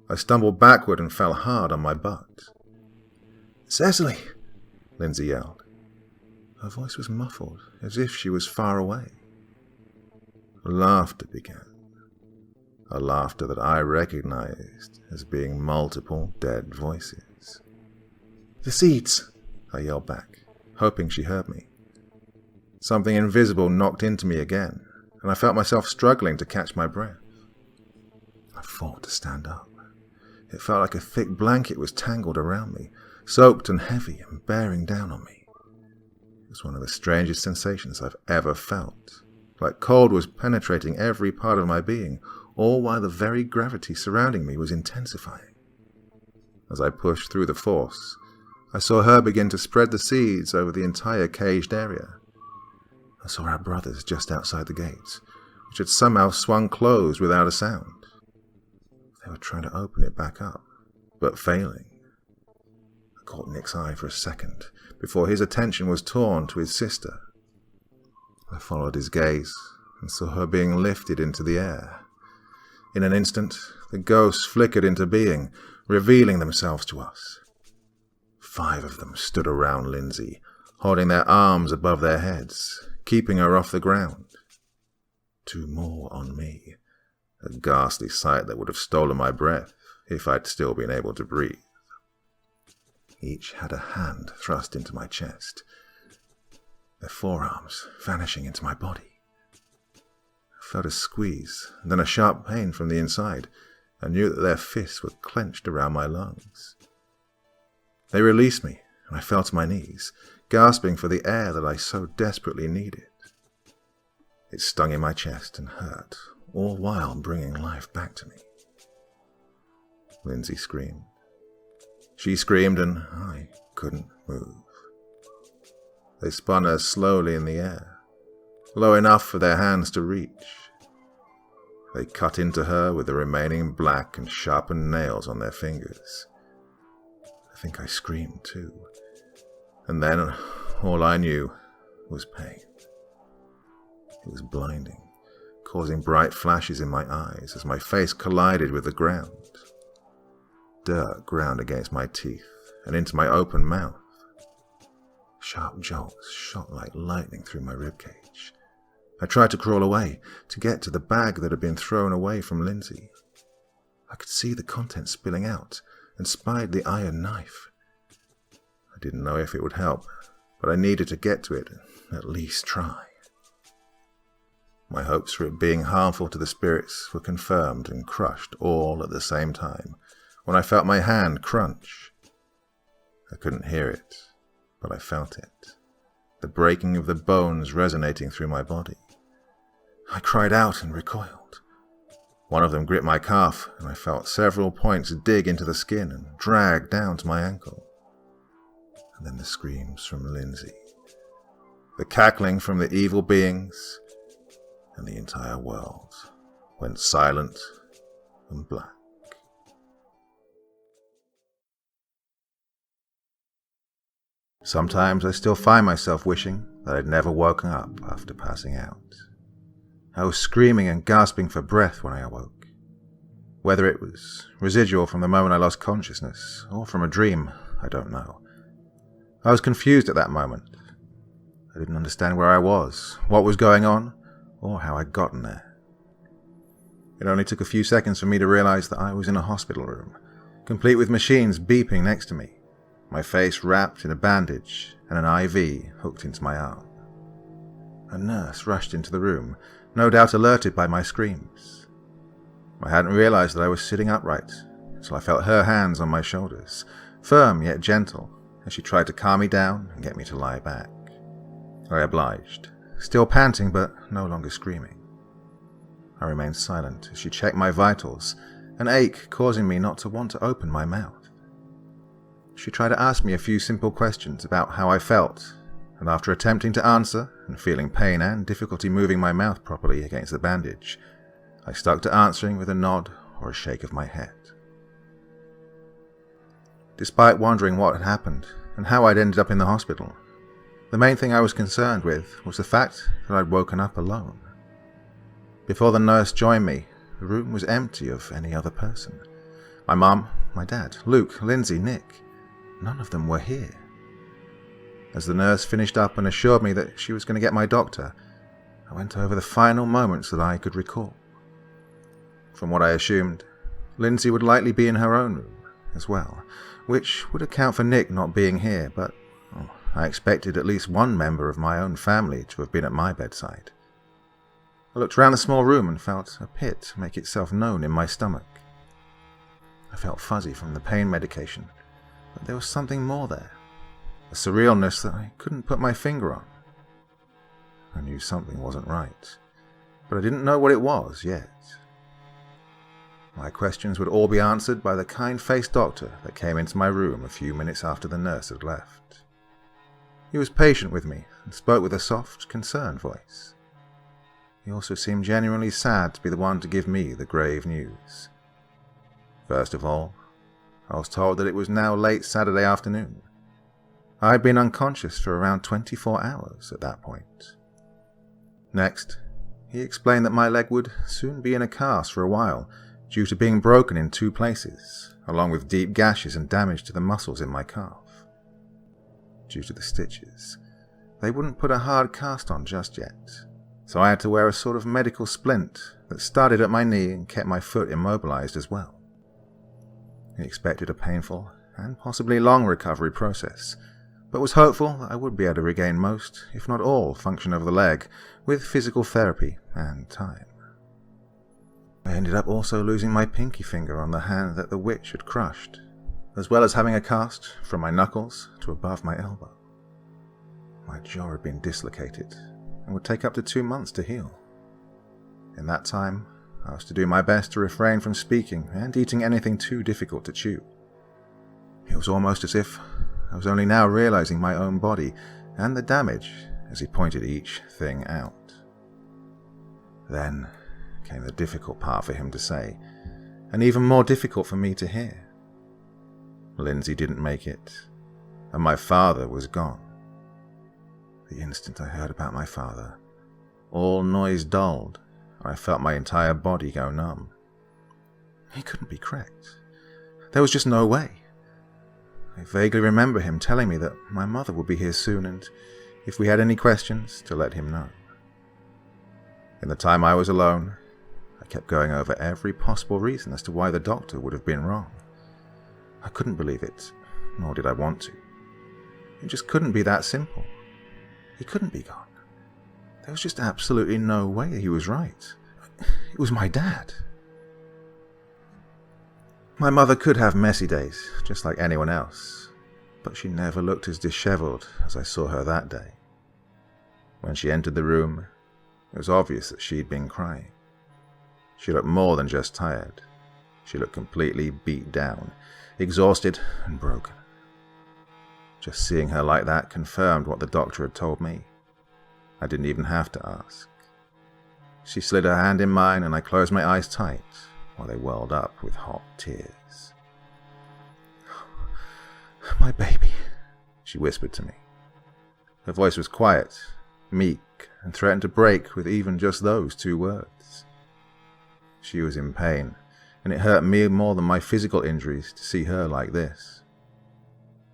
I stumbled backward and fell hard on my butt. "Cecily!" Lindsay yelled. Her voice was muffled, as if she was far away. Laughter began. A laughter that I recognized as being multiple dead voices. "The seeds!" I yelled back, hoping she heard me. Something invisible knocked into me again, and I felt myself struggling to catch my breath. I fought to stand up. It felt like a thick blanket was tangled around me, soaked and heavy and bearing down on me. It was one of the strangest sensations I've ever felt, like cold was penetrating every part of my being, all while the very gravity surrounding me was intensifying. As I pushed through the force, I saw her begin to spread the seeds over the entire caged area. I saw our brothers just outside the gates, which had somehow swung closed without a sound. They were trying to open it back up, but failing. I caught Nick's eye for a second, before his attention was torn to his sister. I followed his gaze, and saw her being lifted into the air. In an instant, the ghosts flickered into being, revealing themselves to us. 5 of them stood around Lindsay, holding their arms above their heads, keeping her off the ground. 2 more on me, a ghastly sight that would have stolen my breath if I'd still been able to breathe. Each had a hand thrust into my chest, their forearms vanishing into my body. I felt a squeeze, and then a sharp pain from the inside. I knew that their fists were clenched around my lungs. They released me, and I fell to my knees, gasping for the air that I so desperately needed. It stung in my chest and hurt, all while bringing life back to me. Lindsay screamed. She screamed, and I couldn't move. They spun her slowly in the air, low enough for their hands to reach. They cut into her with the remaining black and sharpened nails on their fingers. I think I screamed too, and then all I knew was pain. It was blinding, causing bright flashes in my eyes as my face collided with the ground. Dirt ground against my teeth and into my open mouth. Sharp jolts shot like lightning through my ribcage. I tried to crawl away, to get to the bag that had been thrown away from Lindsay. I could see the contents spilling out and spied the iron knife. I didn't know if it would help, but I needed to get to it and at least try. My hopes for it being harmful to the spirits were confirmed and crushed all at the same time when I felt my hand crunch. I couldn't hear it, but I felt it, the breaking of the bones resonating through my body. I cried out and recoiled. One of them gripped my calf, and I felt several points dig into the skin and drag down to my ankle. And then the screams from Lindsay, the cackling from the evil beings, and the entire world went silent and black. Sometimes I still find myself wishing that I'd never woken up after passing out. I was screaming and gasping for breath when I awoke. Whether it was residual from the moment I lost consciousness, or from a dream, I don't know. I was confused at that moment. I didn't understand where I was, what was going on, or how I'd gotten there. It only took a few seconds for me to realize that I was in a hospital room, complete with machines beeping next to me, my face wrapped in a bandage and an IV hooked into my arm. A nurse rushed into the room, no doubt alerted by my screams. I hadn't realized that I was sitting upright until I felt her hands on my shoulders, firm yet gentle, as she tried to calm me down and get me to lie back. I obliged, still panting but no longer screaming. I remained silent as she checked my vitals, an ache causing me not to want to open my mouth. She tried to ask me a few simple questions about how I felt, and after attempting to answer and feeling pain and difficulty moving my mouth properly against the bandage, I stuck to answering with a nod or a shake of my head. Despite wondering what had happened and how I'd ended up in the hospital, the main thing I was concerned with was the fact that I'd woken up alone. Before the nurse joined me, the room was empty of any other person. My mum, my dad, Luke, Lindsay, Nick, none of them were here. As the nurse finished up and assured me that she was going to get my doctor, I went over the final moments that I could recall. From what I assumed, Lindsay would likely be in her own room as well, which would account for Nick not being here, but I expected at least one member of my own family to have been at my bedside. I looked around the small room and felt a pit make itself known in my stomach. I felt fuzzy from the pain medication, but there was something more there, a surrealness that I couldn't put my finger on. I knew something wasn't right, but I didn't know what it was yet. My questions would all be answered by the kind-faced doctor that came into my room a few minutes after the nurse had left. He was patient with me and spoke with a soft, concerned voice. He also seemed genuinely sad to be the one to give me the grave news. First of all, I was told that it was now late Saturday afternoon. I had been unconscious for around 24 hours at that point. Next, he explained that my leg would soon be in a cast for a while due to being broken in 2 places, along with deep gashes and damage to the muscles in my calf. Due to the stitches, they wouldn't put a hard cast on just yet, so I had to wear a sort of medical splint that started at my knee and kept my foot immobilized as well. He expected a painful and possibly long recovery process, but was hopeful that I would be able to regain most, if not all, function of the leg with physical therapy and time. I ended up also losing my pinky finger on the hand that the witch had crushed, as well as having a cast from my knuckles to above my elbow. My jaw had been dislocated and would take up to 2 months to heal. In that time, I was to do my best to refrain from speaking and eating anything too difficult to chew. It was almost as if I was only now realizing my own body and the damage as he pointed each thing out. Then came the difficult part for him to say, and even more difficult for me to hear. Lindsay didn't make it, and my father was gone. The instant I heard about my father, all noise dulled, and I felt my entire body go numb. He couldn't be correct. There was just no way. I vaguely remember him telling me that my mother would be here soon, and if we had any questions, to let him know. In the time I was alone, I kept going over every possible reason as to why the doctor would have been wrong. I couldn't believe it, nor did I want to. It just couldn't be that simple. He couldn't be gone. There was just absolutely no way he was right. It was my dad. My mother could have messy days, just like anyone else, but she never looked as disheveled as I saw her that day. When she entered the room, it was obvious that she'd been crying. She looked more than just tired. She looked completely beat down, exhausted and broken. Just seeing her like that confirmed what the doctor had told me. I didn't even have to ask. She slid her hand in mine and I closed my eyes tight while they welled up with hot tears. "My baby," she whispered to me. Her voice was quiet, meek, and threatened to break with even just those 2 words. She was in pain, and it hurt me more than my physical injuries to see her like this.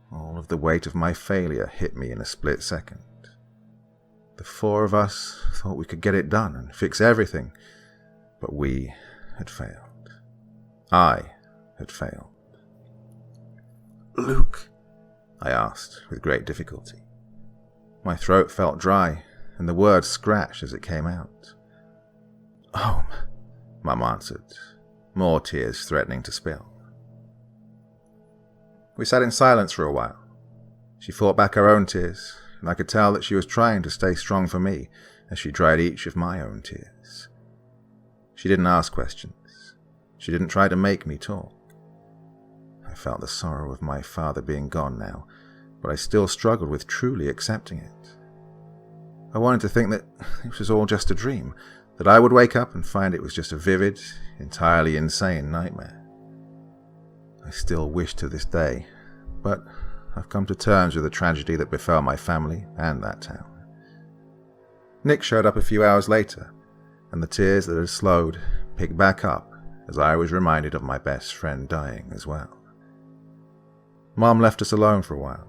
All of the weight of my failure hit me in a split second. The 4 of us thought we could get it done and fix everything, but we had failed. I had failed. "Luke?" I asked with great difficulty. My throat felt dry, and the word scratched as it came out. "Home," Mum answered, more tears threatening to spill. We sat in silence for a while. She fought back her own tears, and I could tell that she was trying to stay strong for me as she dried each of my own tears. She didn't ask questions. She didn't try to make me talk. I felt the sorrow of my father being gone now, but I still struggled with truly accepting it. I wanted to think that this was all just a dream, that I would wake up and find it was just a vivid, entirely insane nightmare. I still wish to this day, but I've come to terms with the tragedy that befell my family and that town. Nick showed up a few hours later, and the tears that had slowed picked back up as I was reminded of my best friend dying as well. Mom left us alone for a while,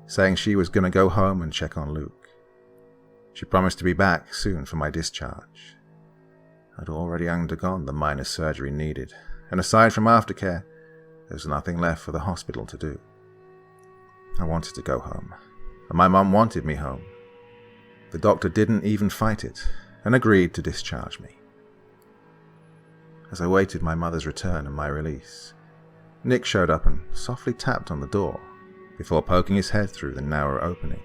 saying she was going to go home and check on Luke. She promised to be back soon for my discharge. I'd already undergone the minor surgery needed, and aside from aftercare, there was nothing left for the hospital to do. I wanted to go home, and my mum wanted me home. The doctor didn't even fight it, and agreed to discharge me. As I waited my mother's return and my release, Nick showed up and softly tapped on the door before poking his head through the narrow opening.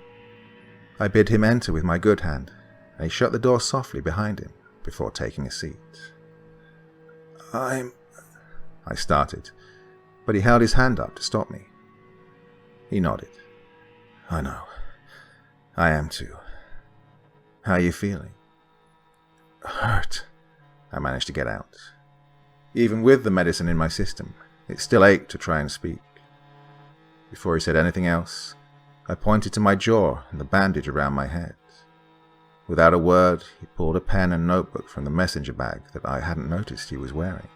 I bid him enter with my good hand, and he shut the door softly behind him before taking a seat. I started, but he held his hand up to stop me. He nodded. "I know. I am too. How are you feeling?" "Hurt," I managed to get out. Even with the medicine in my system, it still ached to try and speak. Before he said anything else, I pointed to my jaw and the bandage around my head. Without a word, he pulled a pen and notebook from the messenger bag that I hadn't noticed he was wearing.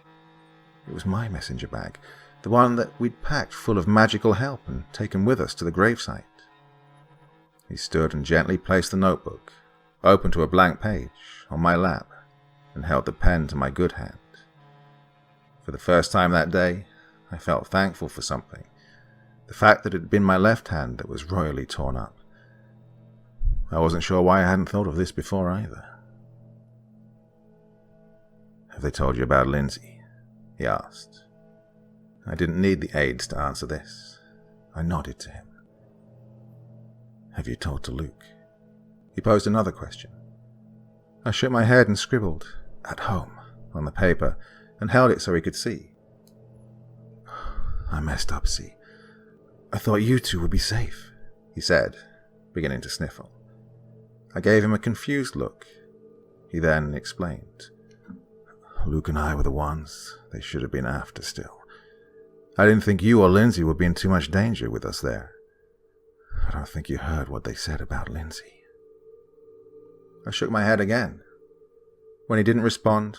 It was my messenger bag, the one that we'd packed full of magical help and taken with us to the gravesite. He stood and gently placed the notebook, open to a blank page, on my lap, and held the pen to my good hand. For the first time that day, I felt thankful for something. The fact that it had been my left hand that was royally torn up. I wasn't sure why I hadn't thought of this before either. "Have they told you about Lindsay?" he asked. I didn't need the aides to answer this. I nodded to him. "Have you told to Luke?" He posed another question. I shook my head and scribbled, "At home," on the paper, and held it so he could see. "I messed up, see. I thought you two would be safe," he said, beginning to sniffle. I gave him a confused look. He then explained. "Luke and I were the ones they should have been after still. I didn't think you or Lindsay would be in too much danger with us there. I don't think you heard what they said about Lindsay." I shook my head again. When he didn't respond,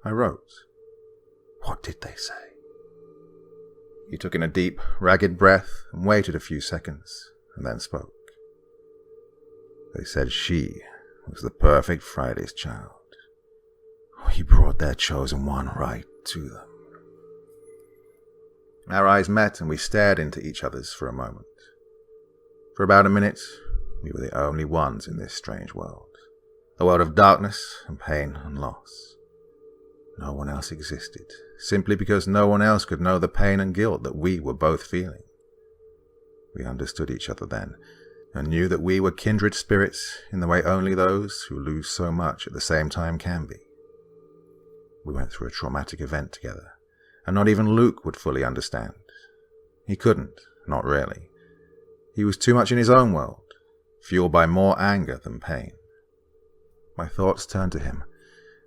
I wrote. "What did they say?" He took in a deep, ragged breath and waited a few seconds, and then spoke. "They said she was the perfect Friday's child. We brought their chosen one right to them." Our eyes met and we stared into each other's for a moment. For about a minute, we were the only ones in this strange world. A world of darkness and pain and loss. No one else existed, simply because no one else could know the pain and guilt that we were both feeling. We understood each other then, and knew that we were kindred spirits in the way only those who lose so much at the same time can be. We went through a traumatic event together, and not even Luke would fully understand. He couldn't, not really. He was too much in his own world, fueled by more anger than pain. My thoughts turned to him,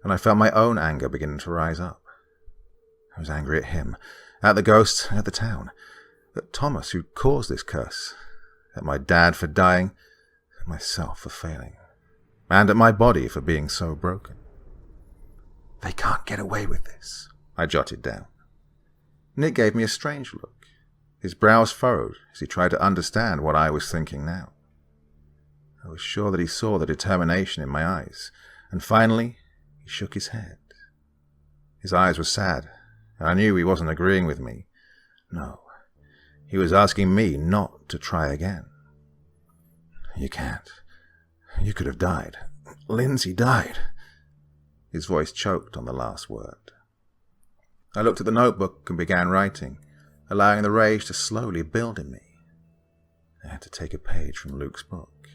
and I felt my own anger beginning to rise up. I was angry at him, at the ghosts, at the town, at Thomas who caused this curse, at my dad for dying, at myself for failing, and at my body for being so broken. "They can't get away with this," I jotted down. Nick gave me a strange look. His brows furrowed as he tried to understand what I was thinking now. I was sure that he saw the determination in my eyes, and finally he shook his head. His eyes were sad, and I knew he wasn't agreeing with me. No, he was asking me not to try again. You can't. You could have died. Lindsay died. His voice choked on the last word. I looked at the notebook and began writing, allowing the rage to slowly build in me. I had to take a page from Luke's book.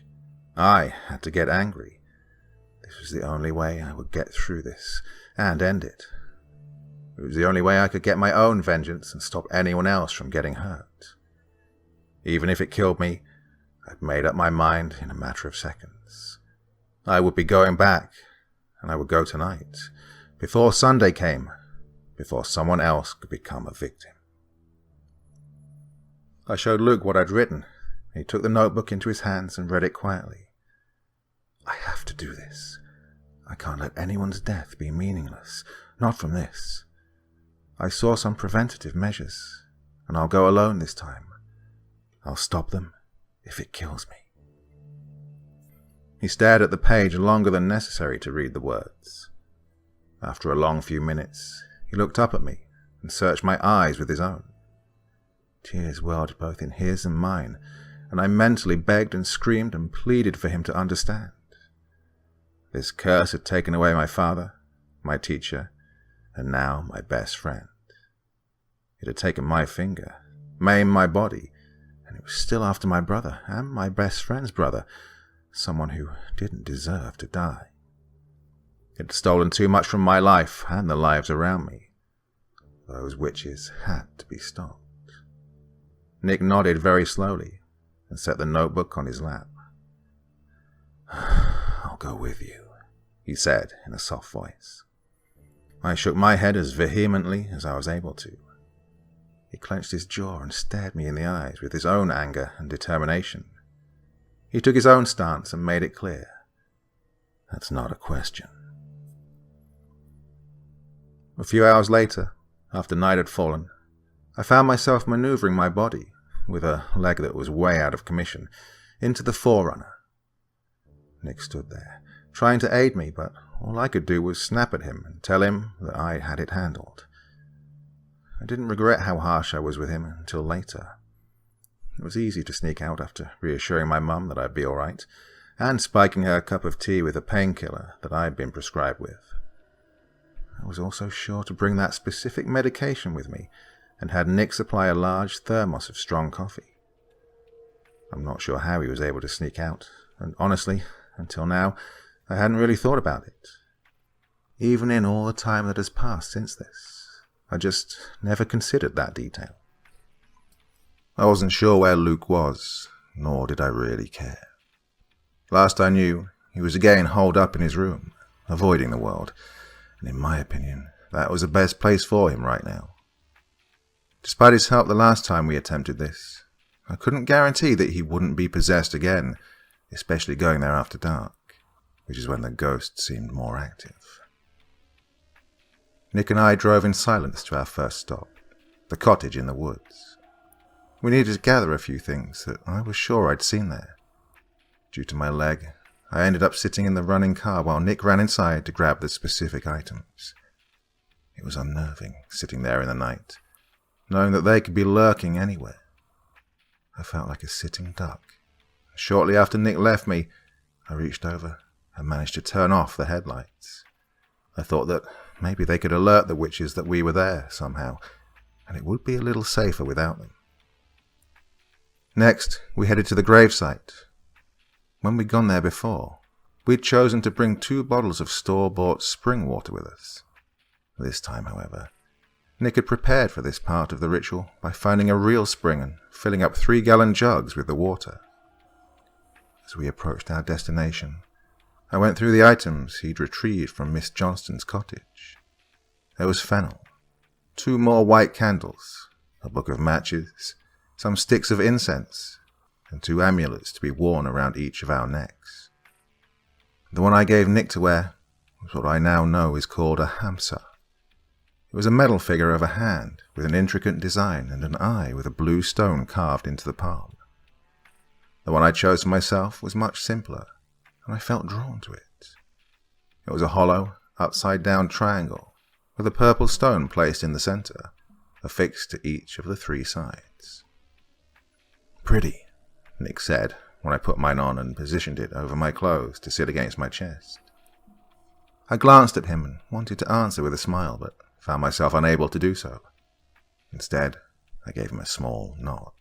I had to get angry. This was the only way I would get through this and end it. It was the only way I could get my own vengeance and stop anyone else from getting hurt. Even if it killed me, I'd made up my mind in a matter of seconds. I would be going back, and I would go tonight, before Sunday came, before someone else could become a victim. I showed Luke what I'd written. He took the notebook into his hands and read it quietly. I have to do this. I can't let anyone's death be meaningless, not from this. I saw some preventative measures, and I'll go alone this time. I'll stop them if it kills me. He stared at the page longer than necessary to read the words. After a long few minutes, he looked up at me and searched my eyes with his own. Tears welled both in his and mine, and I mentally begged and screamed and pleaded for him to understand. This curse had taken away my father, my teacher, and now my best friend. It had taken my finger, maimed my body, and it was still after my brother and my best friend's brother, someone who didn't deserve to die. It had stolen too much from my life and the lives around me. Those witches had to be stopped. Nick nodded very slowly and set the notebook on his lap. I'll go with you, he said in a soft voice. I shook my head as vehemently as I was able to. He clenched his jaw and stared me in the eyes with his own anger and determination. He took his own stance and made it clear. That's not a question. A few hours later, after night had fallen, I found myself maneuvering my body, with a leg that was way out of commission, into the forerunner. Nick stood there, trying to aid me, but all I could do was snap at him and tell him that I had it handled. I didn't regret how harsh I was with him until later. It was easy to sneak out after reassuring my mum that I'd be all right, and spiking her a cup of tea with a painkiller that I'd been prescribed with. I was also sure to bring that specific medication with me, and had Nick supply a large thermos of strong coffee. I'm not sure how he was able to sneak out, and honestly, until now, I hadn't really thought about it. Even in all the time that has passed since this, I just never considered that detail. I wasn't sure where Luke was, nor did I really care. Last I knew, he was again holed up in his room, avoiding the world, and in my opinion, that was the best place for him right now. Despite his help the last time we attempted this, I couldn't guarantee that he wouldn't be possessed again, especially going there after dark, which is when the ghost seemed more active. Nick and I drove in silence to our first stop, the cottage in the woods. We needed to gather a few things that I was sure I'd seen there. Due to my leg, I ended up sitting in the running car while Nick ran inside to grab the specific items. It was unnerving, sitting there in the night, knowing that they could be lurking anywhere. I felt like a sitting duck. Shortly after Nick left me, I reached over and managed to turn off the headlights. I thought that maybe they could alert the witches that we were there somehow, and it would be a little safer without them. Next, we headed to the gravesite. When we'd gone there before, we'd chosen to bring 2 bottles of store-bought spring water with us. This time, however, Nick had prepared for this part of the ritual by finding a real spring and filling up 3-gallon jugs with the water. As we approached our destination, I went through the items he'd retrieved from Miss Johnston's cottage. There was fennel, 2 more white candles, a book of matches, some sticks of incense, and 2 amulets to be worn around each of our necks. The one I gave Nick to wear was what I now know is called a hamsa. It was a metal figure of a hand with an intricate design and an eye with a blue stone carved into the palm. The one I chose for myself was much simpler, and I felt drawn to it. It was a hollow, upside-down triangle with a purple stone placed in the center, affixed to each of the 3 sides. "Pretty," Nick said when I put mine on and positioned it over my clothes to sit against my chest. I glanced at him and wanted to answer with a smile, but found myself unable to do so. Instead, I gave him a small nod.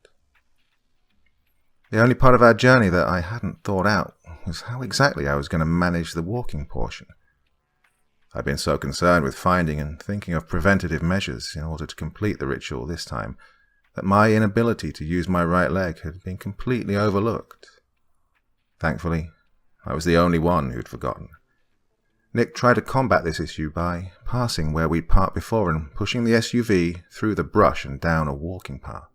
The only part of our journey that I hadn't thought out was how exactly I was going to manage the walking portion. I'd been so concerned with finding and thinking of preventative measures in order to complete the ritual this time that my inability to use my right leg had been completely overlooked. Thankfully, I was the only one who'd forgotten. Nick tried to combat this issue by passing where we'd parked before and pushing the SUV through the brush and down a walking path.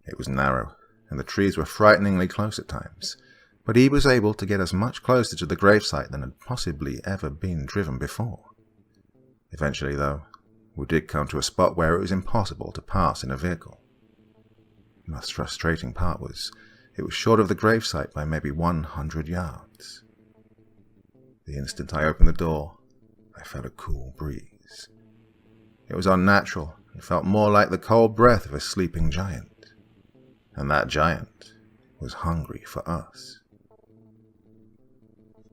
It was narrow, and the trees were frighteningly close at times, but he was able to get us much closer to the gravesite than had possibly ever been driven before. Eventually, though, we did come to a spot where it was impossible to pass in a vehicle. The most frustrating part was, it was short of the gravesite by maybe 100 yards. The instant I opened the door, I felt a cool breeze. It was unnatural and felt more like the cold breath of a sleeping giant. And that giant was hungry for us.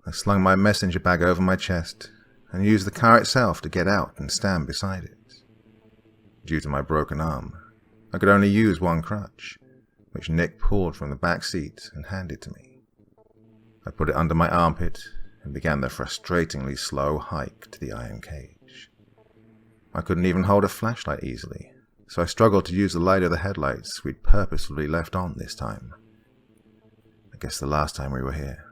I slung my messenger bag over my chest and used the car itself to get out and stand beside it. Due to my broken arm, I could only use one crutch, which Nick pulled from the back seat and handed to me. I put it under my armpit and began the frustratingly slow hike to the iron cage. I couldn't even hold a flashlight easily, so I struggled to use the light of the headlights we'd purposefully left on this time. I guess the last time we were here,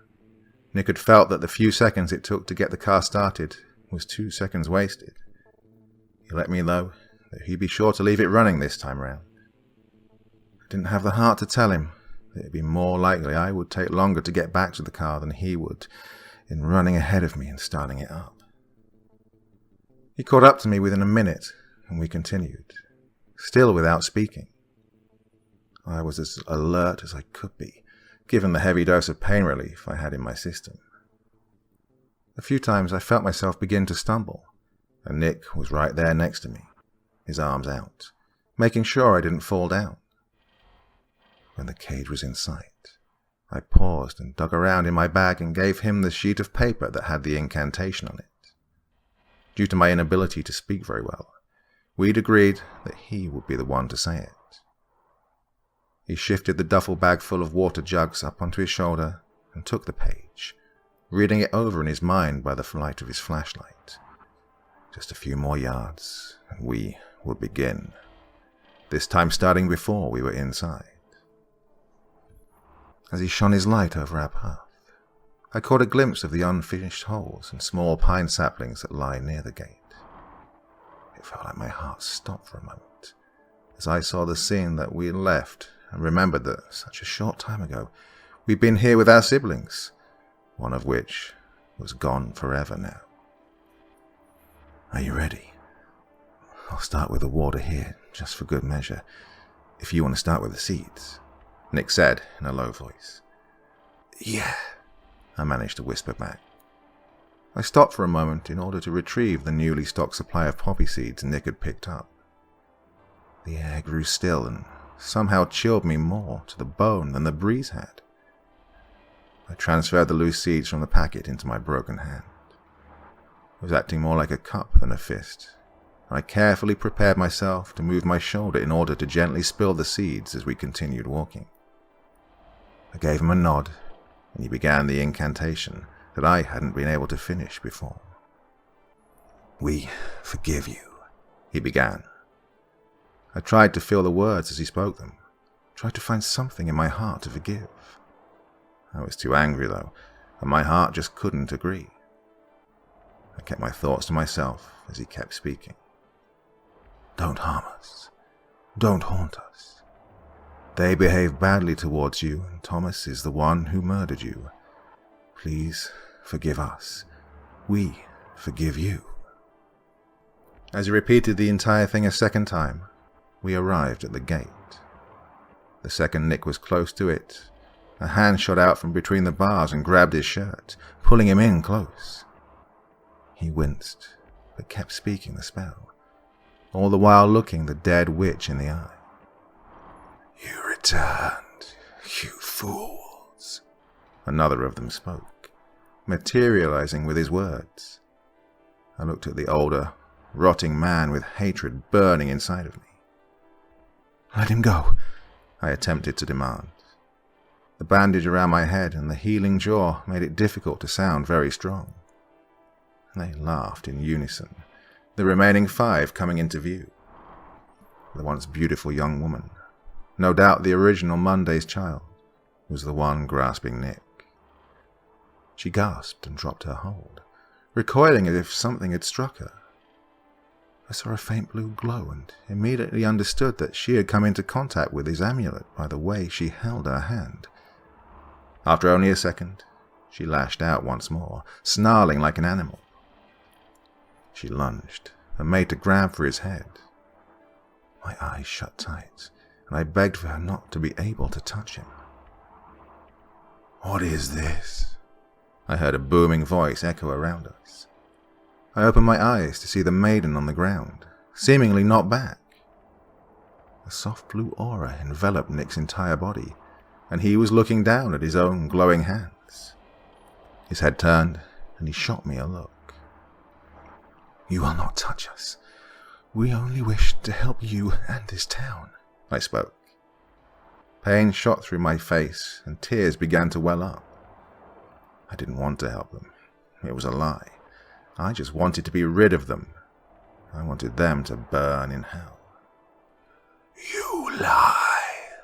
Nick had felt that the few seconds it took to get the car started was 2 seconds wasted. He let me know that he'd be sure to leave it running this time round. I didn't have the heart to tell him that it'd be more likely I would take longer to get back to the car than he would in running ahead of me and starting it up. He caught up to me within a minute, and we continued, still without speaking. I was as alert as I could be, given the heavy dose of pain relief I had in my system. A few times I felt myself begin to stumble, and Nick was right there next to me, his arms out, making sure I didn't fall down. When the cage was in sight, I paused and dug around in my bag and gave him the sheet of paper that had the incantation on it. Due to my inability to speak very well, we'd agreed that he would be the one to say it. He shifted the duffel bag full of water jugs up onto his shoulder and took the page, reading it over in his mind by the light of his flashlight. Just a few more yards, and we would begin, this time starting before we were inside. As he shone his light over our path, I caught a glimpse of the unfinished holes and small pine saplings that lie near the gate. It felt like my heart stopped for a moment, as I saw the scene that we had left and remembered that such a short time ago we'd been here with our siblings, one of which was gone forever now. "Are you ready? I'll start with the water here, just for good measure, if you want to start with the seeds," Nick said in a low voice. "Yeah," I managed to whisper back. I stopped for a moment in order to retrieve the newly stocked supply of poppy seeds Nick had picked up. The air grew still and somehow chilled me more to the bone than the breeze had. I transferred the loose seeds from the packet into my broken hand. It was acting more like a cup than a fist, and I carefully prepared myself to move my shoulder in order to gently spill the seeds as we continued walking. I gave him a nod, and he began the incantation that I hadn't been able to finish before. "We forgive you," he began. I tried to feel the words as he spoke them, tried to find something in my heart to forgive. I was too angry, though, and my heart just couldn't agree. I kept my thoughts to myself as he kept speaking. "Don't harm us. Don't haunt us. They behaved badly towards you, and Thomas is the one who murdered you. Please forgive us. We forgive you." As he repeated the entire thing a second time, we arrived at the gate. The second Nick was close to it, a hand shot out from between the bars and grabbed his shirt, pulling him in close. He winced, but kept speaking the spell, all the while looking the dead witch in the eye. "You returned, you fools," another of them spoke, materializing with his words. I looked at the older, rotting man with hatred burning inside of me. "Let him go," I attempted to demand. The bandage around my head and the healing jaw made it difficult to sound very strong. They laughed in unison, the remaining 5 coming into view. The once beautiful young woman, no doubt the original Monday's child, was the one grasping Nick. She gasped and dropped her hold, recoiling as if something had struck her. I saw a faint blue glow and immediately understood that she had come into contact with his amulet by the way she held her hand. After only a second, she lashed out once more, snarling like an animal. She lunged and made to grab for his head. My eyes shut tight, and I begged for her not to be able to touch him. "What is this?" I heard a booming voice echo around us. I opened my eyes to see the maiden on the ground, seemingly not back. A soft blue aura enveloped Nick's entire body, and he was looking down at his own glowing hands. His head turned, and he shot me a look. "You will not touch us. We only wish to help you and this town," I spoke. Pain shot through my face, and tears began to well up. I didn't want to help them. It was a lie. I just wanted to be rid of them. I wanted them to burn in hell. "You lie,"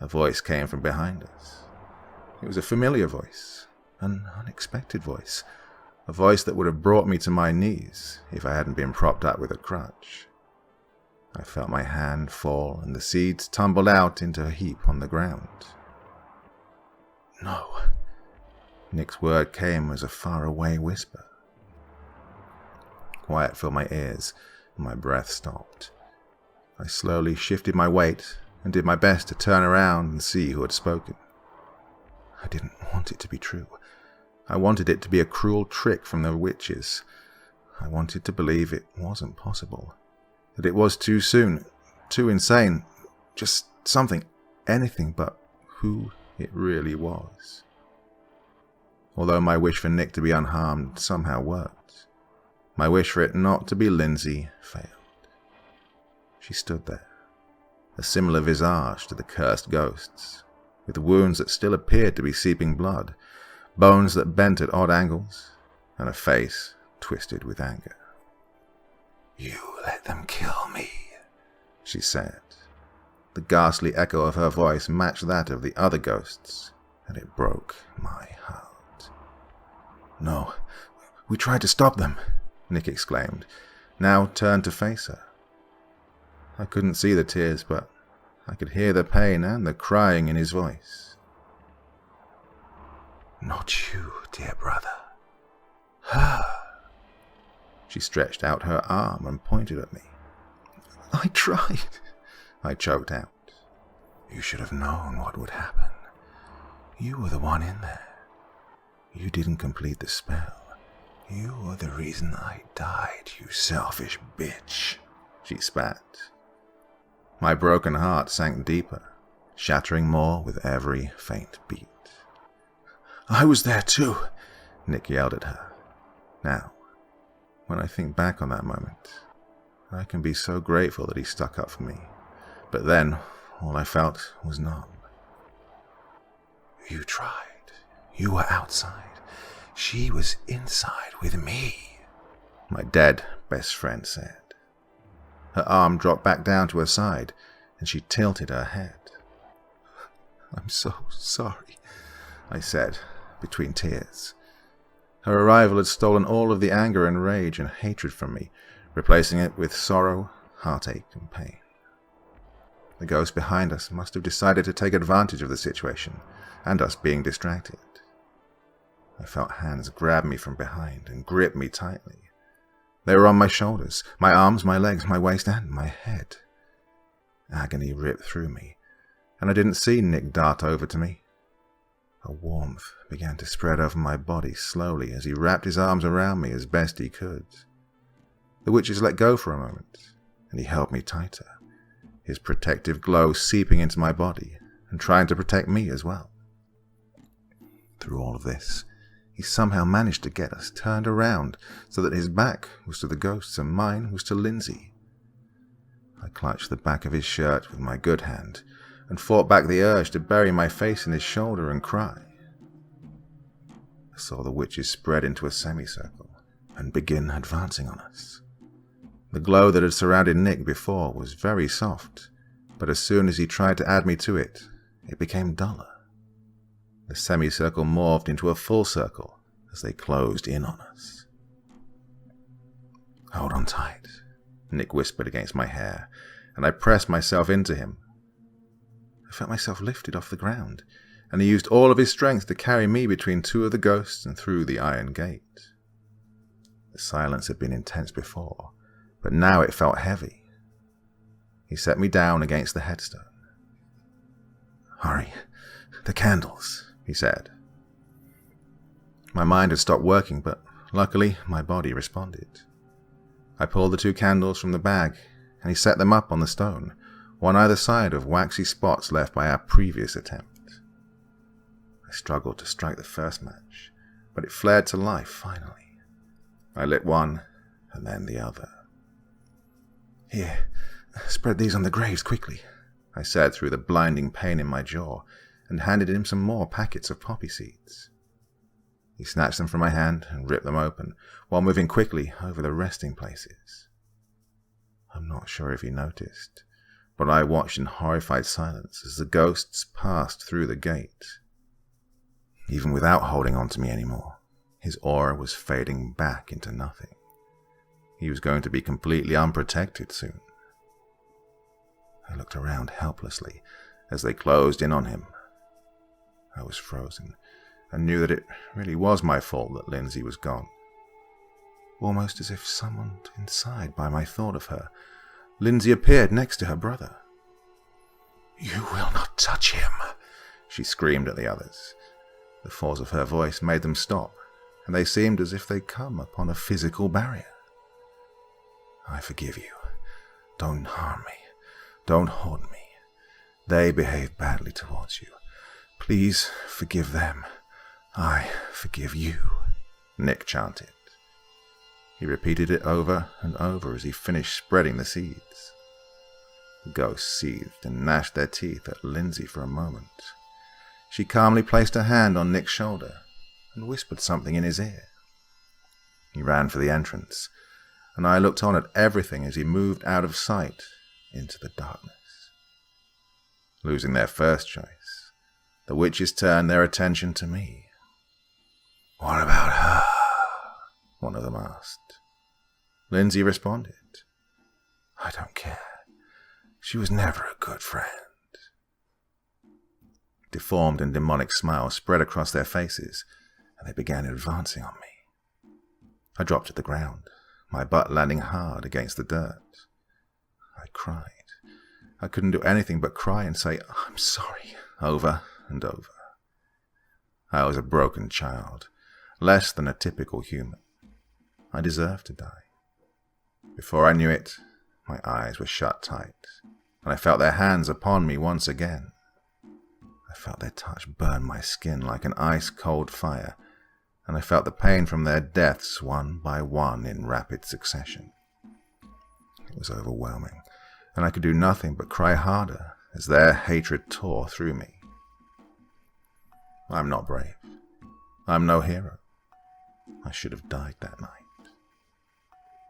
a voice came from behind us. It was a familiar voice, an unexpected voice, a voice that would have brought me to my knees if I hadn't been propped up with a crutch. I felt my hand fall and the seeds tumbled out into a heap on the ground. "No." Nick's word came as a faraway whisper. Quiet filled my ears, and my breath stopped. I slowly shifted my weight and did my best to turn around and see who had spoken. I didn't want it to be true. I wanted it to be a cruel trick from the witches. I wanted to believe it wasn't possible, that it was too soon, too insane, just something, anything but who it really was. Although my wish for Nick to be unharmed somehow worked, my wish for it not to be Lindsay failed. She stood there, a similar visage to the cursed ghosts, with wounds that still appeared to be seeping blood, bones that bent at odd angles, and a face twisted with anger. "You let them kill me," she said. The ghastly echo of her voice matched that of the other ghosts, and it broke my heart. "No, we tried to stop them," Nick exclaimed, now turned to face her. I couldn't see the tears, but I could hear the pain and the crying in his voice. "Not you, dear brother. Her." She stretched out her arm and pointed at me. "I tried," I choked out. "You should have known what would happen. You were the one in there. You didn't complete the spell. You were the reason I died, you selfish bitch," she spat. My broken heart sank deeper, shattering more with every faint beat. "I was there too," Nick yelled at her. Now, when I think back on that moment, I can be so grateful that he stuck up for me. But then, all I felt was numb. "You tried. You were outside. She was inside with me," my dead best friend said. Her arm dropped back down to her side, and she tilted her head. "I'm so sorry," I said, between tears. Her arrival had stolen all of the anger and rage and hatred from me, replacing it with sorrow, heartache, and pain. The ghost behind us must have decided to take advantage of the situation, and us being distracted. I felt hands grab me from behind and grip me tightly. They were on my shoulders, my arms, my legs, my waist, and my head. Agony ripped through me, and I didn't see Nick dart over to me. A warmth began to spread over my body slowly as he wrapped his arms around me as best he could. The witches let go for a moment, and he held me tighter, his protective glow seeping into my body and trying to protect me as well. Through all of this, he somehow managed to get us turned around so that his back was to the ghosts and mine was to Lindsay. I clutched the back of his shirt with my good hand and fought back the urge to bury my face in his shoulder and cry. I saw the witches spread into a semicircle and begin advancing on us. The glow that had surrounded Nick before was very soft, but as soon as he tried to add me to it, it became duller. The semicircle morphed into a full circle as they closed in on us. "Hold on tight," Nick whispered against my hair, and I pressed myself into him. I felt myself lifted off the ground, and he used all of his strength to carry me between two of the ghosts and through the iron gate. The silence had been intense before, but now it felt heavy. He set me down against the headstone. "Hurry, the candles," he said. My mind had stopped working, but luckily my body responded. I pulled the 2 candles from the bag, and he set them up on the stone, one either side of waxy spots left by our previous attempt. I struggled to strike the first match, but it flared to life finally. I lit one, and then the other. "Here, spread these on the graves quickly," I said through the blinding pain in my jaw, and handed him some more packets of poppy seeds. He snatched them from my hand and ripped them open, while moving quickly over the resting places. I'm not sure if he noticed, but I watched in horrified silence as the ghosts passed through the gate. Even without holding on to me anymore, his aura was fading back into nothing. He was going to be completely unprotected soon. I looked around helplessly as they closed in on him. I was frozen and knew that it really was my fault that Lindsay was gone. Almost as if summoned inside by my thought of her, Lindsay appeared next to her brother. "You will not touch him," she screamed at the others. The force of her voice made them stop, and they seemed as if they'd come upon a physical barrier. "I forgive you. Don't harm me. Don't haunt me. They behaved badly towards you. Please forgive them. I forgive you," Nick chanted. He repeated it over and over as he finished spreading the seeds. The ghosts seethed and gnashed their teeth at Lindsay for a moment. She calmly placed her hand on Nick's shoulder and whispered something in his ear. He ran for the entrance, and I looked on at everything as he moved out of sight into the darkness. Losing their first choice, the witches turned their attention to me. "What about her?" one of them asked. Lindsay responded, "I don't care. She was never a good friend." Deformed and demonic smiles spread across their faces, and they began advancing on me. I dropped to the ground, my butt landing hard against the dirt. I cried. I couldn't do anything but cry and say, "I'm sorry," over and over. I was a broken child, less than a typical human. I deserved to die. Before I knew it, my eyes were shut tight, and I felt their hands upon me once again. I felt their touch burn my skin like an ice-cold fire, and I felt the pain from their deaths one by one in rapid succession. It was overwhelming, and I could do nothing but cry harder as their hatred tore through me. I'm not brave. I'm no hero. I should have died that night.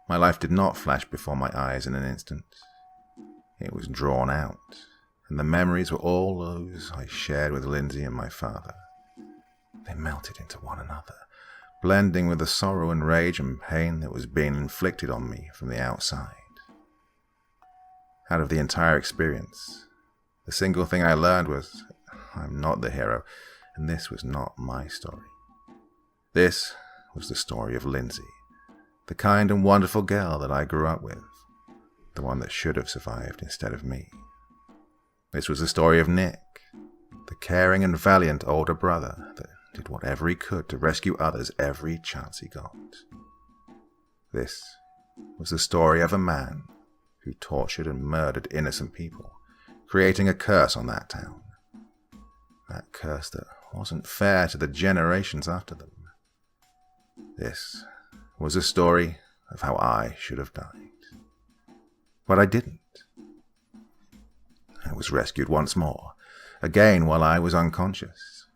My life did not flash before my eyes in an instant. It was drawn out, and the memories were all those I shared with Lindsay and my father. They melted into one another, blending with the sorrow and rage and pain that was being inflicted on me from the outside. Out of the entire experience, the single thing I learned was I'm not the hero, and this was not my story. This was the story of Lindsay, the kind and wonderful girl that I grew up with, the one that should have survived instead of me. This was the story of Nick, the caring and valiant older brother that did whatever he could to rescue others every chance he got. This was the story of a man who tortured and murdered innocent people, creating a curse on that town. That curse that wasn't fair to the generations after them. This was a story of how I should have died. But I didn't. I was rescued once more, again while I was unconscious.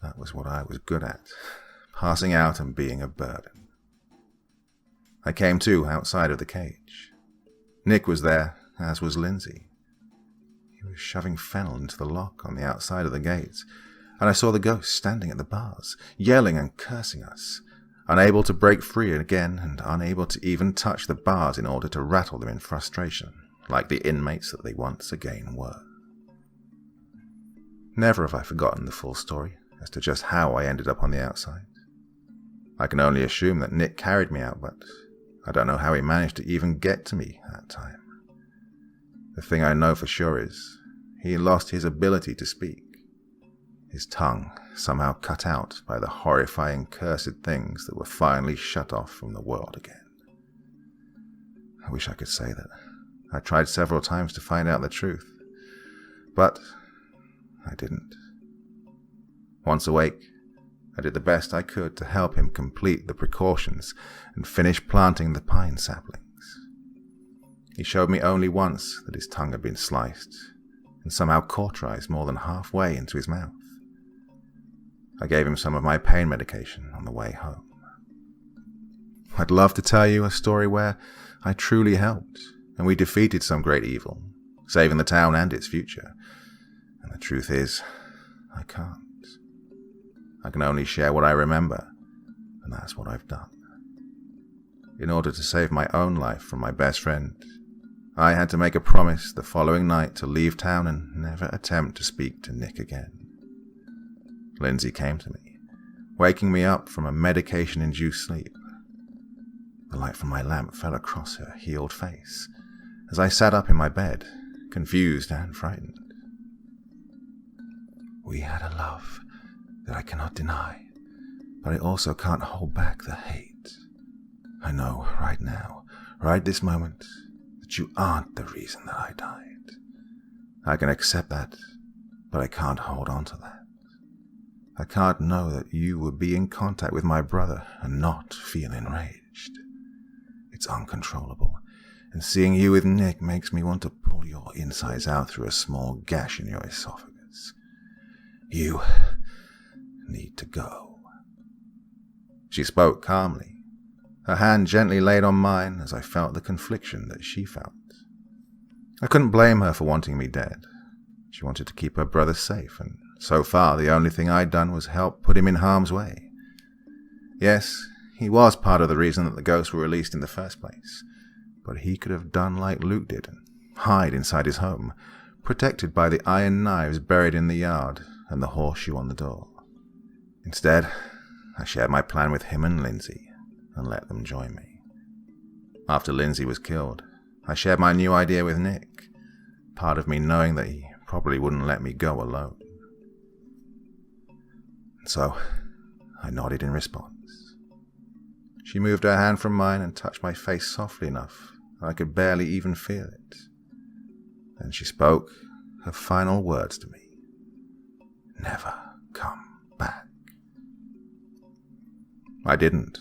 That was what I was good at, passing out and being a burden. I came to outside of the cage. Nick was there, as was Lindsay. He was shoving fennel into the lock on the outside of the gates, and I saw the ghost standing at the bars, yelling and cursing us, unable to break free again and unable to even touch the bars in order to rattle them in frustration, like the inmates that they once again were. Never have I forgotten the full story as to just how I ended up on the outside. I can only assume that Nick carried me out, but I don't know how he managed to even get to me that time. The thing I know for sure is he lost his ability to speak. His tongue somehow cut out by the horrifying cursed things that were finally shut off from the world again. I wish I could say that. I tried several times to find out the truth, but I didn't. Once awake, I did the best I could to help him complete the precautions and finish planting the pine saplings. He showed me only once that his tongue had been sliced and somehow cauterized more than halfway into his mouth. I gave him some of my pain medication on the way home. I'd love to tell you a story where I truly helped and we defeated some great evil, saving the town and its future. And the truth is, I can't. I can only share what I remember, and that's what I've done. In order to save my own life from my best friend, I had to make a promise the following night to leave town and never attempt to speak to Nick again. Lindsay came to me, waking me up from a medication-induced sleep. The light from my lamp fell across her healed face as I sat up in my bed, confused and frightened. We had a love that I cannot deny, but I also can't hold back the hate. I know right now, right this moment, that you aren't the reason that I died. I can accept that, but I can't hold on to that. I can't know that you would be in contact with my brother and not feel enraged. It's uncontrollable, and seeing you with Nick makes me want to pull your insides out through a small gash in your esophagus. You need to go. She spoke calmly, her hand gently laid on mine as I felt the confliction that she felt. I couldn't blame her for wanting me dead. She wanted to keep her brother safe, and so far the only thing I'd done was help put him in harm's way. Yes, he was part of the reason that the ghosts were released in the first place, but he could have done like Luke did and hide inside his home, protected by the iron knives buried in the yard and the horseshoe on the door. Instead, I shared my plan with him and Lindsay and let them join me. After Lindsay was killed, I shared my new idea with Nick, part of me knowing that he probably wouldn't let me go alone. And so, I nodded in response. She moved her hand from mine and touched my face softly enough that I could barely even feel it. Then she spoke her final words to me. Never come back. I didn't.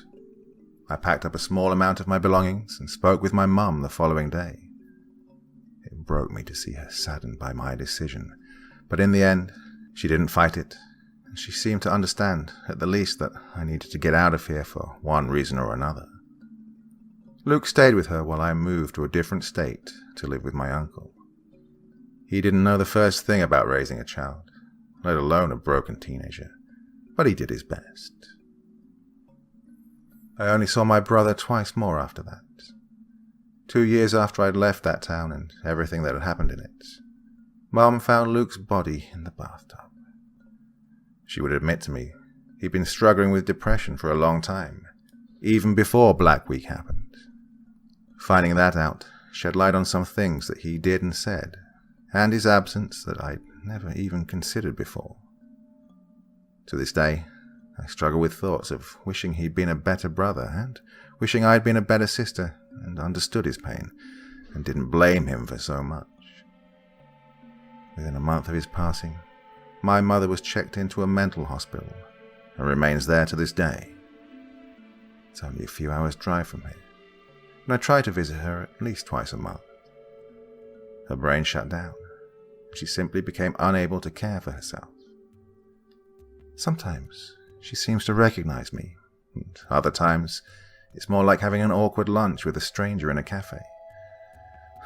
I packed up a small amount of my belongings and spoke with my mum the following day. It broke me to see her saddened by my decision, but in the end, she didn't fight it, and she seemed to understand, at the least, that I needed to get out of here for one reason or another. Luke stayed with her while I moved to a different state to live with my uncle. He didn't know the first thing about raising a child, let alone a broken teenager, but he did his best. I only saw my brother twice more after that. 2 years after I'd left that town and everything that had happened in it, Mom found Luke's body in the bathtub. She would admit to me he'd been struggling with depression for a long time, even before Black Week happened. Finding that out shed light on some things that he did and said, and his absence that I'd never even considered before. To this day, I struggle with thoughts of wishing he'd been a better brother and wishing I'd been a better sister and understood his pain and didn't blame him for so much. Within a month of his passing, my mother was checked into a mental hospital and remains there to this day. It's only a few hours' drive from here, and I try to visit her at least twice a month. Her brain shut down. She simply became unable to care for herself. Sometimes she seems to recognize me, and other times it's more like having an awkward lunch with a stranger in a cafe.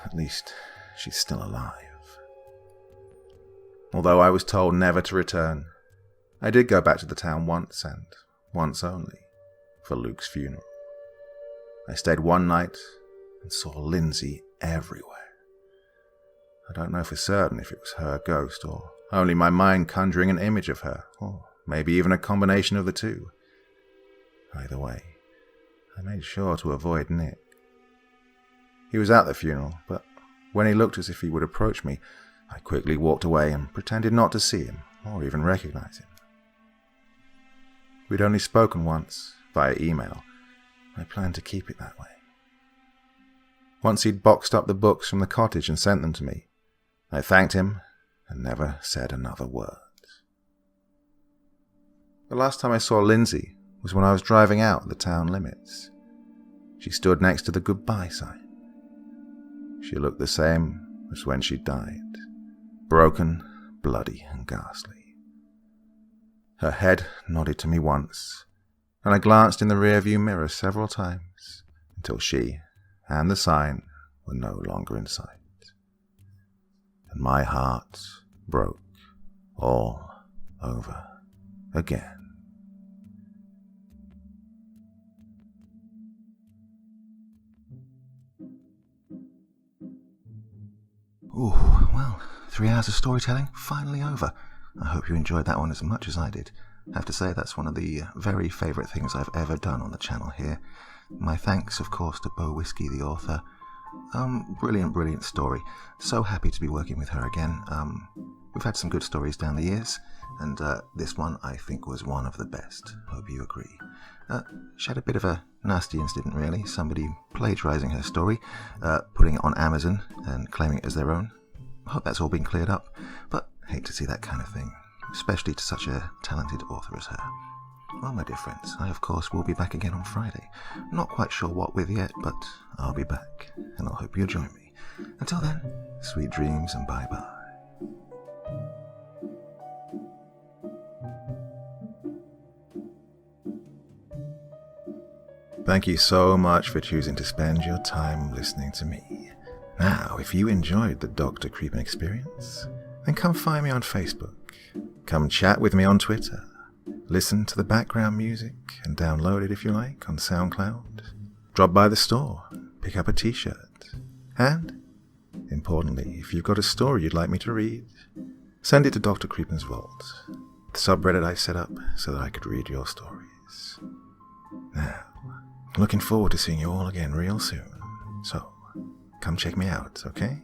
At least she's still alive. Although I was told never to return, I did go back to the town once, and once only, for Luke's funeral. I stayed one night and saw Lindsay everywhere. I don't know for certain if it was her ghost or only my mind conjuring an image of her, or maybe even a combination of the two. Either way, I made sure to avoid Nick. He was at the funeral, but when he looked as if he would approach me, I quickly walked away and pretended not to see him or even recognize him. We'd only spoken once, via email. I planned to keep it that way. Once he'd boxed up the books from the cottage and sent them to me, I thanked him and never said another word. The last time I saw Lindsay was when I was driving out the town limits. She stood next to the goodbye sign. She looked the same as when she died, broken, bloody, and ghastly. Her head nodded to me once, and I glanced in the rearview mirror several times until she and the sign were no longer in sight. And my heart broke all over again. Ooh, well, 3 hours of storytelling finally over. I hope you enjoyed that one as much as I did. I have to say that's one of the very favourite things I've ever done on the channel here. My thanks, of course, to Boe Whiskey, the author. Brilliant story. So happy to be working with her again. We've had some good stories down the years, and this one I think was one of the best. Hope you agree. She had a bit of a nasty incident, really. Somebody plagiarising her story, putting it on Amazon and claiming it as their own. Hope that's all been cleared up, but hate to see that kind of thing, especially to such a talented author as her. Well, my dear friends, I of course will be back again on Friday. Not quite sure what with yet, but I'll be back, and I hope you'll join me. Until then, sweet dreams and bye-bye. Thank you so much for choosing to spend your time listening to me. Now, if you enjoyed the Dr. Creepen experience, then come find me on Facebook. Come chat with me on Twitter. Listen to the background music and download it if you like on SoundCloud. Drop by the store, pick up a t-shirt. And, importantly, if you've got a story you'd like me to read, send it to Dr. Creepen's Vault, the subreddit I set up so that I could read your stories. Now, looking forward to seeing you all again real soon. So, come check me out, okay?